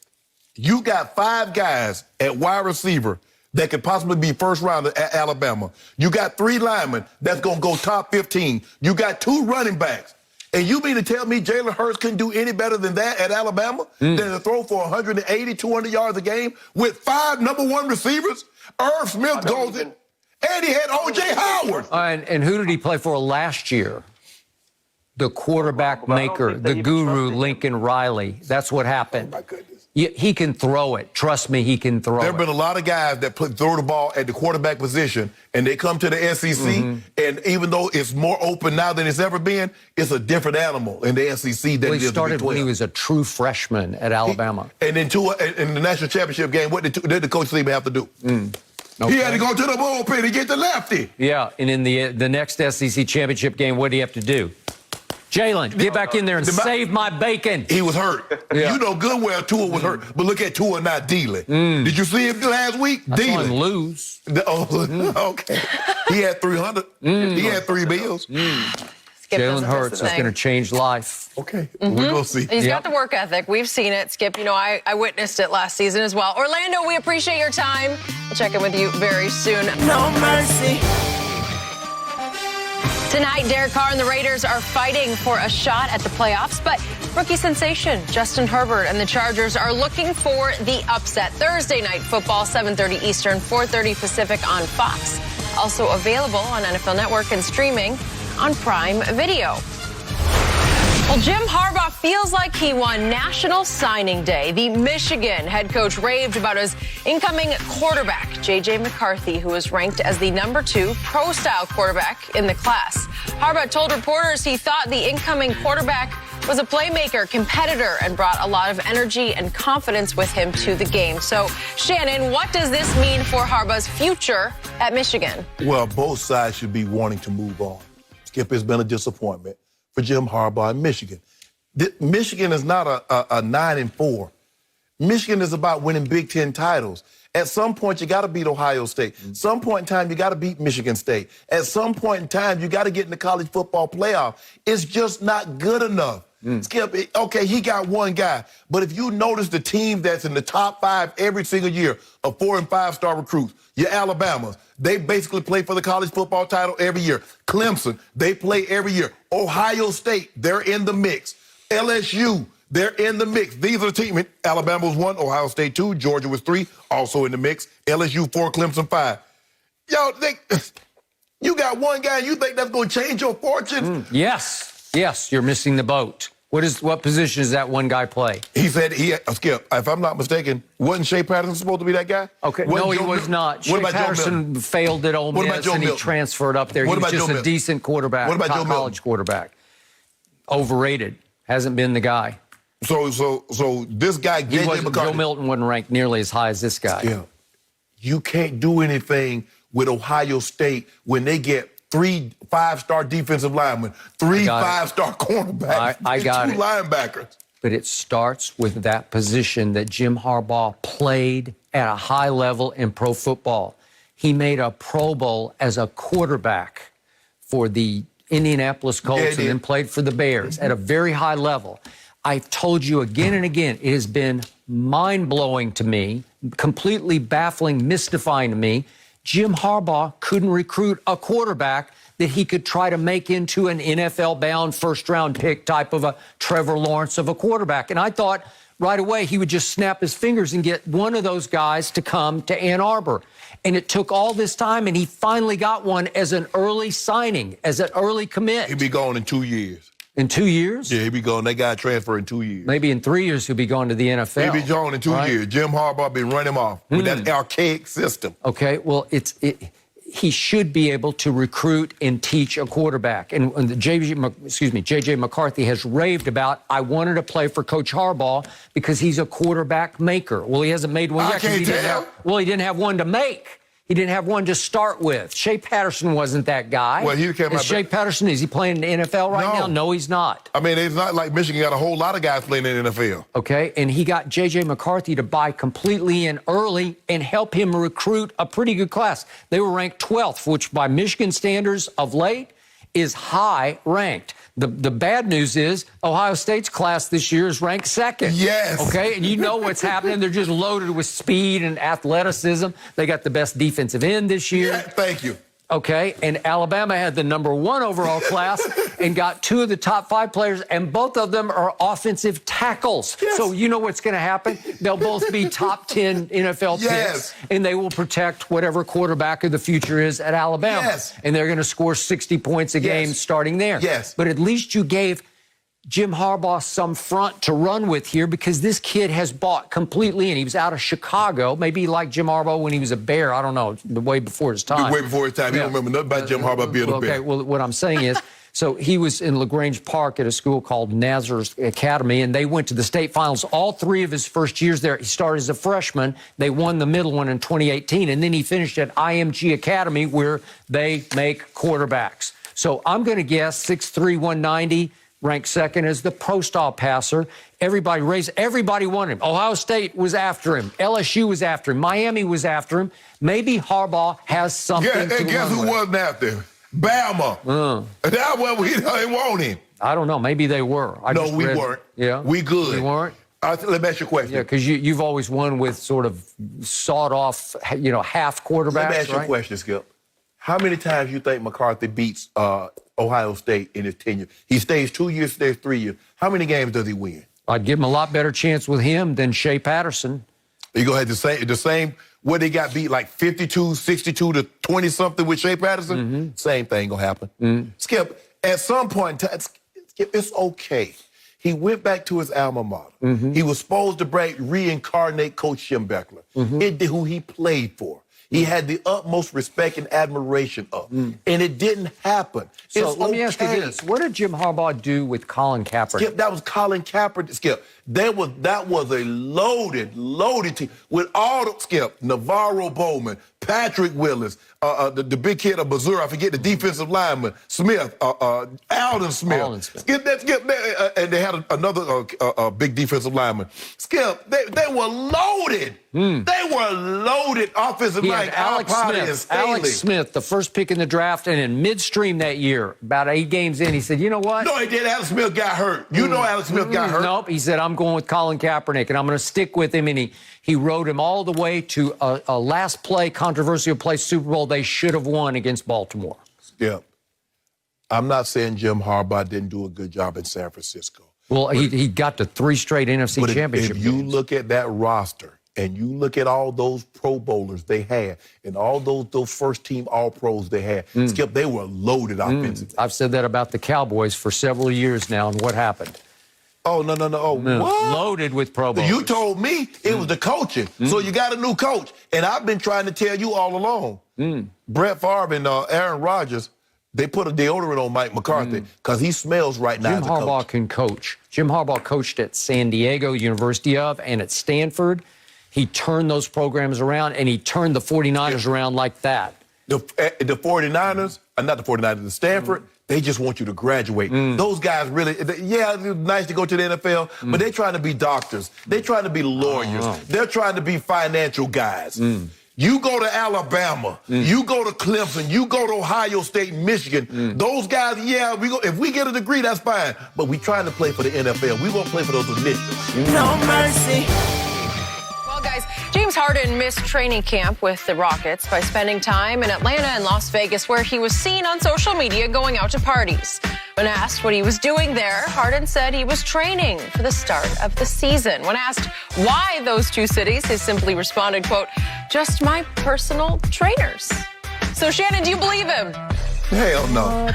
B: You got 5 guys at wide receiver that could possibly be first round at Alabama. You got 3 linemen that's going to go top 15. You got 2 running backs. And you mean to tell me Jalen Hurts couldn't do any better than that at Alabama? Than to throw for 180, 200 yards a game with 5 number 1 receivers? Irv Smith goes in, and he had O.J. Howard.
C: And who did he play for last year? The quarterback maker, the guru, Lincoln Riley. That's what happened.
B: Oh, my goodness.
C: He can throw it. Trust me, he can throw it.
B: There have been a lot of guys that throw the ball at the quarterback position, and they come to the SEC, and even though it's more open now than it's ever been, it's a different animal in the SEC than it is in the Big 12.
C: He started when he was a true freshman at Alabama.
B: And then in the national championship game, what did the coach even have to do? Okay. He had to go to the bullpen to get the lefty.
C: Yeah, and in the next SEC championship game, what did he have to do? Jalen, get back in there and save my bacon.
B: He was hurt. Yeah. You know good well Tua was hurt, but look at Tua not dealing. Did you see him last week?
C: I saw him lose.
B: Okay. He had 300. He had 3 bills.
C: Jalen Hurts is going to change life.
B: Okay, we will see.
A: He's got the work ethic. We've seen it, Skip. You know, I witnessed it last season as well. Orlando, we appreciate your time. We'll check in with you very soon.
D: No mercy.
A: Tonight, Derek Carr and the Raiders are fighting for a shot at the playoffs, but rookie sensation Justin Herbert and the Chargers are looking for the upset. Thursday night football, 7:30 Eastern, 4:30 Pacific on Fox. Also available on NFL Network and streaming on Prime Video. Well, Jim Harbaugh feels like he won National Signing Day. The Michigan head coach raved about his incoming quarterback, J.J. McCarthy, who was ranked as the number 2 pro-style quarterback in the class. Harbaugh told reporters he thought the incoming quarterback was a playmaker, competitor, and brought a lot of energy and confidence with him to the game. So, Shannon, what does this mean for Harbaugh's future at Michigan?
B: Well, both sides should be wanting to move on. Skip, has been a disappointment for Jim Harbaugh in Michigan. Michigan is not a 9-4. Michigan is about winning Big Ten titles. At some point, you got to beat Ohio State. Some point in time, you got to beat Michigan State. At some point in time, you got to get in the college football playoff. It's just not good enough. Skip, okay, he got 1 guy. But if you notice the team that's in the top 5 every single year of 4- and 5-star recruits, your Alabamas, they basically play for the college football title every year. Clemson, they play every year. Ohio State, they're in the mix. LSU, They're in the mix. These are the teams. Alabama was 1, Ohio State 2, Georgia was 3, also in the mix. LSU 4, Clemson 5. Yo, you got one guy and you think that's going to change your fortune?
C: Yes, you're missing the boat. What position does that one guy play?
B: He said, Skip, if I'm not mistaken, wasn't Shea Patterson supposed to be that guy?
C: Okay, no, he was not. Shea Patterson failed at Ole Miss and he transferred up there. He was just a decent quarterback, college quarterback. Overrated. Hasn't been the guy.
B: So this guy,
C: Joe Milton wasn't ranked nearly as high as this guy.
B: Yeah. You can't do anything with Ohio State when they get 3 5-star defensive linemen, 3 5-star cornerbacks,
C: I got
B: 2 linebackers.
C: But it starts with that position that Jim Harbaugh played at a high level in pro football. He made a Pro Bowl as a quarterback for the Indianapolis Colts and then played for the Bears at a very high level. I've told you again and again, it has been mind-blowing to me, completely baffling, mystifying to me. Jim Harbaugh couldn't recruit a quarterback that he could try to make into an NFL-bound first-round pick type of a Trevor Lawrence of a quarterback. And I thought right away he would just snap his fingers and get one of those guys to come to Ann Arbor. And it took all this time, and he finally got one as an early signing, as an early commit.
B: He'll be gone in 2 years.
C: In 2 years?
B: Yeah, he'll be gone. They got transfer in 2 years.
C: Maybe in 3 years he'll be going to the NFL.
B: He'll be gone in 2 years. Jim Harbaugh been running him off with that archaic system.
C: Okay, well, he should be able to recruit and teach a quarterback. And J.J. McCarthy has raved about, I wanted to play for Coach Harbaugh because he's a quarterback maker. Well, he hasn't made one yet. He didn't have one to make. He didn't have one to start with. Shea Patterson wasn't that guy.
B: Well,
C: Shea Patterson, is he playing in the NFL right now? No, he's not.
B: I mean, it's not like Michigan got a whole lot of guys playing in the NFL.
C: Okay, and he got J.J. McCarthy to buy completely in early and help him recruit a pretty good class. They were ranked 12th, which by Michigan standards of late is high ranked. The bad news is Ohio State's class this year is ranked 2nd.
B: Yes.
C: Okay, and you know what's happening. They're just loaded with speed and athleticism. They got the best defensive end this year.
B: Yeah, thank you.
C: Okay, and Alabama had the #1 overall class and got 2 of the top 5 players, and both of them are offensive tackles.
B: Yes.
C: So you know what's going to happen? They'll both be top 10 NFL picks, and they will protect whatever quarterback of the future is at Alabama.
B: Yes.
C: And they're going to score 60 points a game starting there.
B: Yes.
C: But at least you gave Jim Harbaugh some front to run with here because this kid has bought completely in. He was out of Chicago. Maybe he liked Jim Harbaugh when he was a Bear. I don't know, way before his time.
B: Way before his time. You don't remember nothing about Jim Harbaugh being a Bear.
C: Okay, well, what I'm saying is, so he was in LaGrange Park at a school called Nazareth Academy, and they went to the state finals all 3 of his first years there. He started as a freshman. They won the middle one in 2018, and then he finished at IMG Academy where they make quarterbacks. So I'm going to guess 6'3", 190, ranked 2nd as the pro-style passer. Everybody wanted him. Ohio State was after him. LSU was after him. Miami was after him. Maybe Harbaugh has something to
B: and guess who wasn't after him? Bama. That's why we didn't want him.
C: I don't know. Maybe they were.
B: We weren't.
C: Yeah?
B: We good.
C: We weren't?
B: Let me ask you a question.
C: Yeah, because you've always won with sort of sawed-off, half quarterbacks,
B: Let me ask you a question, Skip. How many times you think McCarthy beats Ohio State in his tenure? He stays 2 years, stays 3 years. How many games does he win?
C: I'd give him a lot better chance with him than Shea Patterson.
B: You go ahead the same what they got beat like 52, 62 to 20-something with Shea Patterson? Same thing gonna happen. Skip, at some point in time, Skip, it's okay. He went back to his alma mater. He was supposed to reincarnate Coach Schembechler, who he played for. He had the utmost respect and admiration of. And it didn't happen.
C: So let me ask you this. What did Jim Harbaugh do with Colin Kaepernick?
B: Skip, that was Colin Kaepernick, Skip. That was a loaded team. With all the, Skip, Navarro Bowman, Patrick Willis, the big kid of Missouri, I forget the defensive lineman, Smith, Alden Smith. Skip, and they had another big defensive lineman. Skip, they were loaded. They were loaded offensive line.
C: Alex Smith, the first pick in the draft, and in midstream that year, about 8 games in, he said, you know what?
B: No, he did. Alex Smith got hurt. You know Alex Smith got hurt.
C: Nope. He said, I'm going with Colin Kaepernick, and I'm going to stick with him. And he rode him all the way to a last play, controversial play, Super Bowl they should have won against Baltimore.
B: Yeah. I'm not saying Jim Harbaugh didn't do a good job in San Francisco.
C: Well, he got to 3 straight NFC
B: But
C: championship
B: if you
C: games.
B: look at that roster and you look at all those Pro Bowlers they had and all those first-team All-Pros they had, Skip, they were loaded offensively.
C: I've said that about the Cowboys for several years now, and what happened?
B: Oh, no. Oh, what?
C: Loaded with Pro Bowlers.
B: You told me it was the coaching. So you got a new coach. And I've been trying to tell you all along. Brett Favre and Aaron Rodgers, they put a deodorant on Mike McCarthy because he smells right now
C: Jim
B: as a
C: Harbaugh
B: coach.
C: can coach. Jim Harbaugh coached at San Diego University and at Stanford. He turned those programs around, and he turned the 49ers around like that.
B: The 49ers, not the 49ers, the Stanford, they just want you to graduate. Those guys really, yeah, it's nice to go to the NFL, but they're trying to be doctors. They're trying to be lawyers. They're trying to be financial guys. You go to Alabama, you go to Clemson, you go to Ohio State, Michigan. Those guys, yeah, if we get a degree, that's fine. But we trying to play for the NFL. We won't play for those initials.
D: No mercy.
A: Well, guys, James Harden missed training camp with the Rockets by spending time in Atlanta and Las Vegas, where he was seen on social media going out to parties. When asked what he was doing there, Harden said he was training for the start of the season. When asked why those 2 cities, he simply responded, quote, "Just my personal trainers." So, Shannon, do you believe him?
B: Hell no.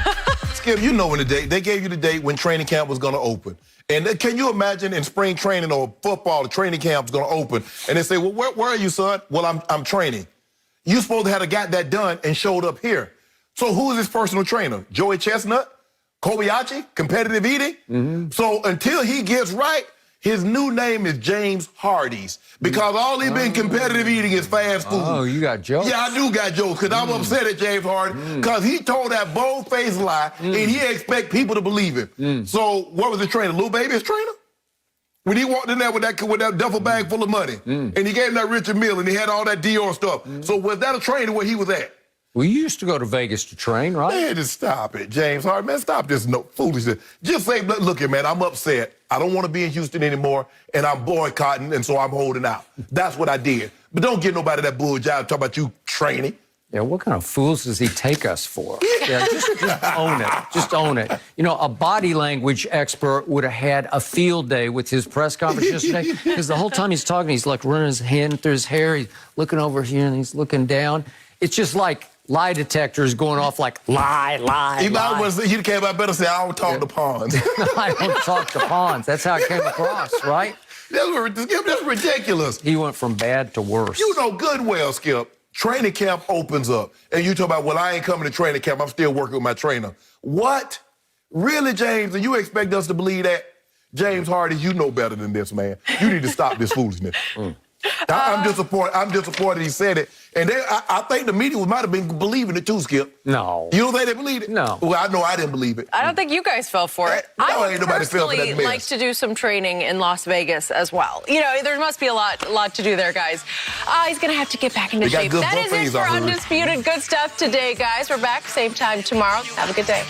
B: Skip, you know when the date, they gave you the date when training camp was going to open. And can you imagine in spring training or football, the training camp's going to open, and they say, well, where are you, son? Well, I'm training. You supposed to have got that done and showed up here. So who is his personal trainer? Joey Chestnut? Kobayashi? Competitive eating? So until he gets right, his new name is James Hardee's because all he been competitive eating is fast food.
C: Oh, you got jokes?
B: Yeah, I do got jokes because I'm upset at James Harden because he told that bold-faced lie and he expect people to believe him. So what was the trainer? Lil Baby his trainer? When he walked in there with that duffel bag full of money and he gave him that Richard Mille and he had all that Dior stuff. So was that a trainer where he was at?
C: Well, you used to go to Vegas to train, right?
B: Man, just stop it, James Harden. Man, stop this foolishness. Just say, look here, man, I'm upset. I don't want to be in Houston anymore, and I'm boycotting, and so I'm holding out. That's what I did. But don't get nobody that bull job talk about you training.
C: Yeah, what kind of fools does he take us for? Yeah, just own it. Just own it. You know, a body language expert would have had a field day with his press conference yesterday because the whole time he's talking, he's like running his hand through his hair. He's looking over here and he's looking down. It's just like lie detectors going off like lie.
B: He came out better say, I don't talk to pawns.
C: I don't talk to pawns. That's how it came across, right?
B: That's ridiculous.
C: He went from bad to worse.
B: You know good well, Skip, training camp opens up, and you talk about, well, I ain't coming to training camp. I'm still working with my trainer. What? Really, James? And you expect us to believe that? James Harden, you know better than this, man. You need to stop this foolishness. I'm disappointed he said it. And I think the media might have been believing it too, Skip.
C: No.
B: You don't think they believed it?
C: No.
B: Well, I know I didn't believe it.
A: I don't think you guys fell for it.
B: No,
A: I
B: ain't
A: would
B: nobody fell for that
A: personally
B: mess.
A: like to do some training in Las Vegas as well. You know, there must be a lot to do there, guys. He's going to have to get back into shape. That is it for Undisputed Good Stuff today, guys. We're back same time tomorrow. Have a good day.